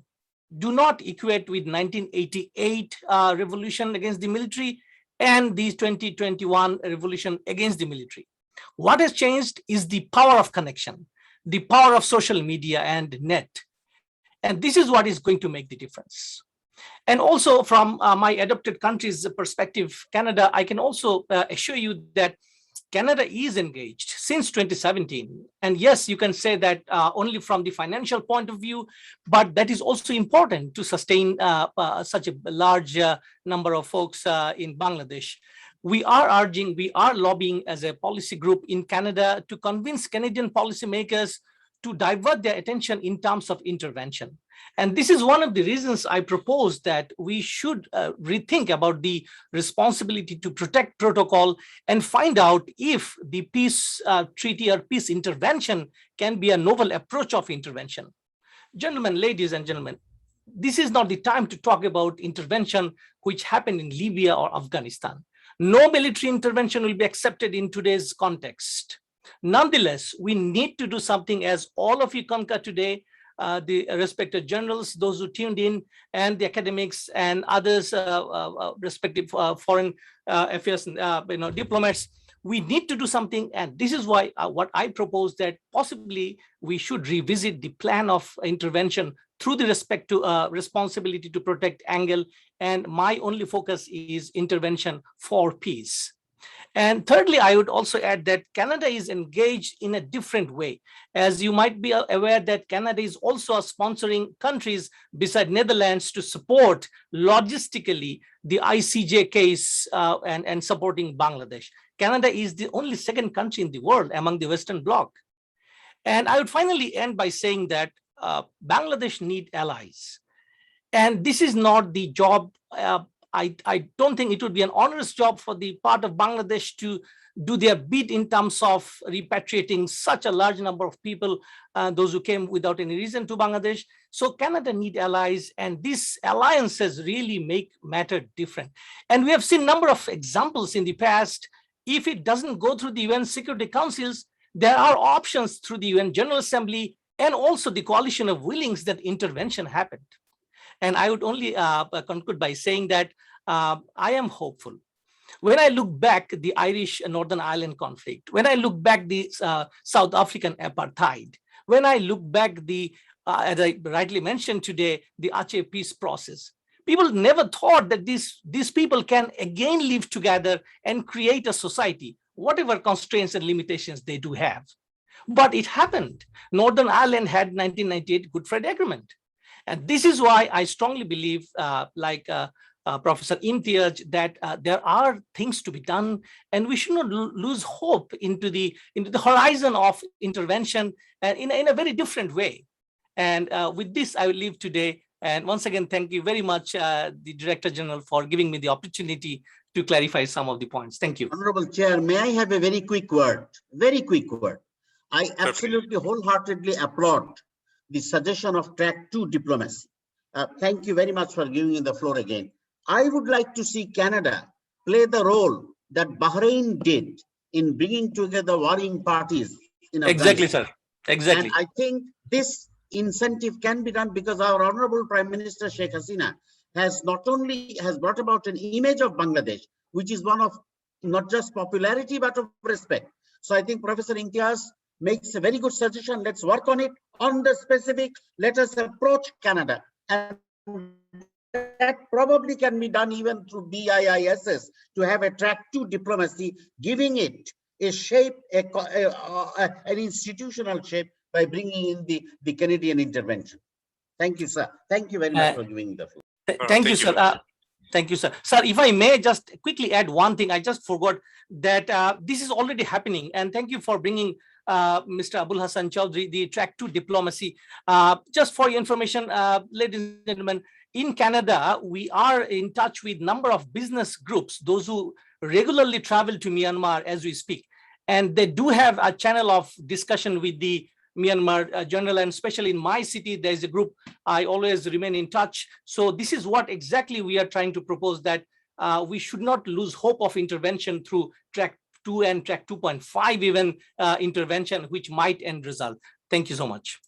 Do not equate with 1988 revolution against the military and the 2021 revolution against the military. What has changed is the power of connection, the power of social media and net. And this is what is going to make the difference. And also from my adopted country's perspective, Canada, I can also assure you that Canada is engaged since 2017. And yes, you can say that only from the financial point of view, but that is also important to sustain such a large number of folks in Bangladesh. We are urging, we are lobbying as a policy group in Canada to convince Canadian policymakers to divert their attention in terms of intervention. And this is one of the reasons I propose that we should rethink about the responsibility to protect protocol and find out if the peace treaty or peace intervention can be a novel approach of intervention. Gentlemen, ladies and gentlemen, this is not the time to talk about intervention which happened in Libya or Afghanistan. No military intervention will be accepted in today's context. Nonetheless, we need to do something, as all of you concur today, the respected generals, those who tuned in, and the academics and others, respective foreign affairs diplomats. We need to do something, and this is why what I propose that possibly we should revisit the plan of intervention through the respect to responsibility to protect angle, and my only focus is intervention for peace. And thirdly, I would also add that Canada is engaged in a different way. As you might be aware that Canada is also sponsoring countries beside Netherlands to support logistically the ICJ case and supporting Bangladesh. Canada is the only second country in the world among the Western Bloc. And I would finally end by saying that Bangladesh need allies. And this is not the job, I don't think it would be an onerous job for the part of Bangladesh to do their bit in terms of repatriating such a large number of people, those who came without any reason to Bangladesh. So Canada need allies, and these alliances really make matter different. And we have seen a number of examples in the past. If it doesn't go through the UN Security Councils, there are options through the UN General Assembly and also the coalition of willings that intervention happened. And I would only conclude by saying that I am hopeful. When I look back the Irish Northern Ireland conflict, when I look back the South African apartheid, when I look back the, as I rightly mentioned today, the Aceh peace process, people never thought that these people can again live together and create a society, whatever constraints and limitations they do have. but it happened. Northern Ireland had 1998 Good Friday Agreement. And this is why I strongly believe, Professor Imtiaz, that there are things to be done, and we should not lose hope into the horizon of intervention in a very different way. And with this, I will leave today. And once again, thank you very much, the Director General, for giving me the opportunity to clarify some of the points. Thank you. Honorable Chair, may I have a very quick word? Very quick word. I absolutely wholeheartedly applaud the suggestion of track 2 diplomacy. Thank you very much for giving me the floor again. I would like to see Canada play the role that Bahrain did in bringing together warring parties in Exactly, Afghanistan. sir. Exactly. And I think this incentive can be done because our Honorable Prime Minister Sheikh Hasina has not only brought about an image of Bangladesh, which is one of not just popularity, but of respect. So I think Professor Imtiaz makes a very good suggestion. Let's work on it. On the specific, let us approach Canada. And that probably can be done even through BIISS to have a track 2 diplomacy, giving it a shape, an institutional shape by bringing in the Canadian intervention. Thank you, sir. Thank you very much for giving the floor. Thank you, sir. Thank you, sir. Sir, if I may just quickly add one thing, I just forgot that this is already happening. And thank you for bringing Mr. Abul Hassan Chowdhury, the track 2 diplomacy. Just for your information, ladies and gentlemen, in Canada, we are in touch with a number of business groups, those who regularly travel to Myanmar as we speak. And they do have a channel of discussion with the Myanmar General, and especially in my city, there is a group I always remain in touch. So this is what exactly we are trying to propose, that we should not lose hope of intervention through track 2 and track 2.5 even intervention, which might end result. Thank you so much.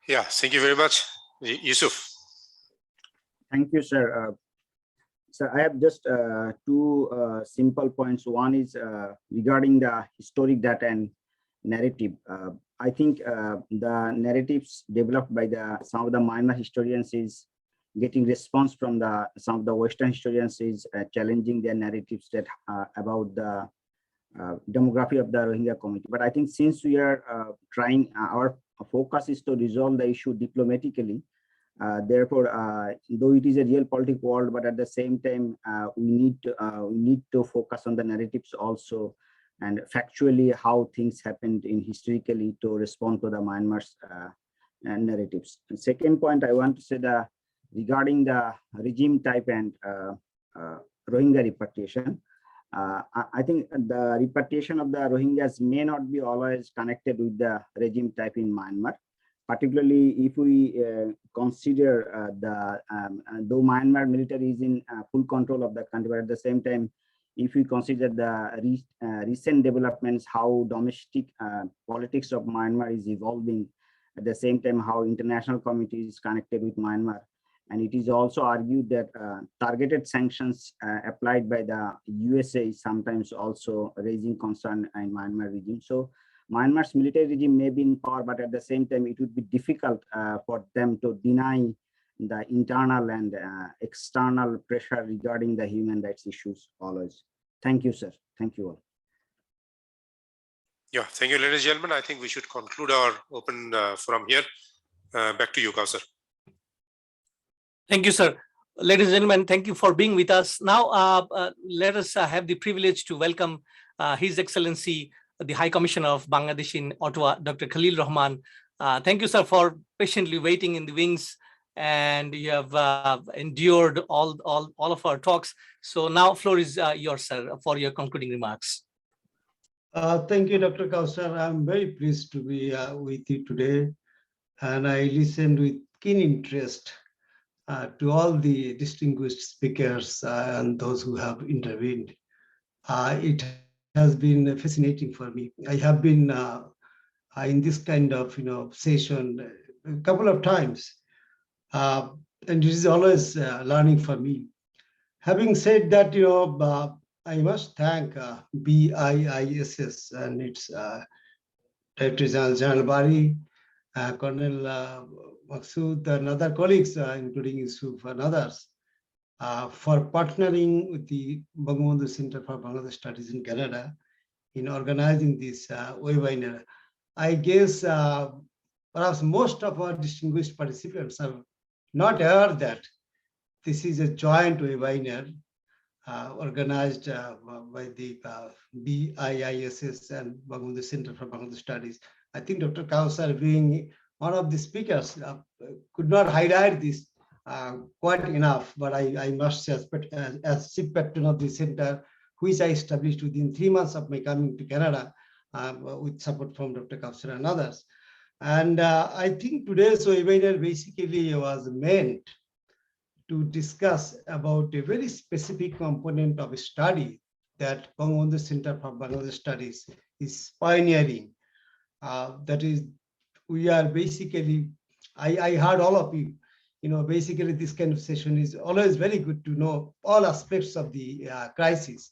Yeah, thank you very much. Yusuf. Thank you, sir. So I have just 2 simple points. One is regarding the historic data and narrative. I think the narratives developed by some of the Myanmar historians is getting response from some of the Western historians is challenging their narratives that about the demography of the Rohingya community. But I think since we are trying, our focus is to resolve the issue diplomatically. Therefore, though it is a real political world, but at the same time, we need to focus on the narratives also, and factually how things happened in historically to respond to the Myanmar's narratives. The second point I want to say regarding the regime type and Rohingya repatriation. I think the repatriation of the Rohingyas may not be always connected with the regime type in Myanmar. Particularly if we consider though Myanmar military is in full control of the country, but at the same time, if we consider the recent developments, how domestic politics of Myanmar is evolving, at the same time how international community is connected with Myanmar, and it is also argued that targeted sanctions applied by the USA is sometimes also raising concern in Myanmar regime. So Myanmar's military regime may be in power, but at the same time, it would be difficult for them to deny the internal and external pressure regarding the human rights issues always. Thank you, sir. Thank you all. Yeah, thank you, ladies and gentlemen. I think we should conclude our open forum here. Back to you, Kawser. Thank you, sir. Ladies and gentlemen, thank you for being with us. Now, let us have the privilege to welcome His Excellency, the High Commissioner of Bangladesh in Ottawa, Dr. Khalil Rahman. Thank you, sir, for patiently waiting in the wings, and you have endured all of our talks. So now floor is yours, sir, for your concluding remarks. Thank you, Dr. Kawser. I'm very pleased to be with you today, and I listened with keen interest to all the distinguished speakers and those who have intervened. It has been fascinating for me. I have been in this kind of session a couple of times, and it is always learning for me. Having said that, I must thank BIISS and its Director General Bari, Colonel Maksud, and other colleagues, including Yusuf and others, for partnering with the Bangabandhu Center for Bangladesh Studies in Canada in organizing this webinar. I guess perhaps most of our distinguished participants are not aware that this is a joint webinar organized by the BIISS and Bangabandhu Center for Bangladesh Studies. I think Dr. Kawser, being one of the speakers, could not highlight this quite enough, but I must say, as chief patron of the center, which I established within 3 months of my coming to Canada, with support from Dr. Kawser and others. And I think today's webinar basically was meant to discuss about a very specific component of a study that Bangabandhu Center for Bangladesh Studies is pioneering. That is, we are basically, I heard all of you, basically this kind of session is always very good to know all aspects of the crisis.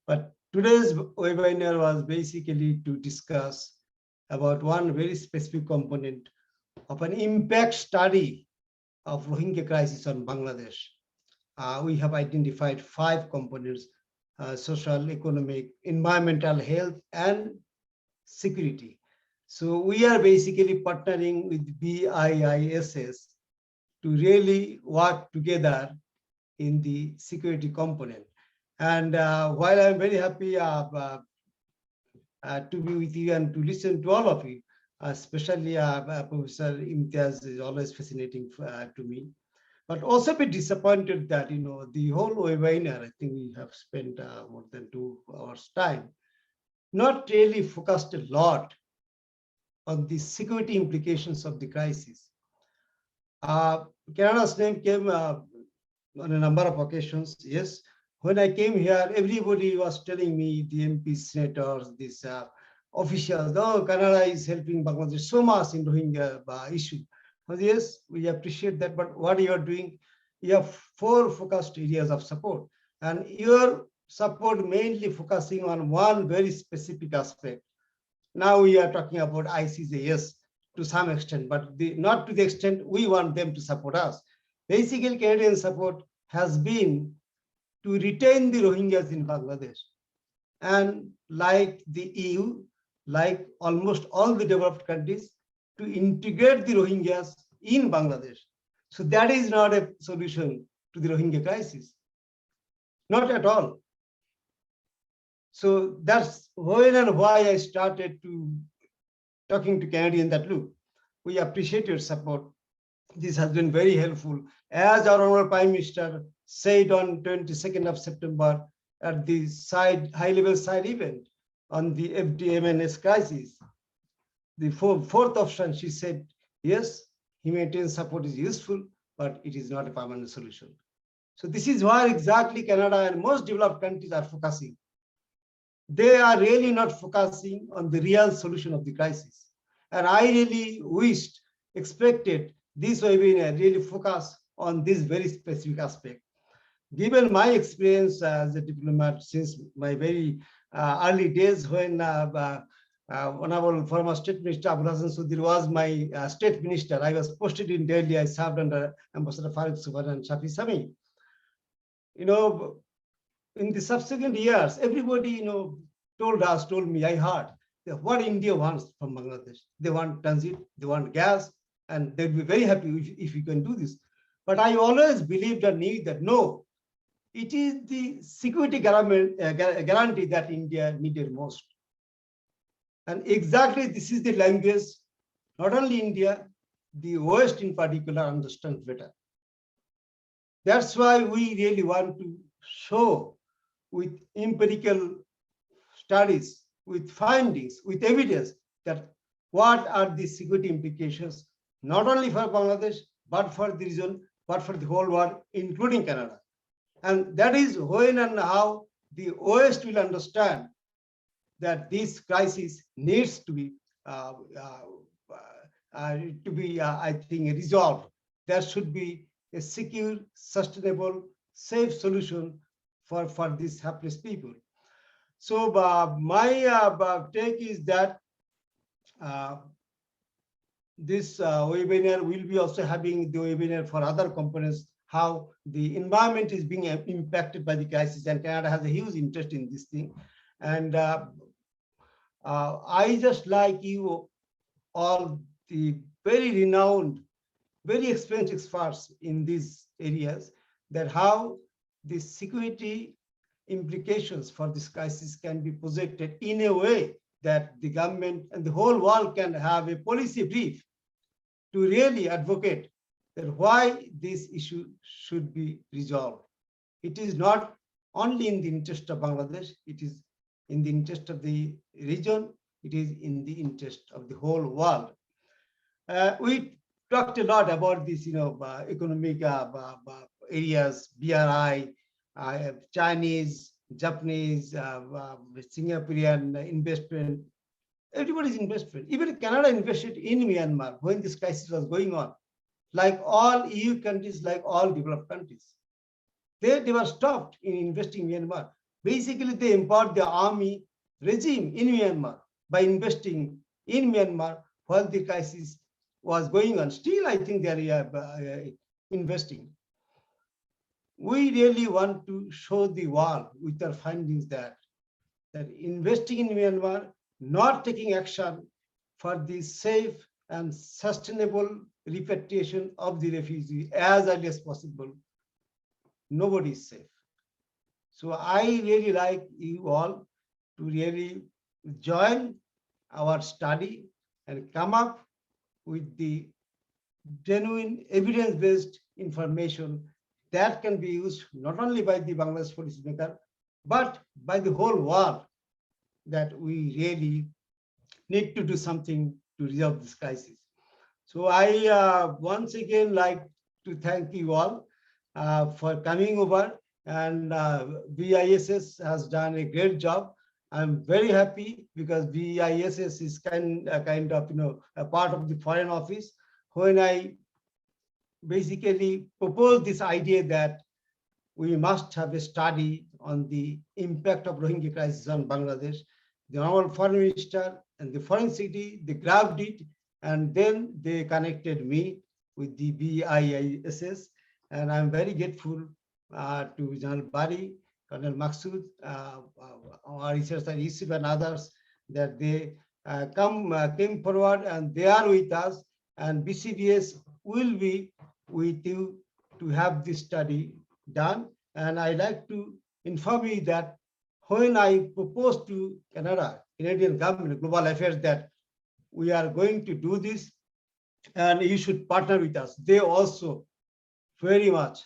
But today's webinar was basically to discuss about one very specific component of an impact study of Rohingya crisis on Bangladesh. We have identified 5 components: social, economic, environmental, health, and security. So we are basically partnering with BIISS to really work together in the security component. And while I'm very happy to be with you and to listen to all of you, especially Professor Imtiaz is always fascinating to me, but also be disappointed that, the whole webinar, I think we have spent more than 2 hours time, not really focused a lot on the security implications of the crisis. Canada's name came on a number of occasions. Yes, when I came here, everybody was telling me, the MPs, senators, these officials, oh, Canada is helping Bangladesh so much in Rohingya issue. But yes, we appreciate that, but what you are doing, you have 4 focused areas of support, and your support mainly focusing on one very specific aspect. Now we are talking about ICJ, yes, to some extent, but not to the extent we want them to support us. Basically, Canadian support has been to retain the Rohingyas in Bangladesh. And like the EU, like almost all the developed countries, to integrate the Rohingyas in Bangladesh. So that is not a solution to the Rohingya crisis. Not at all. So that's when and why I started to talking to Canadians that, look, we appreciate your support. This has been very helpful. As our Honorable Prime Minister said on 22nd of September at the high-level side event on the FDMNS crisis, the fourth option, she said, yes, humanitarian support is useful, but it is not a permanent solution. So this is why exactly Canada and most developed countries are focusing. They are really not focusing on the real solution of the crisis. And I really expected this webinar really focus on this very specific aspect. Given my experience as a diplomat since my very early days, when Honorable former State Minister Abul Hassan Sudhir was my State Minister, I was posted in Delhi. I served under Ambassador Farid Subar and Shafi Sami. In the subsequent years, everybody, told me, I heard what India wants from Bangladesh. They want transit, they want gas, and they'd be very happy if you can do this. But I always believed and knew that no, it is the security guarantee that India needed most. And exactly this is the language, not only India, the West in particular understands better. That's why we really want to show with empirical studies, with findings, with evidence that what are the security implications, not only for Bangladesh, but for the region, but for the whole world, including Canada. And that is when and how the West will understand that this crisis needs to be, I think, resolved. There should be a secure, sustainable, safe solution for these helpless people. So my take is that this webinar will be also having the webinar for other components, how the environment is being impacted by the crisis, and Canada has a huge interest in this thing. And I just like you all, the very renowned, very experienced experts in these areas, that how the security implications for this crisis can be projected in a way that the government and the whole world can have a policy brief to really advocate that why this issue should be resolved. It is not only in the interest of Bangladesh, it is in the interest of the region, it is in the interest of the whole world. We talked a lot about this, economic areas, BRI, Chinese, Japanese, Singaporean investment. Everybody's investment. Even Canada invested in Myanmar when this crisis was going on. Like all EU countries, like all developed countries. They were stopped in investing in Myanmar. Basically, they empowered the army regime in Myanmar by investing in Myanmar while the crisis was going on. Still, I think they are investing. We really want to show the world with our findings that investing in Myanmar, not taking action for the safe and sustainable repatriation of the refugee as early as possible, nobody is safe. So I really like you all to really join our study and come up with the genuine evidence-based information that can be used not only by the Bangladesh policymaker, but by the whole world, that we really need to do something to resolve this crisis. So I once again like to thank you all for coming over, and BISS has done a great job. I'm very happy because BISS is kind of a part of the Foreign Office. When I basically proposed this idea that we must have a study on the impact of Rohingya crisis on Bangladesh, the Honorable Foreign Minister and the Foreign Secretary, they grabbed it, and then they connected me with the BISS. And I'm very grateful to General Bari, Colonel Maksud, our researcher Yusuf and others, that they came forward and they are with us, and BCBS will be with you to have this study done. And I like to inform you that when I proposed to Canadian government, Global Affairs, that we are going to do this and you should partner with us, they also very much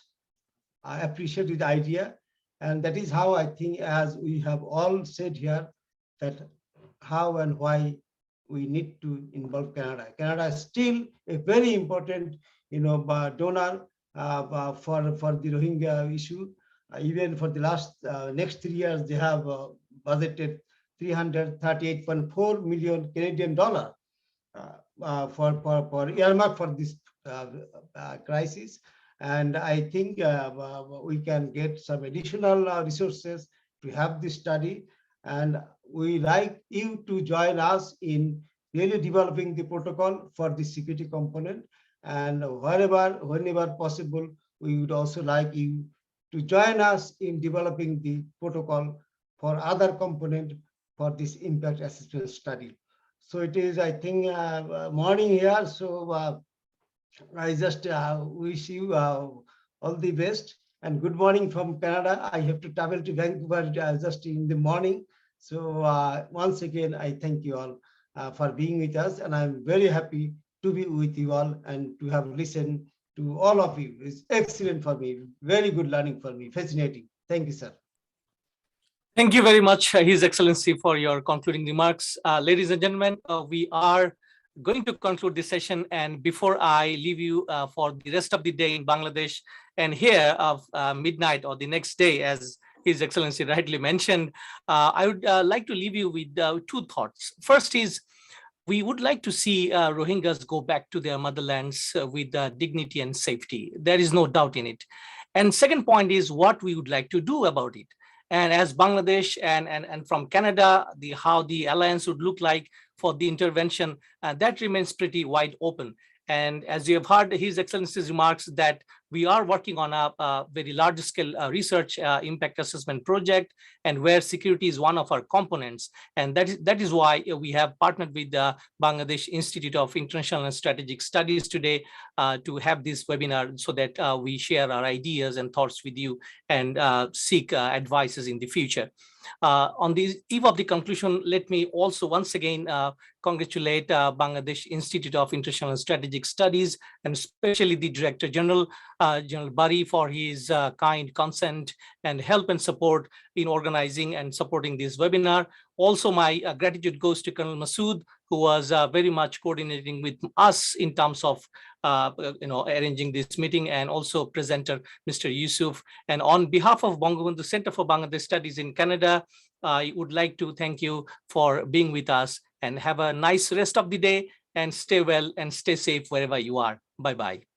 appreciated the idea. And that is how I think, as we have all said here, that how and why we need to involve Canada. Canada is still a very important, donor for the Rohingya issue. Even for the last next 3 years, they have budgeted 338.4 million Canadian dollar for earmark for this crisis. And I think we can get some additional resources to have this study. And we like you to join us in really developing the protocol for the security component. And whenever possible, we would also like you to join us in developing the protocol for other component for this impact assessment study. So it is, I think, morning here. So I just wish you all the best, and good morning from Canada. I have to travel to Vancouver just in the morning. So once again, I thank you all for being with us, and I'm very happy to be with you all and to have listened to all of you. It's excellent for me, very good learning for me, fascinating. Thank you, sir. Thank you very much, His Excellency, for your concluding remarks. Ladies and gentlemen, we are going to conclude this session. And before I leave you for the rest of the day in Bangladesh and here of midnight or the next day, as His Excellency rightly mentioned, I would like to leave you with two thoughts. First is, we would like to see Rohingyas go back to their motherlands with dignity and safety. There is no doubt in it. And second point is what we would like to do about it. And as Bangladesh and from Canada, how the alliance would look like for the intervention, that remains pretty wide open. And as you have heard His Excellency's remarks, that we are working on a very large scale research impact assessment project, and where security is one of our components. And that is why we have partnered with the Bangladesh Institute of International and Strategic Studies today to have this webinar, so that we share our ideas and thoughts with you and seek advices in the future. On the eve of the conclusion, let me also once again congratulate Bangladesh Institute of International and Strategic Studies, and especially the Director General, General Bari, for his kind consent and help and support in organizing and supporting this webinar. Also, my gratitude goes to Colonel Masood, who was very much coordinating with us in terms of arranging this meeting, and also presenter Mr. Yusuf. And on behalf of Bangabandhu Center for Bangladesh Studies in Canada, I would like to thank you for being with us, and have a nice rest of the day, and stay well and stay safe wherever you are. Bye-bye.